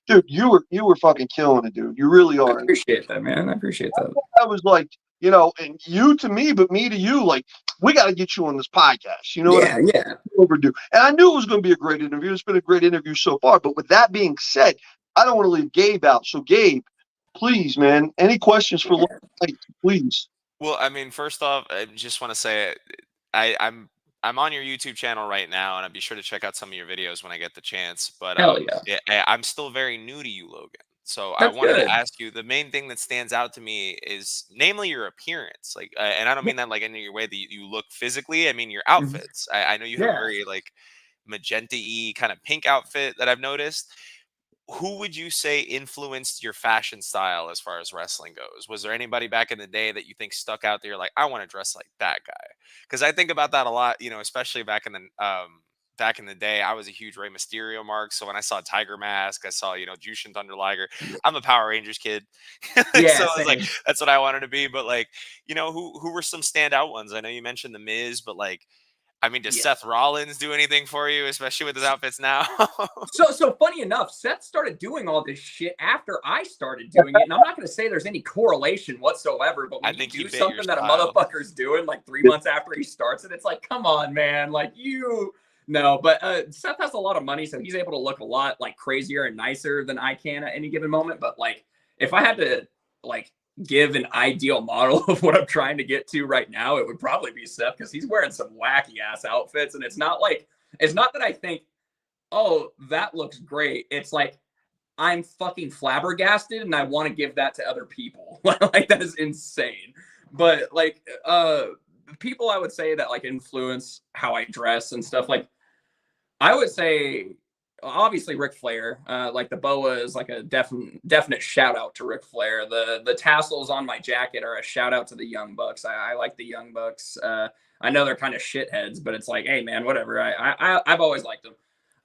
dude, you were fucking killing it, dude. You really are. I appreciate that, man. I appreciate that. I was like, you know, and you to me, but me to you, like, we got to get you on this podcast. You know what I mean? Yeah. Overdue. And I knew it was going to be a great interview. It's been a great interview so far. But with that being said, I don't want to leave Gabe out. So, Gabe, please, man, any questions for Logan Knight, please? Well, I mean, first off, I just want to say I'm on your YouTube channel right now, and I'll be sure to check out some of your videos when I get the chance. But I'm still very new to you, Logan. So I wanted to ask you, the main thing that stands out to me is namely your appearance. Like, and I don't mean that like in your way that you look physically. I mean your outfits. I know you have a very like magenta-y kind of pink outfit that I've noticed. Who would you say influenced your fashion style as far as wrestling goes? Was there anybody back in the day that you think stuck out there? Like, I want to dress like that guy. Because I think about that a lot, you know, especially back in the day. I was a huge Rey Mysterio mark. So when I saw Tiger Mask, I saw, you know, Jushin Thunder Liger. I'm a Power Rangers kid. So I was like, that's what I wanted to be. But like, you know, who were some standout ones? I know you mentioned The Miz, but like, I mean, does Seth Rollins do anything for you, especially with his outfits now? So funny enough, Seth started doing all this shit after I started doing it. And I'm not going to say there's any correlation whatsoever, but when you do something that a motherfucker's doing like 3 months after he starts it, it's like, come on, man. Like no, but Seth has a lot of money, so he's able to look a lot like crazier and nicer than I can at any given moment. But like, if I had to like give an ideal model of what I'm trying to get to right now, it would probably be Seth, because he's wearing some wacky ass outfits, and it's not that I think, oh, that looks great. It's like I'm fucking flabbergasted and I want to give that to other people. Like, that is insane. But like people I would say that like influence how I dress and stuff, like I would say obviously Ric Flair. Like the boa is like a definite shout out to Ric Flair. The tassels on my jacket are a shout out to the Young Bucks. I like the Young Bucks. I know they're kind of shitheads, but it's like, hey man, whatever. I've always liked them.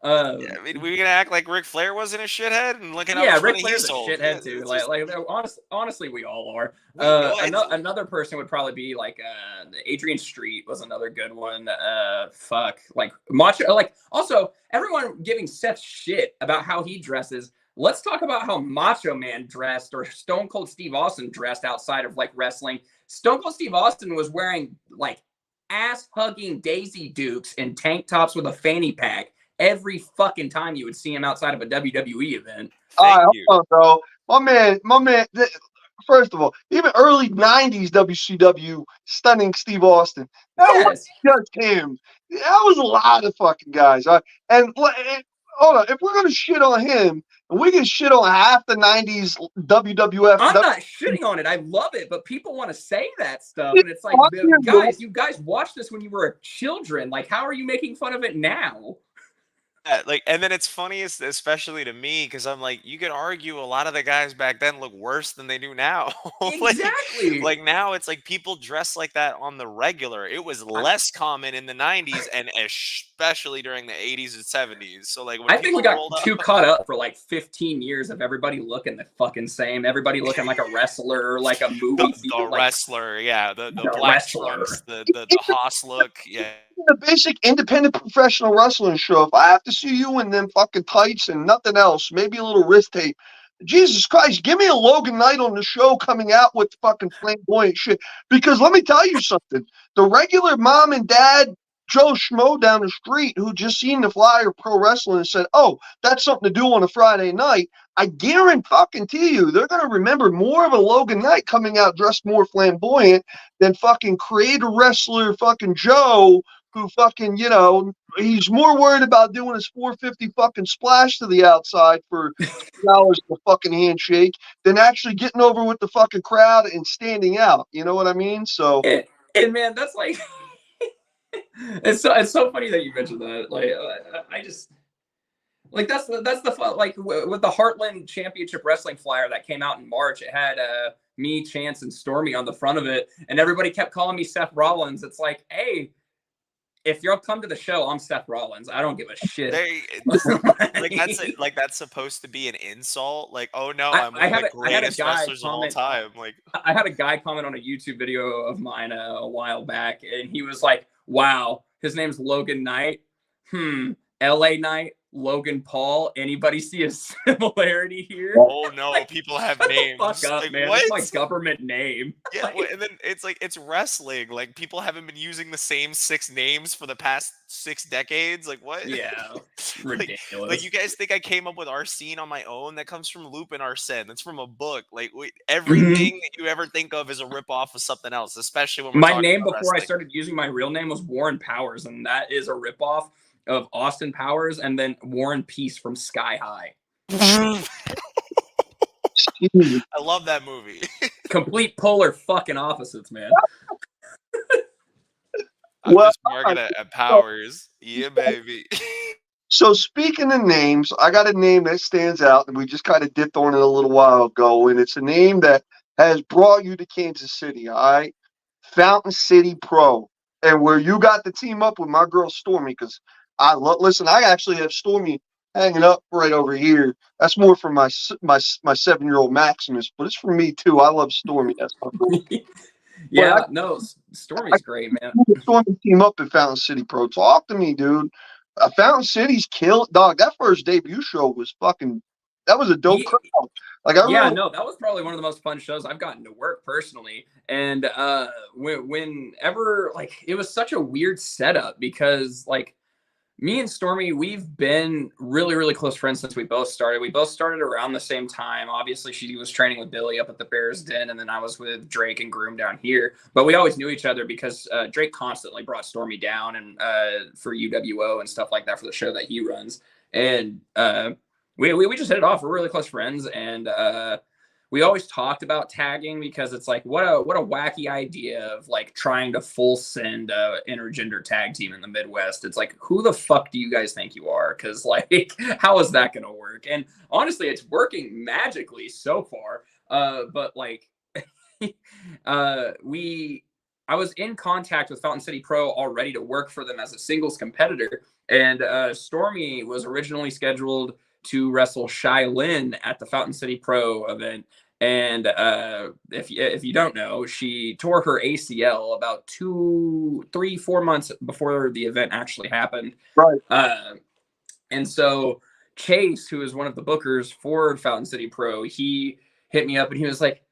I mean, we're gonna act like Ric Flair wasn't a shithead and looking at Ric Flair's a shithead too. Like honestly, we all are. Another person would probably be like Adrian Street was another good one. Like Macho. Like also everyone giving Seth shit about how he dresses. Let's talk about how Macho Man dressed, or Stone Cold Steve Austin dressed outside of like wrestling. Stone Cold Steve Austin was wearing like ass hugging Daisy Dukes and tank tops with a fanny pack every fucking time you would see him outside of a WWE event. Hold on, bro. My man. First of all, even early '90s WCW, stunning Steve Austin. That was just him. That was a lot of fucking guys. And hold on, if we're gonna shit on him, and we can shit on half the '90s WWF. I'm not shitting on it. I love it, but people want to say that stuff, and it's like, guys, you guys watched this when you were children. Like, how are you making fun of it now? Like, and then it's funny, especially to me, because I'm like, you could argue a lot of the guys back then look worse than they do now. Exactly. like now it's like people dress like that on the regular. It was less common in the 90s and especially during the 80s and 70s. So like, when I think we got too caught up for like 15 years of everybody looking the fucking same. Everybody looking like a wrestler, like a movie. The wrestler, yeah, the black shorts, the Haas look, yeah. a basic independent professional wrestling show. If I have to see you in them fucking tights and nothing else, maybe a little wrist tape. Jesus Christ, give me a Logan Knight on the show coming out with fucking flamboyant shit. Because let me tell you something. The regular mom and dad Joe Schmo down the street who just seen the flyer pro wrestling and said, oh, that's something to do on a Friday night, I guarantee you they're going to remember more of a Logan Knight coming out dressed more flamboyant than fucking creator wrestler fucking Joe who fucking, you know, he's more worried about doing his 450 fucking splash to the outside for $2 a fucking handshake than actually getting over with the fucking crowd and standing out. You know what I mean? So, and man, that's like, it's so funny that you mentioned that. Like, I just like that's the fun. Like with the Heartland Championship Wrestling flyer that came out in March, it had me, Chance, and Stormy on the front of it, and everybody kept calling me Seth Rollins. It's like, hey, if you'll come to the show, I'm Seth Rollins. I don't give a shit. Like that's supposed to be an insult. Like, oh no, I'm one of the greatest wrestlers of all time. Like, I had a guy comment on a YouTube video of mine a while back, and he was like, "Wow, his name's Logan Knight. LA Knight, Logan Paul. Anybody see a similarity here?" Oh no, like, people have names. Fuck up, like, man. What? It's my government name. Yeah, and then it's like it's wrestling. Like people haven't been using the same 6 names for the past 6 decades. Like what? Yeah, ridiculous. Like you guys think I came up with Arsene on my own? That comes from Lupin Arsene. That's from a book. Like everything that you ever think of is a ripoff of something else. Especially when we're my name about before wrestling. I started using my real name was Warren Powers, and that is a ripoff of Austin Powers and then Warren Peace from Sky High. I love that movie. Complete polar fucking opposites, man. I'm just marking it at Powers. Yeah, baby. So speaking of names, I got a name that stands out and we just kind of dipped on it a little while ago, and it's a name that has brought you to Kansas City, all right? Fountain City Pro. And where you got to team up with my girl Stormy, because listen, I actually have Stormy hanging up right over here. That's more for my 7-year-old Maximus, but it's for me too. I love Stormy. That's my girl. Yeah, no, Stormy's great, man. Stormy team up at Fountain City Pro. Talk to me, dude. Fountain City's kill, dog. That first debut show was that was a dope crowd. Like no, that was probably one of the most fun shows I've gotten to work personally. And whenever, like, it was such a weird setup because, like, me and Stormy, we've been really, really close friends since we both started. We both started around the same time. Obviously, she was training with Billy up at the Bears Den, and then I was with Drake and Groom down here. But we always knew each other because Drake constantly brought Stormy down and for UWO and stuff like that for the show that he runs. And we just hit it off. We're really close friends, and we always talked about tagging because it's like what a wacky idea of like trying to full send a intergender tag team in the Midwest. It's like, who the fuck do you guys think you are? Because like, how is that gonna work? And honestly, it's working magically so far. But like, I was in contact with Fountain City Pro already to work for them as a singles competitor, and Stormy was originally scheduled to wrestle Shai Lynn at the Fountain City Pro event. And if you don't know, she tore her ACL about 2, 3, 4 months before the event actually happened. Right. And so Chase, who is one of the bookers for Fountain City Pro, he hit me up and he was like,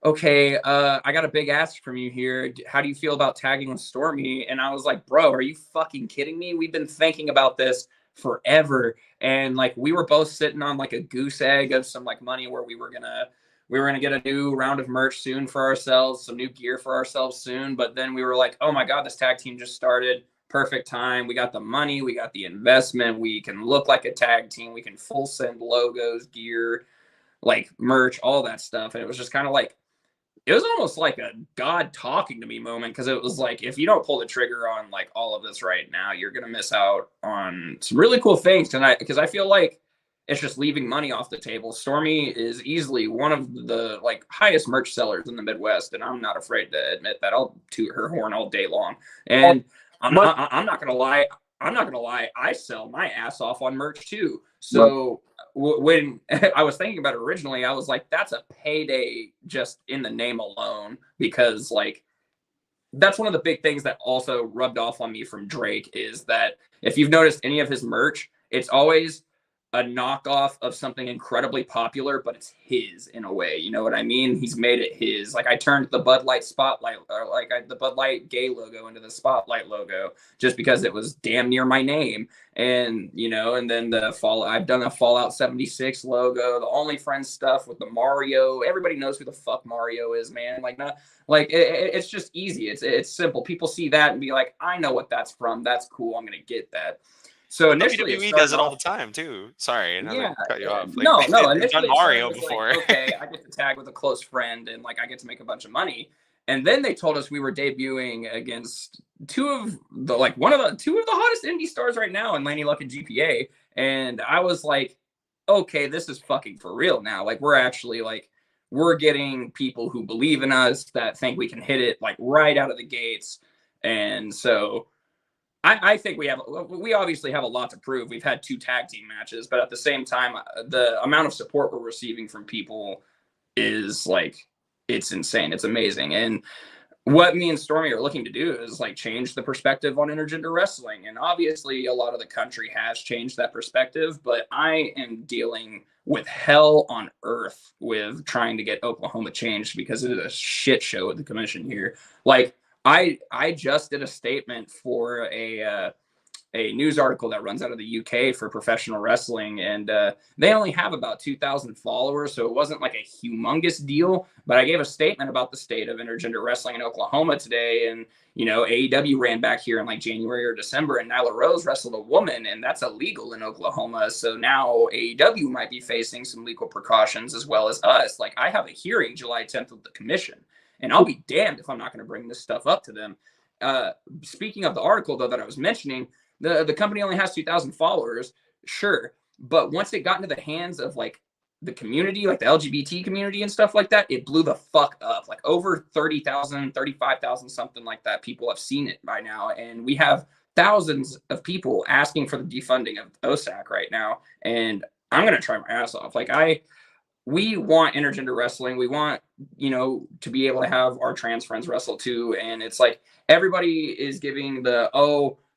okay, I got a big ask from you here. How do you feel about tagging with Stormy? And I was like, bro, are you fucking kidding me? We've been thinking about this forever. And like, we were both sitting on like a goose egg of some like money where we were gonna get a new round of merch soon for ourselves, some new gear for ourselves soon. But then we were like, oh my God, this tag team just started. Perfect time. We got the money, we got the investment, we can look like a tag team, we can full send logos, gear, like merch, all that stuff. And it was just kind of like, it was almost like a God talking to me moment, because it was like, if you don't pull the trigger on like all of this right now, you're gonna miss out on some really cool things tonight. Because I feel like it's just leaving money off the table. Stormy is easily one of the like highest merch sellers in the Midwest, and I'm not afraid to admit that. I'll toot her horn all day long. And I'm not gonna lie. I sell my ass off on merch too. So when I was thinking about it originally, I was like, that's a payday just in the name alone, because like that's one of the big things that also rubbed off on me from Drake is that if you've noticed any of his merch, it's always a knockoff of something incredibly popular, but it's his in a way. You know what I mean? He's made it his. Like I turned the Bud Light Spotlight, or the Bud Light gay logo into the Spotlight logo just because it was damn near my name. And, you know, and then I've done a Fallout 76 logo, the Only Friends stuff with the Mario. Everybody knows who the fuck Mario is, man. Like, not like it's just easy. It's simple. People see that and be like, I know what that's from. That's cool. I'm going to get that. So initially, WWE does it all the time too. Sorry, yeah, cut you off. Like, no. They've done Mario before. Like, okay, I get to tag with a close friend, and like I get to make a bunch of money. And then they told us we were debuting against two of the hottest indie stars right now in Lanny Luck and GPA. And I was like, okay, this is fucking for real now. Like we're actually like we're getting people who believe in us that think we can hit it like right out of the gates. And so I think we obviously have a lot to prove. We've had 2 tag team matches, but at the same time, the amount of support we're receiving from people is like, it's insane. It's amazing. And what me and Stormy are looking to do is like change the perspective on intergender wrestling. And obviously a lot of the country has changed that perspective, but I am dealing with hell on earth with trying to get Oklahoma changed because it is a shit show at the commission here. Like, I just did a statement for a news article that runs out of the UK for professional wrestling, and they only have about 2,000 followers, so it wasn't like a humongous deal. But I gave a statement about the state of intergender wrestling in Oklahoma today, and you know AEW ran back here in like January or December, and Nyla Rose wrestled a woman, and that's illegal in Oklahoma. So now AEW might be facing some legal precautions as well as us. Like I have a hearing July 10th with the commission. And I'll be damned if I'm not going to bring this stuff up to them. Speaking of the article, though, that I was mentioning, the company only has 2,000 followers, sure. But once it got into the hands of like the community, like the LGBT community and stuff like that, it blew the fuck up. Like over 30,000, 35,000, something like that. People have seen it by now. And we have thousands of people asking for the defunding of OSAC right now. And I'm going to try my ass off. Like we want intergender wrestling. We want, you know, to be able to have our trans friends wrestle too. And it's like, everybody is giving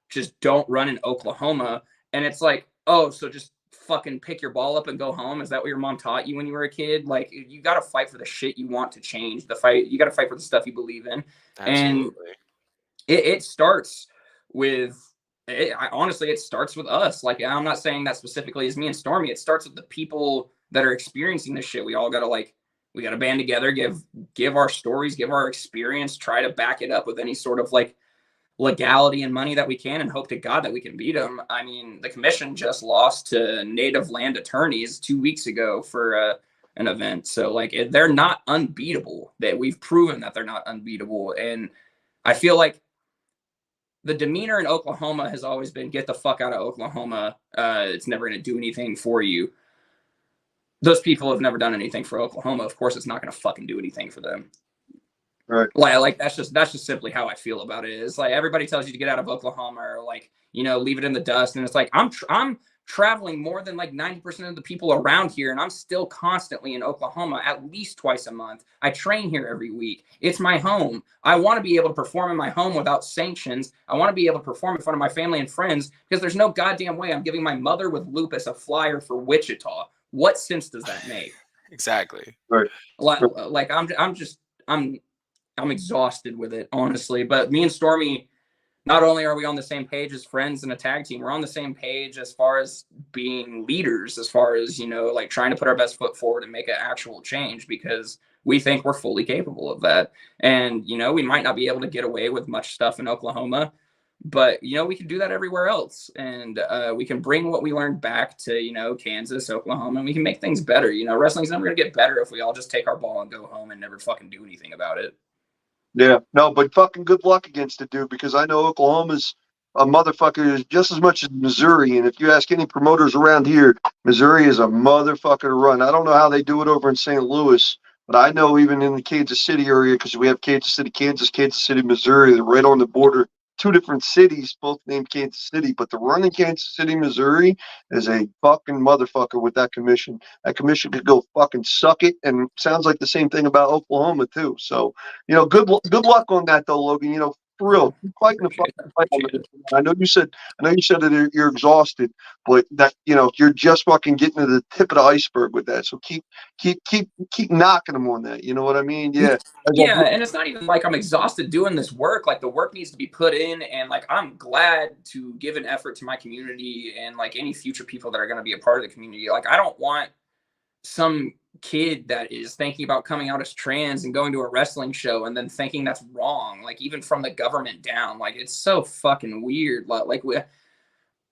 just don't run in Oklahoma. And it's like, oh, so just fucking pick your ball up and go home. Is that what your mom taught you when you were a kid? Like you got to fight for the shit you want to change. You got to fight for the stuff you believe in. Absolutely. And it starts with, honestly, it starts with us. Like, I'm not saying that specifically as me and Stormy. It starts with the people that are experiencing this shit. We all got to we got to band together, give our stories, give our experience, try to back it up with any sort of like legality and money that we can, and hope to God that we can beat them. I mean, the commission just lost to native land attorneys 2 weeks ago for an event. So like they're not unbeatable. That we've proven that they're not unbeatable. And I feel like the demeanor in Oklahoma has always been get the fuck out of Oklahoma. It's never going to do anything for you. Those people have never done anything for Oklahoma. Of course, it's not going to fucking do anything for them. Right. Like that's just simply how I feel about it. It's like everybody tells you to get out of Oklahoma or like, you know, leave it in the dust. And it's like, I'm traveling more than like 90% of the people around here. And I'm still constantly in Oklahoma at least twice a month. I train here every week. It's my home. I want to be able to perform in my home without sanctions. I want to be able to perform in front of my family and friends because there's no goddamn way I'm giving my mother with lupus a flyer for Wichita. What sense does that make? Exactly. Right. Like I'm exhausted with it, honestly. But me and Stormy, not only are we on the same page as friends in a tag team, we're on the same page as far as being leaders, as far as, you know, like trying to put our best foot forward and make an actual change because we think we're fully capable of that. And, you know, we might not be able to get away with much stuff in Oklahoma, but, you know, we can do that everywhere else. And we can bring what we learned back to, you know, Kansas, Oklahoma, and we can make things better. You know, wrestling's never going to get better if we all just take our ball and go home and never fucking do anything about it. Yeah, no, but fucking good luck against it, dude, because I know Oklahoma's a motherfucker just as much as Missouri. And if you ask any promoters around here, Missouri is a motherfucker to run. I don't know how they do it over in St. Louis, but I know even in the Kansas City area, because we have Kansas City, Kansas City, Missouri, they're right on the border two different cities, both named Kansas City, but the run in Kansas City, Missouri is a fucking motherfucker with that commission. That commission could go fucking suck it, and sounds like the same thing about Oklahoma too. So, good luck on that though, Logan. For real, keep fighting the fucking fight on it. I know you said that you're exhausted, but that you're just fucking getting to the tip of the iceberg with that. So keep knocking them on that. You know what I mean? Yeah. Yeah, and it's not even like I'm exhausted doing this work. Like the work needs to be put in, and like I'm glad to give an effort to my community and like any future people that are going to be a part of the community. Like I don't want some kid that is thinking about coming out as trans and going to a wrestling show and then thinking that's wrong. Like even from the government down, like it's so fucking weird.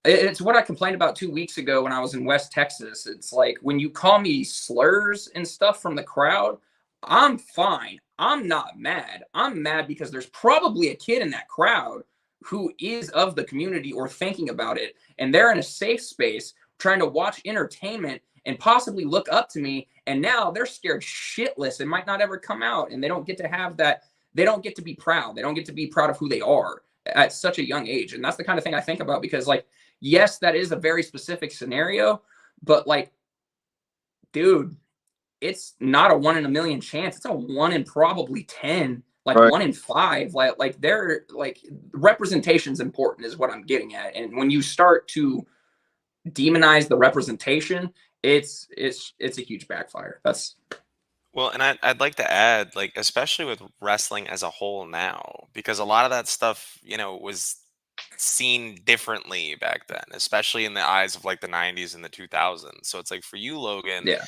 It's what I complained about 2 weeks ago when I was in West Texas. It's like when you call me slurs and stuff from the crowd, I'm fine. I'm not mad. I'm mad because there's probably a kid in that crowd who is of the community or thinking about it, and they're in a safe space trying to watch entertainment and possibly look up to me, and now they're scared shitless. It might not ever come out, and they don't get to have that. They don't get to be proud. They don't get to be proud of who they are at such a young age, and that's the kind of thing I think about because, like, yes, that is a very specific scenario, but, like, dude, it's not a 1 in a million chance. It's a 1 in probably 10, like right. 1 in 5. Like they're like representation's important is what I'm getting at. And when you start to demonize the representation, it's a huge backfire. Well, and I'd like to add, like, especially with wrestling as a whole now, because a lot of that stuff, was seen differently back then, especially in the eyes of like the 90s and the 2000s. So it's like for you, Logan, yeah,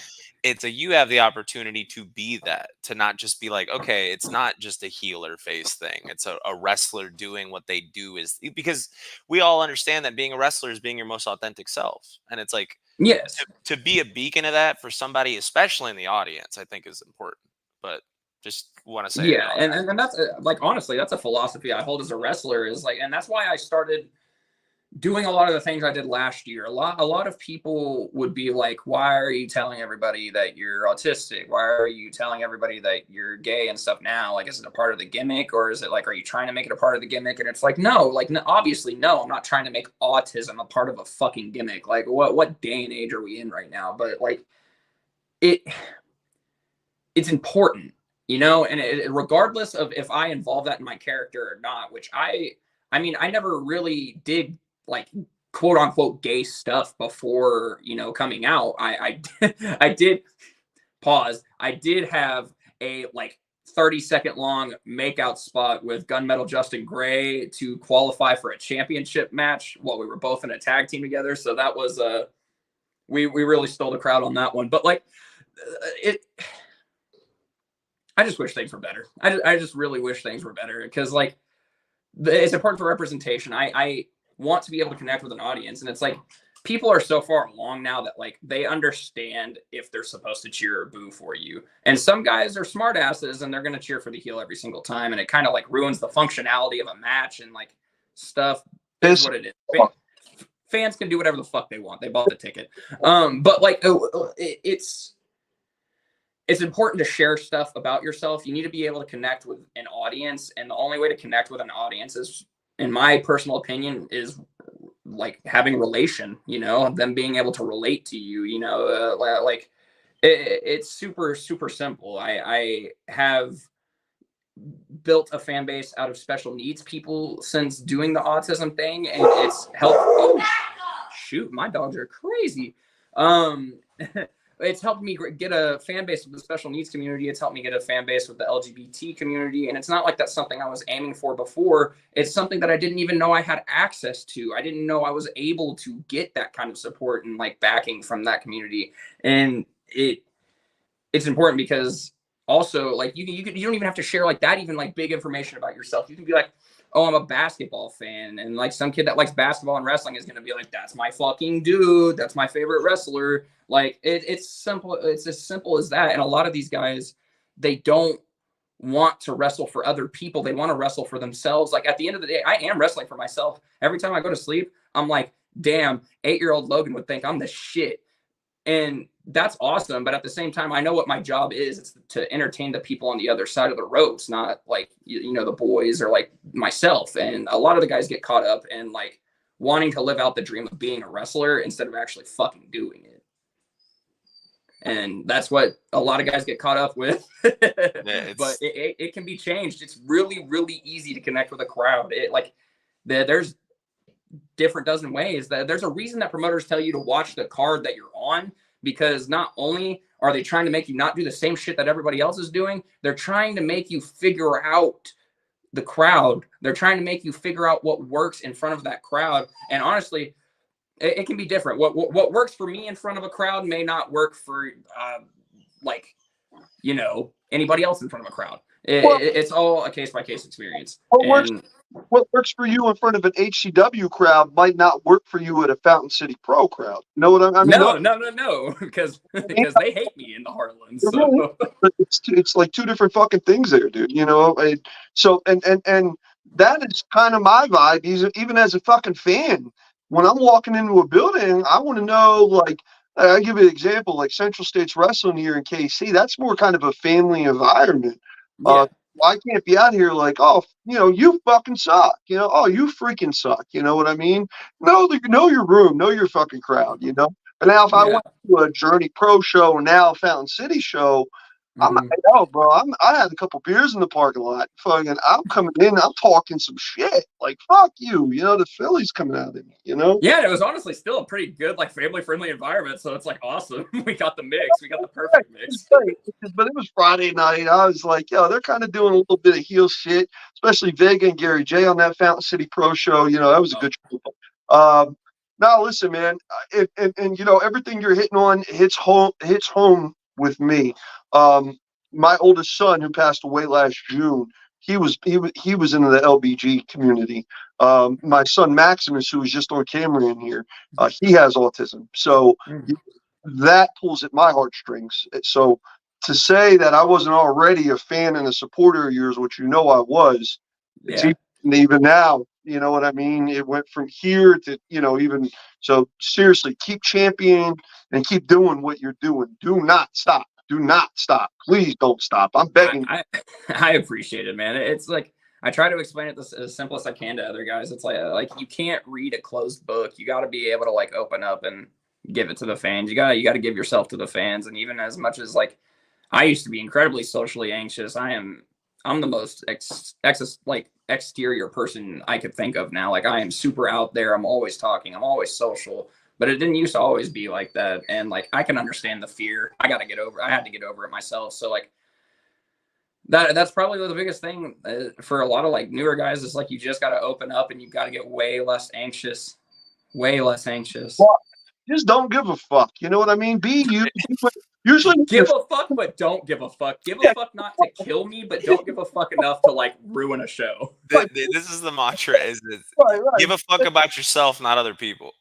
you have the opportunity to be that, to not just be like, okay, it's not just a heel or face thing. It's a wrestler doing what they do, is because we all understand that being a wrestler is being your most authentic self. And it's like, yes, to be a beacon of that for somebody, especially in the audience, I think is important. But just want to say, yeah, and that's like, honestly, that's a philosophy I hold as a wrestler, is like, and that's why I started doing a lot of the things I did last year. A lot of people would be like, why are you telling everybody that you're autistic? Why are you telling everybody that you're gay and stuff now? Like, is it a part of the gimmick, or is it like, are you trying to make it a part of the gimmick? And it's like, no, like, obviously, no, I'm not trying to make autism a part of a fucking gimmick. Like, what day and age are we in right now? But like, it's important, and regardless of if I involve that in my character or not, which I mean, I never really did like quote unquote gay stuff before, coming out. I did pause. I did have a like 30-second long makeout spot with Gunmetal Justin Gray to qualify for a championship match while we were both in a tag team together. So that was we really stole the crowd on that one. But like I just wish things were better. I just really wish things were better, because like it's important for representation. I want to be able to connect with an audience, and it's like people are so far along now that like they understand if they're supposed to cheer or boo for you. And some guys are smart asses and they're going to cheer for the heel every single time, and it kind of like ruins the functionality of a match and like stuff. Is what it is. Fans can do whatever the fuck they want. They bought the ticket. But like it's important to share stuff about yourself. You need to be able to connect with an audience, and the only way to connect with an audience is, in my personal opinion, is like having relation, them being able to relate to you, like it's super, super simple. I have built a fan base out of special needs people since doing the autism thing, and it's helped. Oh, shoot, my dogs are crazy. It's helped me get a fan base with the special needs community. It's helped me get a fan base with the LGBT community. And it's not like that's something I was aiming for before. It's something that I didn't even know I had access to. I didn't know I was able to get that kind of support and like backing from that community. And it's important because also like you don't even have to share like that, even like big information about yourself. You can be like, oh, I'm a basketball fan. And like some kid that likes basketball and wrestling is going to be like, that's my fucking dude. That's my favorite wrestler. Like it's simple. It's as simple as that. And a lot of these guys, they don't want to wrestle for other people. They want to wrestle for themselves. Like at the end of the day, I am wrestling for myself. Every time I go to sleep, I'm like, damn, 8-year-old Logan would think I'm the shit. And that's awesome. But at the same time, I know what my job is. It's to entertain the people on the other side of the ropes, not like, you know, the boys or like myself. And a lot of the guys get caught up in like wanting to live out the dream of being a wrestler instead of actually fucking doing it. And that's what a lot of guys get caught up with. But it can be changed. It's really, really easy to connect with a crowd. There's different dozen ways. That there's a reason that promoters tell you to watch the card that you're on, because not only are they trying to make you not do the same shit that everybody else is doing, they're trying to make you figure out the crowd. They're trying to make you figure out what works in front of that crowd. And honestly, it can be different. What works for me in front of a crowd may not work for anybody else in front of a crowd. It's all a case-by-case experience. What works for you in front of an HCW crowd might not work for you at a Fountain City Pro crowd. You know what I mean? No, because they hate me in the Heartland. So. It's like two different fucking things there, dude. You know, and that is kind of my vibe. Even as a fucking fan, when I'm walking into a building, I want to know, like, I give you an example, like Central States Wrestling here in KC. That's more kind of a family environment. Yeah. I can't be out here like, oh, you know, you fucking suck. You know, oh, you freaking suck. You know what I mean? Know your room, know your fucking crowd. You know. But now, if I went to a Journey Pro show and now a Fountain City show, I'm like, oh, bro, I had a couple beers in the parking lot. Fucking, I'm coming in, I'm talking some shit. Like, fuck you. You know, the Philly's coming out of me. You know. Yeah, it was honestly still a pretty good, like, family-friendly environment. So it's like awesome. We got the mix. We got the perfect mix. But it was Friday night. I was like, yo, they're kind of doing a little bit of heel shit, especially Vega and Gary J on that Fountain City Pro show. You know, that was a good show. Now, listen, man, and you know, everything you're hitting on hits home with me. My oldest son, who passed away last June, he was into the LBG community. My son Maximus, who was just on camera in here, he has autism, so that pulls at my heartstrings. So to say that I wasn't already a fan and a supporter of yours, which you know I was, it's even now. You know what I mean? It went from here to, you know, even so. Seriously, keep championing and keep doing what you're doing. Do not stop. Do not stop. Please don't stop. I'm begging. I appreciate it, man. It's like I try to explain it as simple as I can to other guys. It's like you can't read a closed book. You got to be able to like open up and give it to the fans. You got to give yourself to the fans. And even as much as like I used to be incredibly socially anxious, I'm the most exterior person I could think of now. Like I am super out there. I'm always talking. I'm always social. But it didn't used to always be like that. And like I can understand the fear. I had to get over it myself. So like that's probably the biggest thing for a lot of like newer guys is like you just got to open up and you got to get way less anxious. Well, just don't give a fuck. You know what I mean? Be you. Usually give a fuck, but don't give a fuck. Give a fuck not to kill me, but don't give a fuck enough to like ruin a show. This is the mantra: give a fuck about yourself, not other people.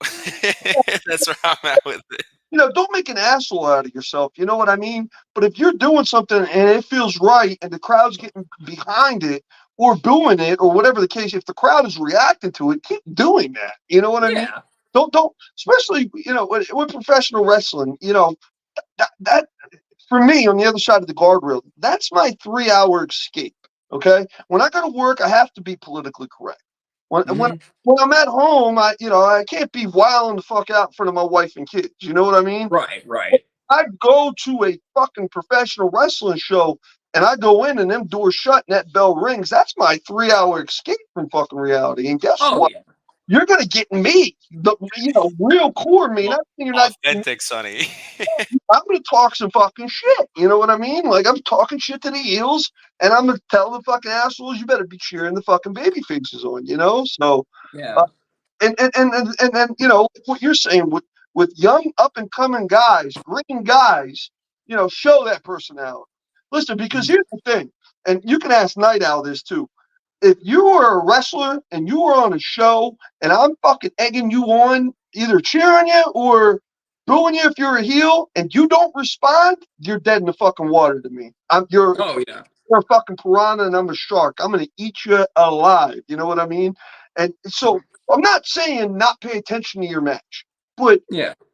That's where I'm at with it. You know, don't make an asshole out of yourself. You know what I mean? But if you're doing something and it feels right, and the crowd's getting behind it or booing it or whatever the case, if the crowd is reacting to it, keep doing that. You know what I mean? Don't. Especially, you know, with professional wrestling, you know. That for me on the other side of the guardrail, that's my 3-hour escape. Okay, when I go to work, I have to be politically correct. When I'm at home, I can't be wilding the fuck out in front of my wife and kids. You know what I mean? Right. I go to a fucking professional wrestling show and I go in and them doors shut and that bell rings. That's my 3-hour escape from fucking reality. And guess what? Yeah. You're gonna get me, the real core me. Not you're not authentic, Sonny. I'm gonna talk some fucking shit. You know what I mean? Like I'm talking shit to the heels, and I'm gonna tell the fucking assholes you better be cheering the fucking baby faces on. You know, so yeah. And you know what you're saying with young up and coming guys, green guys. You know, show that personality. Listen, because here's the thing, and you can ask Night Owl this too. If you are a wrestler and you are on a show and I'm fucking egging you on, either cheering you or booing you if you're a heel and you don't respond, you're dead in the fucking water to me. You're a fucking piranha and I'm a shark. I'm going to eat you alive. You know what I mean? And so I'm not saying not pay attention to your match, but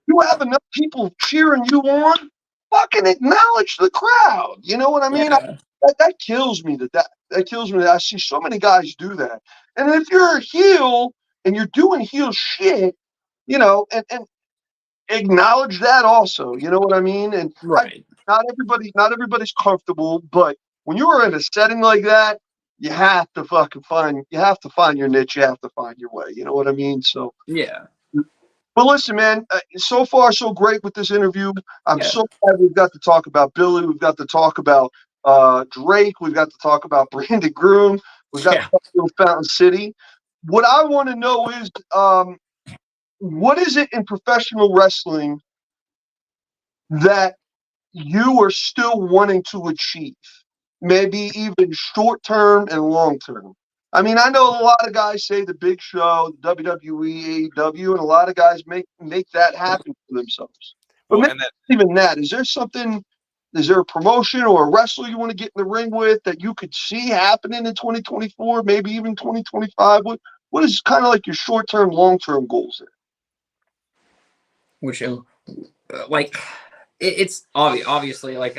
you have enough people cheering you on, fucking acknowledge the crowd. You know what I mean? Yeah. That kills me that kills me that I see so many guys do that. And if you're a heel and you're doing heel shit, you know, and acknowledge that also. You know what I mean? And Right. not everybody's comfortable, but when you are in a setting like that, you have to find your niche. You have to find your way. You know what I mean? So Yeah. but listen, man, so far so great with this interview. I'm Yeah. so glad we've got to talk about Billy. We've got to talk about Drake. We've got to talk about Brandon Groom. We've got to talk about Fountain City. What I want to know is, what is it in professional wrestling that you are still wanting to achieve? Maybe even short term and long term. I mean, I know a lot of guys say the Big Show, WWE, AEW, and a lot of guys make that happen for themselves. But Well, maybe even that, is there a promotion or a wrestler you want to get in the ring with that you could see happening in 2024, maybe even 2025? What is kind of like your short term, long term goals there? Which, like, it's obviously like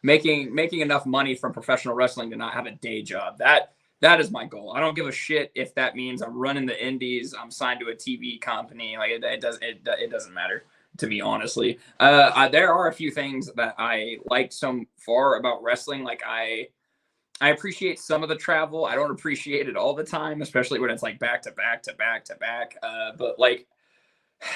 making enough money from professional wrestling to not have a day job. That is my goal. I don't give a shit if that means I'm running the indies, I'm signed to a TV company. Like it doesn't matter to me, honestly. There are a few things that I like so far about wrestling. Like I appreciate some of the travel. I don't appreciate it all the time, especially when it's like back to back to back to back. But like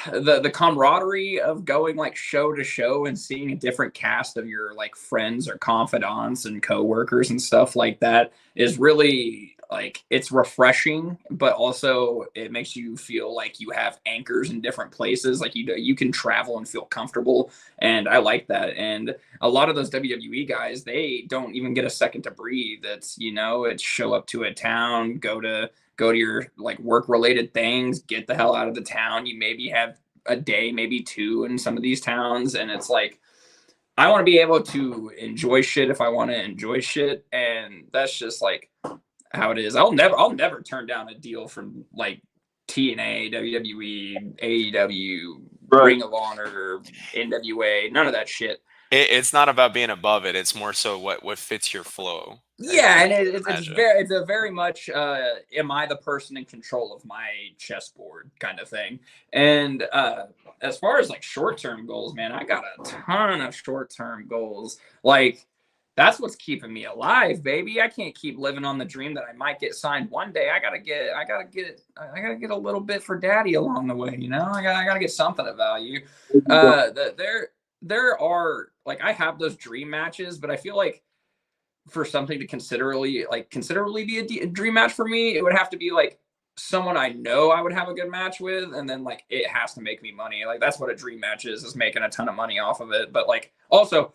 the camaraderie of going like show to show and seeing a different cast of your like friends or confidants and coworkers and stuff like that is really like, it's refreshing, but also it makes you feel like you have anchors in different places. Like you can travel and feel comfortable, and I like that. And a lot of those WWE guys, they don't even get a second to breathe. It's, you know, it's show up to a town, go to your like work related things, get the hell out of the town. You maybe have a day, maybe two in some of these towns. And it's like, I want to be able to enjoy shit if I want to enjoy shit. And that's just like how it is. I'll never turn down a deal from like TNA, WWE, AEW, Right. Ring of Honor, NWA, none of that shit. It's not about being above it. It's more so what fits your flow. Yeah, and it's a very much am I the person in control of my chessboard kind of thing. And as far as like short-term goals, man, I got a ton of short-term goals. Like that's what's keeping me alive, baby. I can't keep living on the dream that I might get signed one day. I gotta get a little bit for daddy along the way, you know? I gotta get something of value. There are like, I have those dream matches, but I feel like for something to considerably be a dream match for me, it would have to be like someone I know I would have a good match with, and then like it has to make me money. Like that's what a dream match is making a ton of money off of it. But like also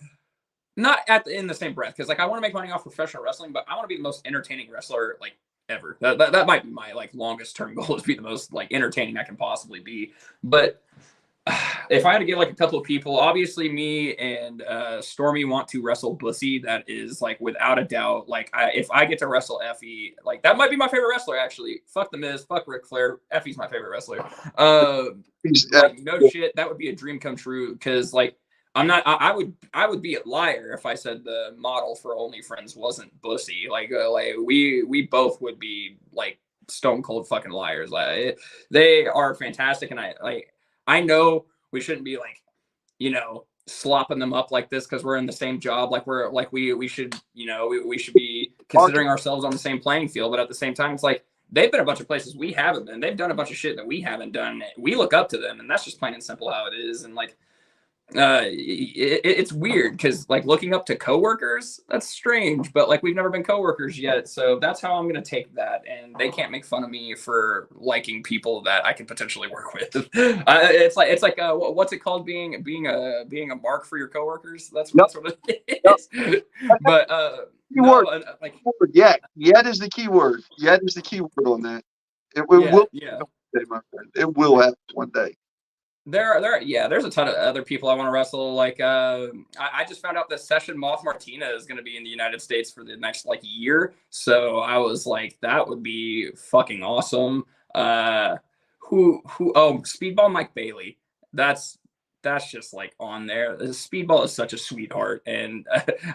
not in the same breath, because like I want to make money off professional wrestling, but I want to be the most entertaining wrestler like ever. That might be my like longest term goal, is be the most like entertaining I can possibly be. But if I had to get like a couple of people, obviously me and Stormy want to wrestle Bussy. That is like without a doubt. Like if I get to wrestle Effie, like that might be my favorite wrestler actually. Fuck the Miz, fuck Ric Flair. Effie's my favorite wrestler. Like no shit, that would be a dream come true. Because like I would be a liar if I said the model for OnlyFriends wasn't Bussy. Like we both would be like stone cold fucking liars. Like they are fantastic, and I know we shouldn't be like, you know, slopping them up like this because we're in the same job. Like we should, you know, we should be considering ourselves on the same playing field. But at the same time, it's like they've been a bunch of places we haven't been. They've done a bunch of shit that we haven't done. We look up to them, and that's just plain and simple how it is. And like, it's weird because like looking up to coworkers, that's strange, but like we've never been coworkers yet, so that's how I'm gonna take that, and they can't make fun of me for liking people that I can potentially work with. It's like what's it called, being a mark for your coworkers. That's what it is. But keyword, like yet is the key word. Yet is the key word on that. It will happen one day, my friend. It will happen one day. There's a ton of other people I want to wrestle. Like I just found out that Session Moth Martina is going to be in the United States for the next like year. So I was like, that would be fucking awesome. Speedball Mike Bailey. That's that's just like on there. The Speedball is such a sweetheart, and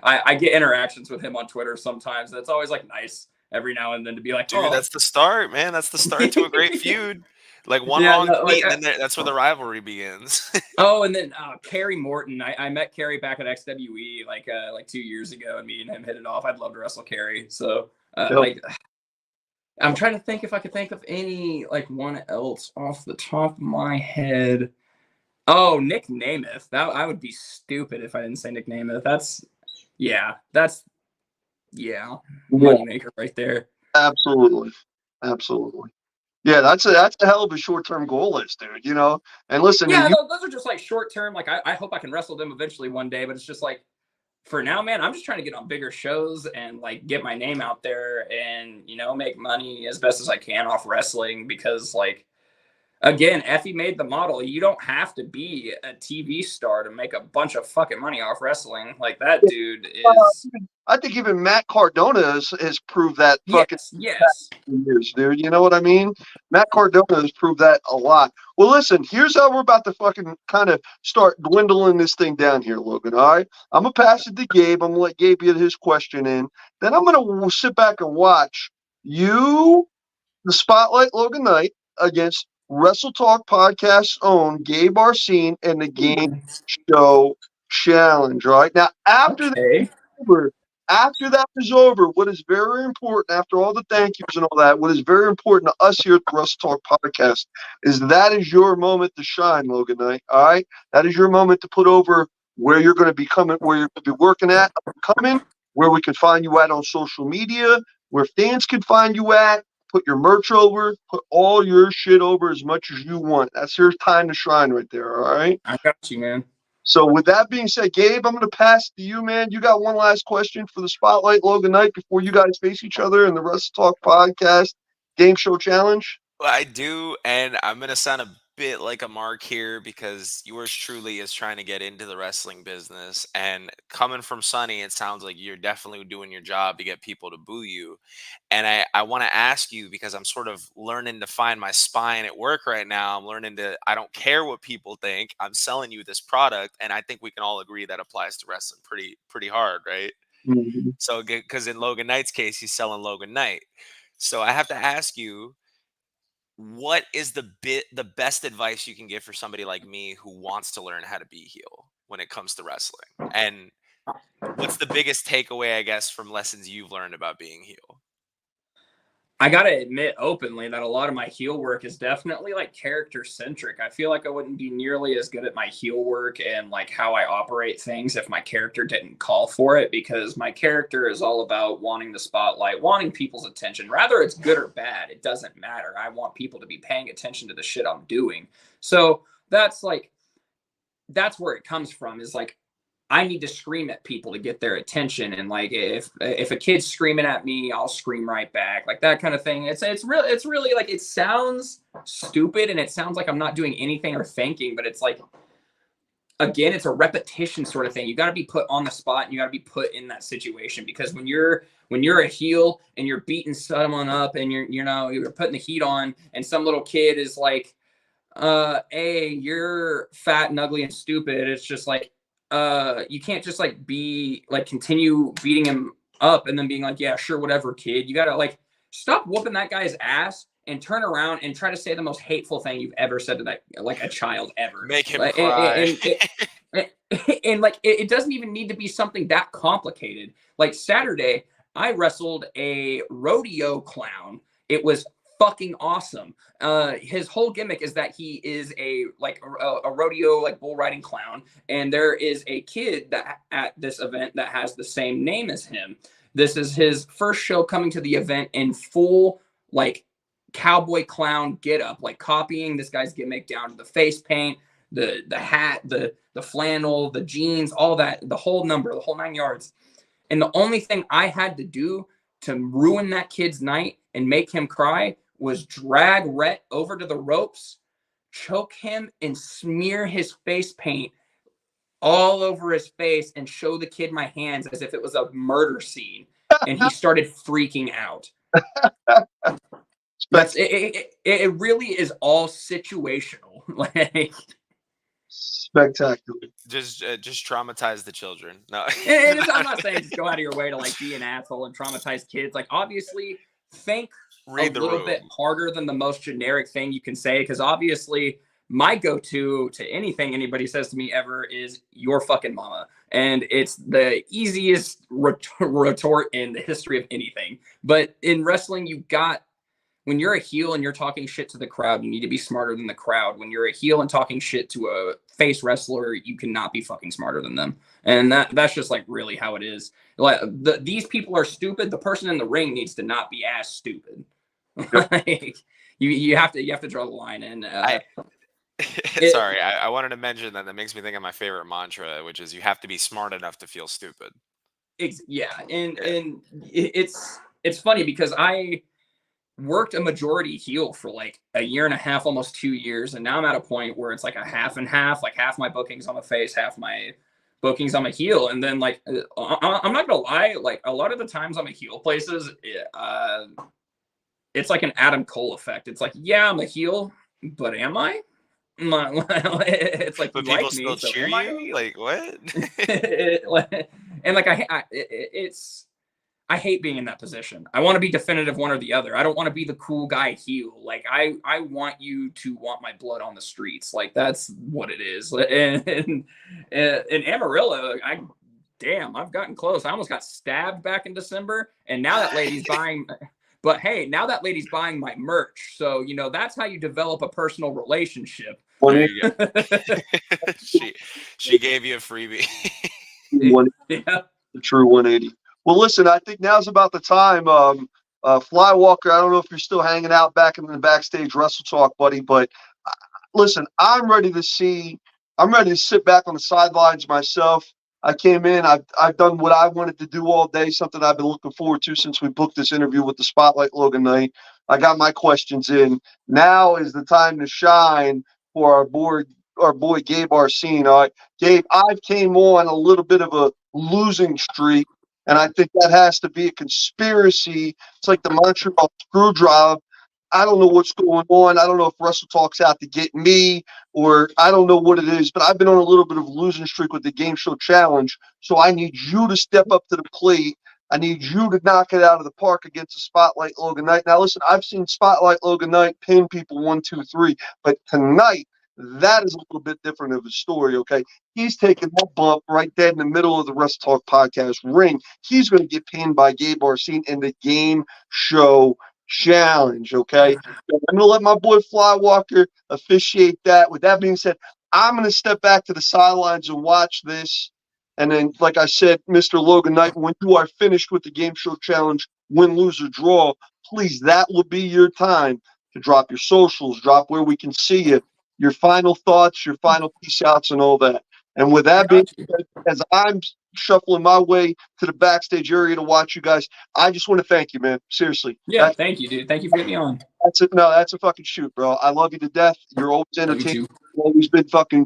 I get interactions with him on Twitter sometimes. That's always like nice every now and then to be like, Dude, that's the start, man. That's the start to a great feud. Like one Yeah, wrong no, tweet, like, and then that's where the rivalry begins. Oh, and then Kerry Morton. I met Kerry back at XWE like 2 years ago, and me and him hit it off. I'd love to wrestle Kerry. So like, I'm trying to think if I could think of any like one else off the top of my head. Oh, Nick Namath. That I would be stupid if I didn't say Nick Namath. That's moneymaker right there. Absolutely. Yeah, that's a hell of a short-term goal list, dude. You know, and listen, Yeah, those are just like short-term. Like I hope I can wrestle them eventually one day, but it's just like for now, man, I'm just trying to get on bigger shows and like get my name out there and, you know, make money as best as I can off wrestling because like, again, Effie made the model. You don't have to be a TV star to make a bunch of fucking money off wrestling. Like that dude is. I think even Matt Cardona has proved that fucking yes. years, dude. You know what I mean? Matt Cardona has proved that a lot. Well, listen, here's how we're about to fucking kind of start dwindling this thing down here, Logan. All right, I'm gonna pass it to Gabe. I'm gonna let Gabe get his question in. Then I'm gonna sit back and watch you, the Spotlight Logan Knight, against Wrestle Talk Podcast's own Gabe Arsene and the Game Show Challenge. Right now, after that is over, what is very important, after all the thank yous and all that, what is very important to us here at the Wrestle Talk Podcast is that is your moment to shine, Logan Knight. All right? That is your moment to put over where you're going to be coming, where you're going to be working at, coming, where we can find you at on social media, where fans can find you at. Put your merch over, put all your shit over as much as you want. That's your time to shine right there, all right? I got you, man. So with that being said, Gabe, I'm going to pass to you, man. You got one last question for the Spotlight Logan Knight before you guys face each other in the Wrestle Talk Podcast Game Show Challenge? Well, I do, and I'm going to sound a bit like a mark here because yours truly is trying to get into the wrestling business. And coming from Sonny, it sounds like you're definitely doing your job to get people to boo you. And I want to ask you because I'm sort of learning to find my spine at work right now. I'm learning I don't care what people think. I'm selling you this product. And I think we can all agree that applies to wrestling pretty hard, right? Mm-hmm. So, because in Logan Knight's case, he's selling Logan Knight. So I have to ask you, what is the best advice you can give for somebody like me who wants to learn how to be heel when it comes to wrestling? And what's the biggest takeaway, I guess, from lessons you've learned about being heel? I got to admit openly that a lot of my heel work is definitely like character centric. I feel like I wouldn't be nearly as good at my heel work and like how I operate things if my character didn't call for it, because my character is all about wanting the spotlight, wanting people's attention. Rather it's good or bad, it doesn't matter. I want people to be paying attention to the shit I'm doing. So that's where it comes from, is like, I need to scream at people to get their attention. And like, if a kid's screaming at me, I'll scream right back, like that kind of thing. It's really like, it sounds stupid and it sounds like I'm not doing anything or thinking, but it's like, again, it's a repetition sort of thing. You got to be put on the spot and you got to be put in that situation, because when you're a heel and you're beating someone up and you're putting the heat on, and some little kid is like, hey, you're fat and ugly and stupid. It's just like, you can't just like continue beating him up and then being like, yeah, sure, whatever, kid. You gotta like stop whooping that guy's ass and turn around and try to say the most hateful thing you've ever said to that, like a child ever. Make him cry. And like, it doesn't even need to be something that complicated. Like Saturday, I wrestled a rodeo clown. It was fucking awesome. His whole gimmick is that he is a rodeo, like bull riding clown, and there is a kid that at this event that has the same name as him. This is his first show coming to the event in full like cowboy clown get up, like copying this guy's gimmick down to the face paint, the hat, the flannel, the jeans, all that, the whole 9 yards. And the only thing I had to do to ruin that kid's night and make him cry was drag Rhett over to the ropes, choke him, and smear his face paint all over his face and show the kid my hands as if it was a murder scene. And he started freaking out. It really is all situational. Like, Spectacular. Just traumatize the children. No, I'm not saying just go out of your way to like be an asshole and traumatize kids. Like obviously, think read a little bit harder than the most generic thing you can say, because obviously my go-to to anything anybody says to me ever is "your fucking mama," and it's the easiest retort in the history of anything. But in wrestling, when you're a heel and you're talking shit to the crowd, you need to be smarter than the crowd. When you're a heel and talking shit to a face wrestler, you cannot be fucking smarter than them. And that's just like really how it is. Like these people are stupid. The person in the ring needs to not be as stupid. Like, you have to draw the line. And sorry, I wanted to mention that makes me think of my favorite mantra, which is you have to be smart enough to feel stupid. Yeah, and it's funny because I worked a majority heel for like a year and a half, almost 2 years, and now I'm at a point where it's like a half and half. Like half my bookings on the face, half my bookings on my heel. And then like I'm not gonna lie, like a lot of the times on my heel places, it's like an Adam Cole effect. It's like, yeah, I'm a heel, but am I? It's like, but people still cheer you? Like what? And like I hate being in that position. I want to be definitive one or the other. I don't want to be the cool guy heel. Like I want you to want my blood on the streets. Like that's what it is. And Amarillo, I've gotten close. I almost got stabbed back in December, and now that lady's buying. But hey, now that lady's buying my merch. So, you know, that's how you develop a personal relationship. There you go. she gave you a freebie. Yeah. The true 180. Well, listen, I think now's about the time. Flywalker, I don't know if you're still hanging out back in the backstage Wrestle Talk, buddy, but listen, I'm ready to sit back on the sidelines myself. I came in, I've done what I wanted to do all day, something I've been looking forward to since we booked this interview with the Spotlight Logan Knight. I got my questions in. Now is the time to shine for our boy Gabe Arsene. All right, Gabe, I've came on a little bit of a losing streak, and I think that has to be a conspiracy. It's like the Montreal Screwjob. I don't know what's going on. I don't know if Wrestle Talk's out to get me, or I don't know what it is, but I've been on a little bit of a losing streak with the Game Show Challenge. So I need you to step up to the plate. I need you to knock it out of the park against the Spotlight Logan Knight. Now, listen, I've seen Spotlight Logan Knight pin people 1, 2, 3, but tonight, that is a little bit different of a story, okay? He's taking that bump right dead in the middle of the Wrestle Talk podcast ring. He's going to get pinned by Gabe Arsene in the Game Show Challenge, okay? So I'm going to let my boy Flywalker officiate that. With that being said, I'm going to step back to the sidelines and watch this. And then, like I said, Mr. Logan Knight, when you are finished with the Game Show Challenge, win, lose, or draw, please, that will be your time to drop your socials, drop where we can see you, your final thoughts, your final peace outs, and all that. And with that being said, as I'm shuffling my way to the backstage area to watch you guys, I just want to thank you, man. Seriously. Yeah, thank you, dude. Thank you for getting me on. That's it. No, that's a fucking shoot, bro. I love you to death. You're always entertaining. You've always been fucking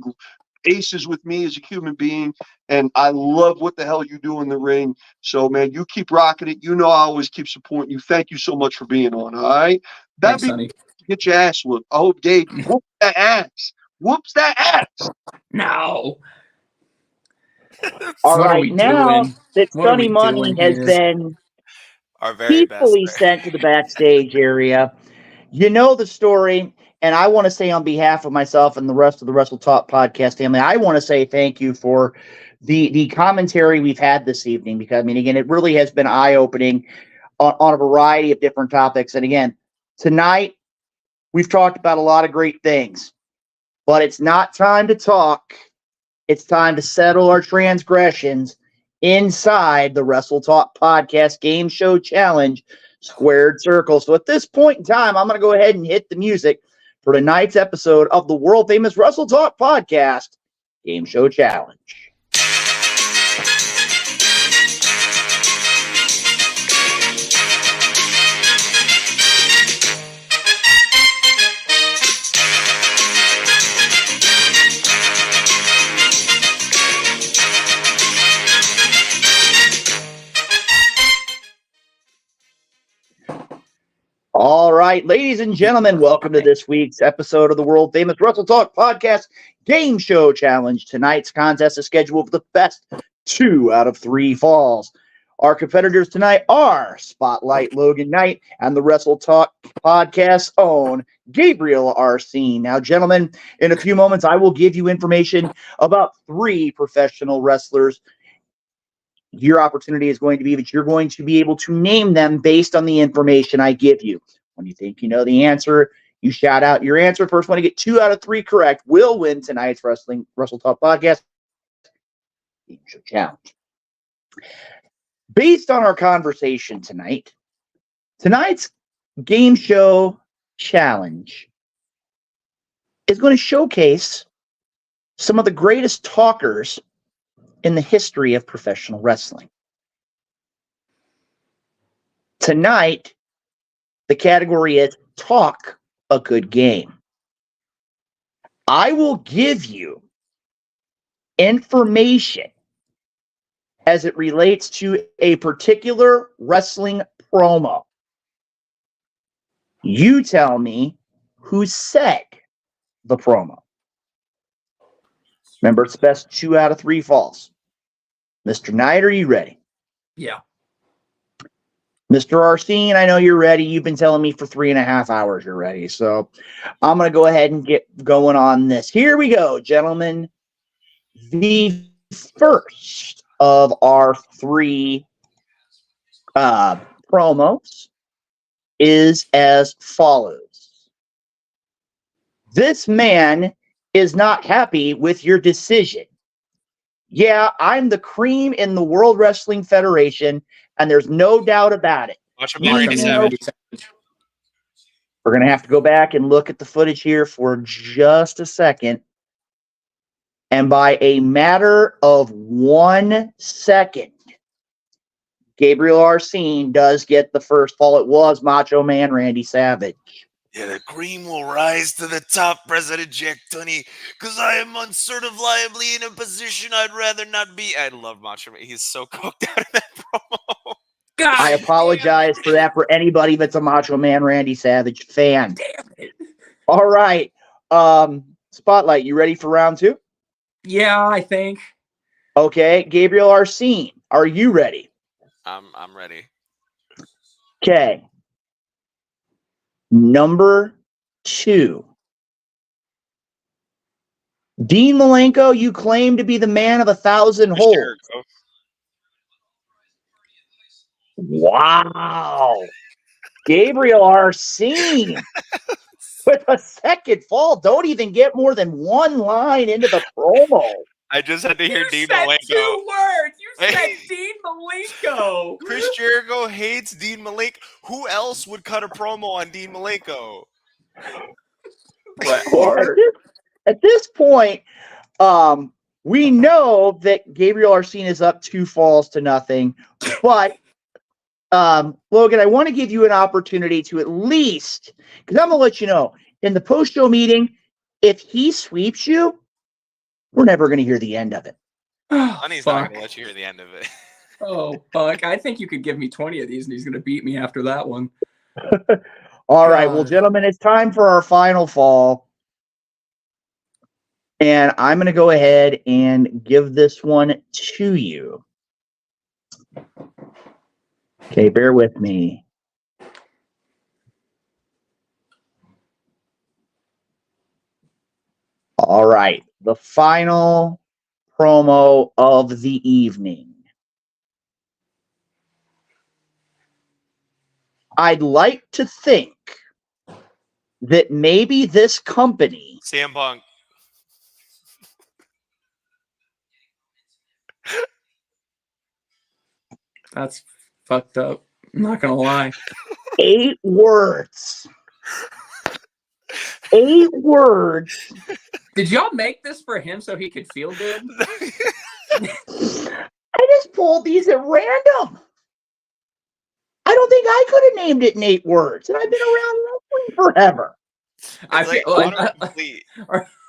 aces with me as a human being, and I love what the hell you do in the ring. So, man, you keep rocking it. You know I always keep supporting you. Thank you so much for being on, all right? Thanks, Sonny. Get your ass whooped. I hope Gabe whoops that ass. Whoops that ass. No. All right, now that Sonny Money has been peacefully sent to the backstage area, you know the story, and I want to say on behalf of myself and the rest of the Wrestle Talk podcast family, I want to say thank you for the commentary we've had this evening, because, I mean, again, it really has been eye-opening on a variety of different topics. And again, tonight, we've talked about a lot of great things, but it's not time to talk. It's time to settle our transgressions inside the Wrestle Talk Podcast Game Show Challenge Squared Circle. So at this point in time, I'm going to go ahead and hit the music for tonight's episode of the world-famous Wrestle Talk Podcast Game Show Challenge. All right, right, ladies and gentlemen, welcome to this week's episode of the world famous Wrestle Talk Podcast Game Show Challenge. Tonight's contest is scheduled for the best 2 out of 3 falls. Our competitors tonight are Spotlight Logan Knight and the Wrestle Talk Podcast's own Gabriel Arsene. Now, gentlemen, in a few moments, I will give you information about 3 professional wrestlers. Your opportunity is going to be that you're going to be able to name them based on the information I give you. When you think you know the answer, you shout out your answer. First one to get 2 out of 3 correct will win tonight's Wrestle Talk Podcast Game Show Challenge. Based on our conversation tonight, tonight's Game Show Challenge is going to showcase some of the greatest talkers in the history of professional wrestling. Tonight, the category is Talk a Good Game. I will give you information as it relates to a particular wrestling promo. You tell me who said the promo. Remember, it's best 2 out of 3 falls. Mr. Knight, are you ready? Yeah. Mr. Arsene, I know you're ready. You've been telling me for 3.5 hours you're ready. So I'm going to go ahead and get going on this. Here we go, gentlemen. The first of our 3 promos is as follows. This man is not happy with your decision. Yeah, I'm the cream in the World Wrestling Federation, and there's no doubt about it. We're going to have to go back and look at the footage here for just a second. And by a matter of 1 second, Gabriel Arsene does get the first fall. It was Macho Man Randy Savage. Yeah, the cream will rise to the top, President Jack Tunney, because I am uncertifiably in a position I'd rather not be. I love Macho Man. He's so coked out in that promo. God, I apologize for that for anybody that's a Macho Man Randy Savage fan. Damn it. All right. Spotlight, you ready for round 2? Yeah, I think. Okay. Gabriel Arsene, are you ready? I'm ready. Okay. Number 2. Dean Malenko, you claim to be the man of 1,000 holds. Wow. Gabriel Arsene with a second fall. Don't even get more than 1 line into the promo. I just had to hear You Dean said Malenko. 2 words. You said Dean Malenko. Chris Jericho hates Dean Malenko. Who else would cut a promo on Dean Malenko? At this point, we know that Gabriel Arsene is up 2 falls to nothing. But, Logan, I want to give you an opportunity to at least, because I'm going to let you know, in the post-show meeting, if he sweeps you, we're never going to hear the end of it. Honey's not going to let you hear the end of it. Oh, fuck. I think you could give me 20 of these and he's going to beat me after that one. All right. Well, gentlemen, it's time for our final fall. And I'm going to go ahead and give this one to you. Okay, bear with me. All right. The final promo of the evening. I'd like to think that maybe this company CM Punk. That's fucked up. I'm not going to lie. 8 words. 8 words. Did y'all make this for him so he could feel good? I just pulled these at random. I don't think I could have named it in 8 words, and I've been around wrestling forever. I feel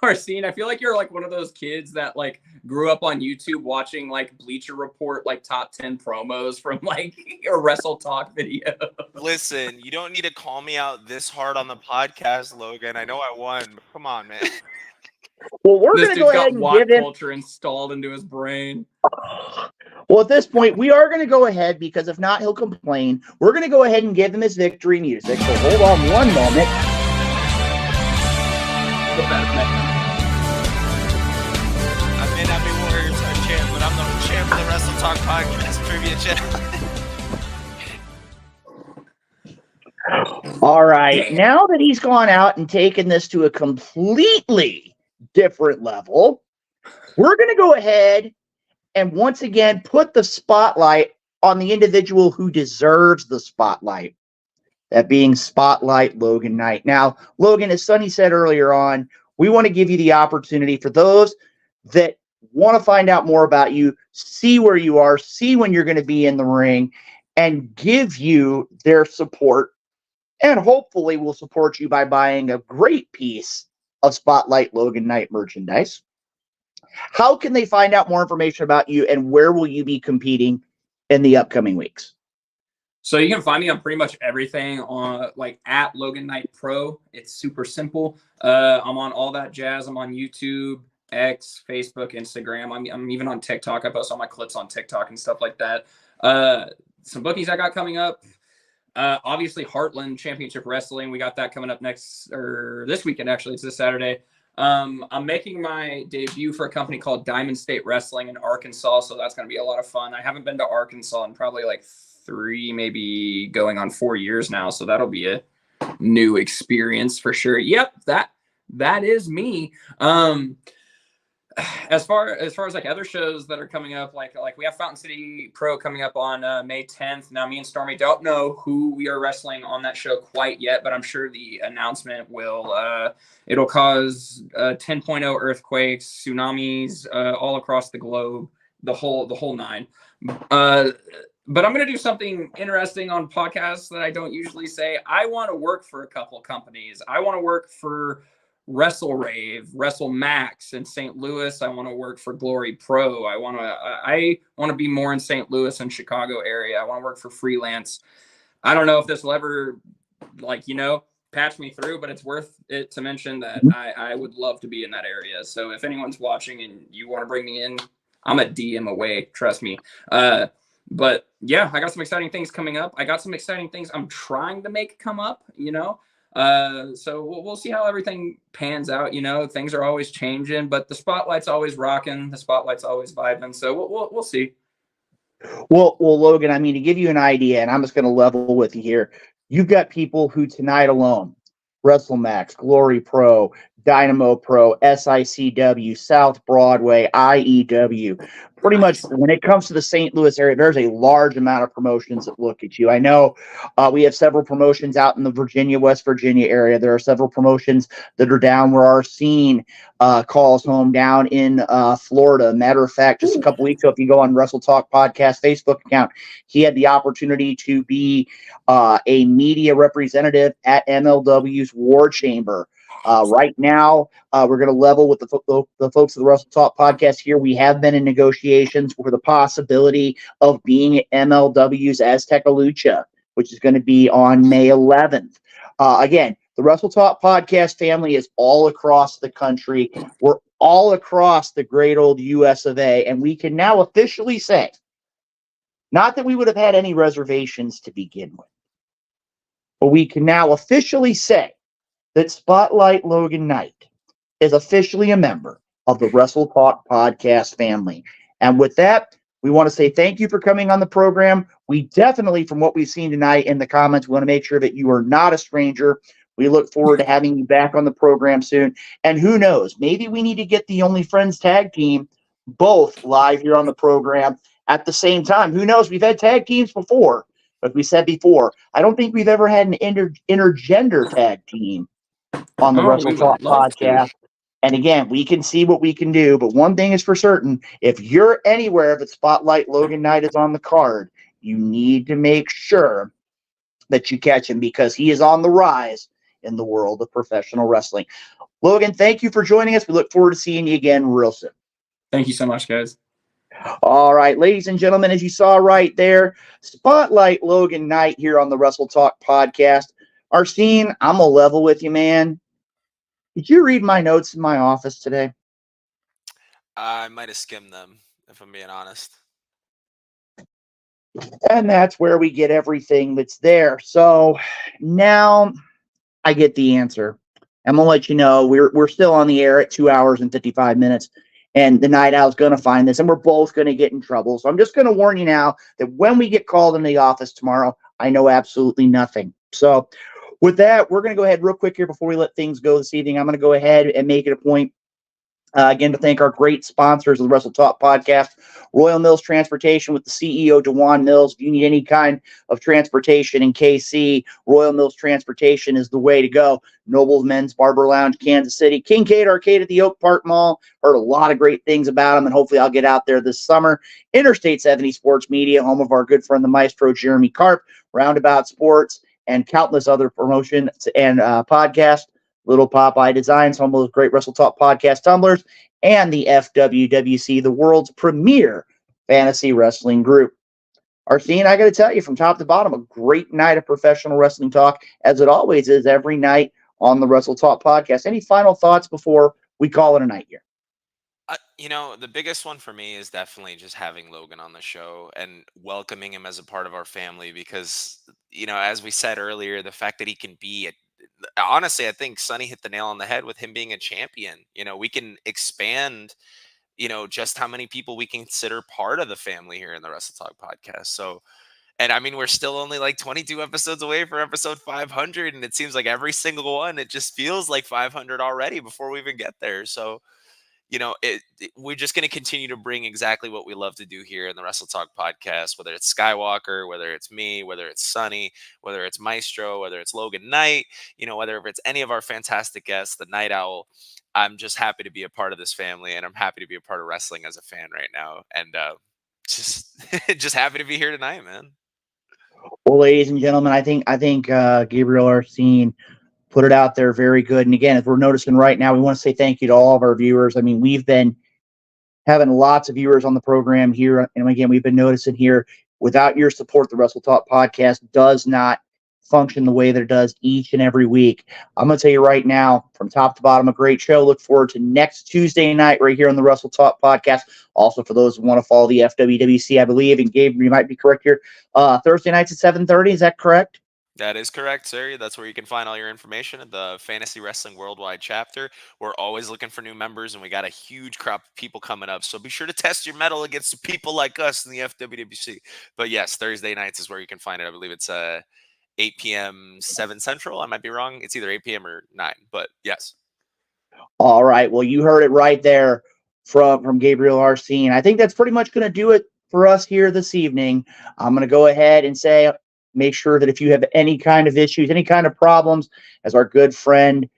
are seeing, I feel like you're like one of those kids that like grew up on YouTube watching like Bleacher Report, like top 10 promos from like a Wrestle Talk video. Listen, you don't need to call me out this hard on the podcast, Logan. I know I won, but come on, man. Well, we're This going to dude's go ahead got and WOT give him. culture installed into his brain. Well, at this point, we are going to go ahead because if not, he'll complain. We're going to go ahead and give him his victory music. So hold on one moment. I may not be Warriors champ, but I'm the champ of the Wrestle Talk Podcast Trivia Channel. All right. Now that he's gone out and taken this to a completely different level, we're going to go ahead and once again put the spotlight on the individual who deserves the spotlight. That being Spotlight Logan Knight. Now, Logan, as Sonny said earlier on, we want to give you the opportunity for those that want to find out more about you, see where you are, see when you're going to be in the ring, and give you their support. And hopefully will support you by buying a great piece of Spotlight Logan Knight merchandise. How can they find out more information about you, and where will you be competing in the upcoming weeks? So you can find me on pretty much everything on like at Logan Knight Pro. It's super simple. I'm on all that jazz. I'm on YouTube, X, Facebook, Instagram. I'm even on TikTok. I post all my clips on TikTok and stuff like that. Some bookings I got coming up. Obviously Heartland Championship Wrestling. We got that coming up this weekend. Actually, it's this Saturday. I'm making my debut for a company called Diamond State Wrestling in Arkansas. So that's going to be a lot of fun. I haven't been to Arkansas in probably like 3, maybe going on 4 years now. So that'll be a new experience for sure. Yep. That is me. As far as like other shows that are coming up, like we have Fountain City Pro coming up on May 10th. Now, me and Stormy don't know who we are wrestling on that show quite yet, but I'm sure the announcement will it'll cause 10.0 earthquakes, tsunamis all across the globe, the whole nine. But I'm going to do something interesting on podcasts that I don't usually say. I want to work for a couple companies. I want to work for Wrestle Rave, Wrestle Max in St. Louis. I want to work for Glory Pro. I want to be more in St. Louis and Chicago area. I want to work for freelance. I don't know if this will ever, patch me through, but it's worth it to mention that I would love to be in that area. So if anyone's watching and you want to bring me in, I'm a DM away. Trust me. But yeah, I got some exciting things coming up. I got some exciting things I'm trying to make come up, so we'll see how everything pans out. Things are always changing, but the spotlight's always rocking. The spotlight's always vibing. So we'll see. Well, Logan, I mean, to give you an idea, and I'm just going to level with you here. You've got people who tonight alone, WrestleMax, Glory Pro, Dynamo Pro, SICW, South Broadway, IEW. Pretty much when it comes to the St. Louis area, there's a large amount of promotions that look at you. I know we have several promotions out in the Virginia, West Virginia area. There are several promotions that are down where our scene calls home down in Florida. Matter of fact, just a couple weeks ago, if you go on Wrestle Talk Podcast Facebook account, he had the opportunity to be a media representative at MLW's War Chamber. Right now, we're going to level with the folks of the Wrestle Talk Podcast here. We have been in negotiations for the possibility of being at MLW's Aztecalucha, which is going to be on May 11th. Again, the Wrestle Talk Podcast family is all across the country. We're all across the great old US of A, and we can now officially say, not that we would have had any reservations to begin with, but we can now officially say that Spotlight Logan Knight is officially a member of the Wrestle Talk Podcast family. And with that, we want to say thank you for coming on the program. We definitely, from what we've seen tonight in the comments, we want to make sure that you are not a stranger. We look forward to having you back on the program soon. And who knows, maybe we need to get the Only Friends tag team both live here on the program at the same time. Who knows? We've had tag teams before, but we said before, I don't think we've ever had an intergender tag team on the Wrestle Talk Podcast. And again, we can see what we can do, but one thing is for certain, if you're anywhere that Spotlight Logan Knight is on the card, you need to make sure that you catch him because he is on the rise in the world of professional wrestling. Logan, thank you for joining us. We look forward to seeing you again real soon. Thank you so much, guys. All right, ladies and gentlemen, as you saw right there, Spotlight Logan Knight here on the Wrestle Talk podcast. Arsene, I'm going to level with you, man. Did you read my notes in my office today? I might have skimmed them, if I'm being honest. And that's where we get everything that's there. So now I get the answer. I'm going to let you know we're still on the air at 2 hours and 55 minutes. And the Night Owl's going to find this, and we're both going to get in trouble. So I'm just going to warn you now that when we get called in the office tomorrow, I know absolutely nothing. So with that, we're going to go ahead real quick here before we let things go this evening. I'm going to go ahead and make it a point, again, to thank our great sponsors of the Wrestle Talk podcast, Royal Mills Transportation with the CEO, DeJuan Mills. If you need any kind of transportation in KC, Royal Mills Transportation is the way to go. Noble's Men's Barber Lounge, Kansas City, Kincaid Arcade at the Oak Park Mall. Heard a lot of great things about them, and hopefully I'll get out there this summer. Interstate 70 Sports Media, home of our good friend, the maestro, Jeremy Karp, Roundabout Sports, and countless other promotions and podcasts. Little Popeye Designs, home of those great Wrestle Talk podcast tumblers, and the FWWC, the world's premier fantasy wrestling group. Arsene, I got to tell you, from top to bottom, a great night of professional wrestling talk, as it always is every night on the Wrestle Talk podcast. Any final thoughts before we call it a night here? The biggest one for me is definitely just having Logan on the show and welcoming him as a part of our family because, as we said earlier, the fact that he can be honestly, I think Sonny hit the nail on the head with him being a champion. We can expand, just how many people we consider part of the family here in the Wrestle Talk podcast. So, and I mean, we're still only like 22 episodes away for episode 500. And it seems like every single one, it just feels like 500 already before we even get there. So, we're just going to continue to bring exactly what we love to do here in the Wrestle Talk podcast, whether it's Skywalker, whether it's me, whether it's Sonny, whether it's Maestro, whether it's Logan Knight, whether it's any of our fantastic guests, the Night Owl. I'm just happy to be a part of this family, and I'm happy to be a part of wrestling as a fan right now. And just happy to be here tonight, man. Well, ladies and gentlemen, I think Gabriel Arsene put it out there very good. And again, as we're noticing right now, we want to say thank you to all of our viewers. I mean, we've been having lots of viewers on the program here. And again, we've been noticing here, without your support, the Wrestle Talk podcast does not function the way that it does each and every week. I'm going to tell you right now, from top to bottom, a great show. Look forward to next Tuesday night right here on the Wrestle Talk podcast. Also, for those who want to follow the FWWC, I believe, and Gabe, you might be correct here, Thursday nights at 7:30. Is that correct? That is correct, sir. That's where you can find all your information at the Fantasy Wrestling Worldwide chapter. We're always looking for new members, and we got a huge crop of people coming up. So be sure to test your mettle against people like us in the FWWC. But yes, Thursday nights is where you can find it. I believe it's 8 p.m. 7 Central. I might be wrong. It's either 8 p.m. or 9, but yes. All right. Well, you heard it right there from Gabriel Arsene. I think that's pretty much going to do it for us here this evening. I'm going to go ahead and say, make sure that if you have any kind of issues, any kind of problems, as our good friend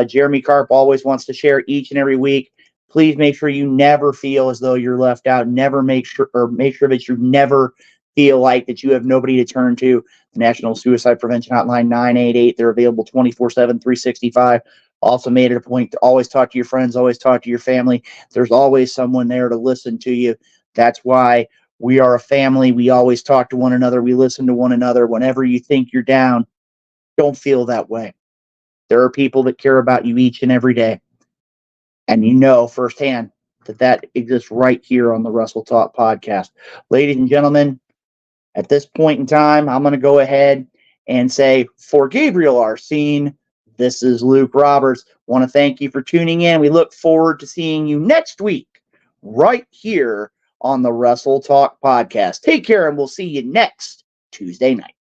Jeremy Karp always wants to share each and every week, please make sure you never feel as though you're left out. Make sure that you never feel like that you have nobody to turn to. The National Suicide Prevention Hotline, 988. They're available 24/7, 365. Also made it a point to always talk to your friends, always talk to your family. There's always someone there to listen to you. That's why we are a family. We always talk to one another. We listen to one another. Whenever you think you're down, don't feel that way. There are people that care about you each and every day. And you know firsthand that exists right here on the Wrestle Talk podcast. Ladies and gentlemen, at this point in time, I'm going to go ahead and say, for Gabriel Arsene, this is Luke Roberts. Want to thank you for tuning in. We look forward to seeing you next week right here on the Wrestle Talk podcast. Take care, and we'll see you next Tuesday night.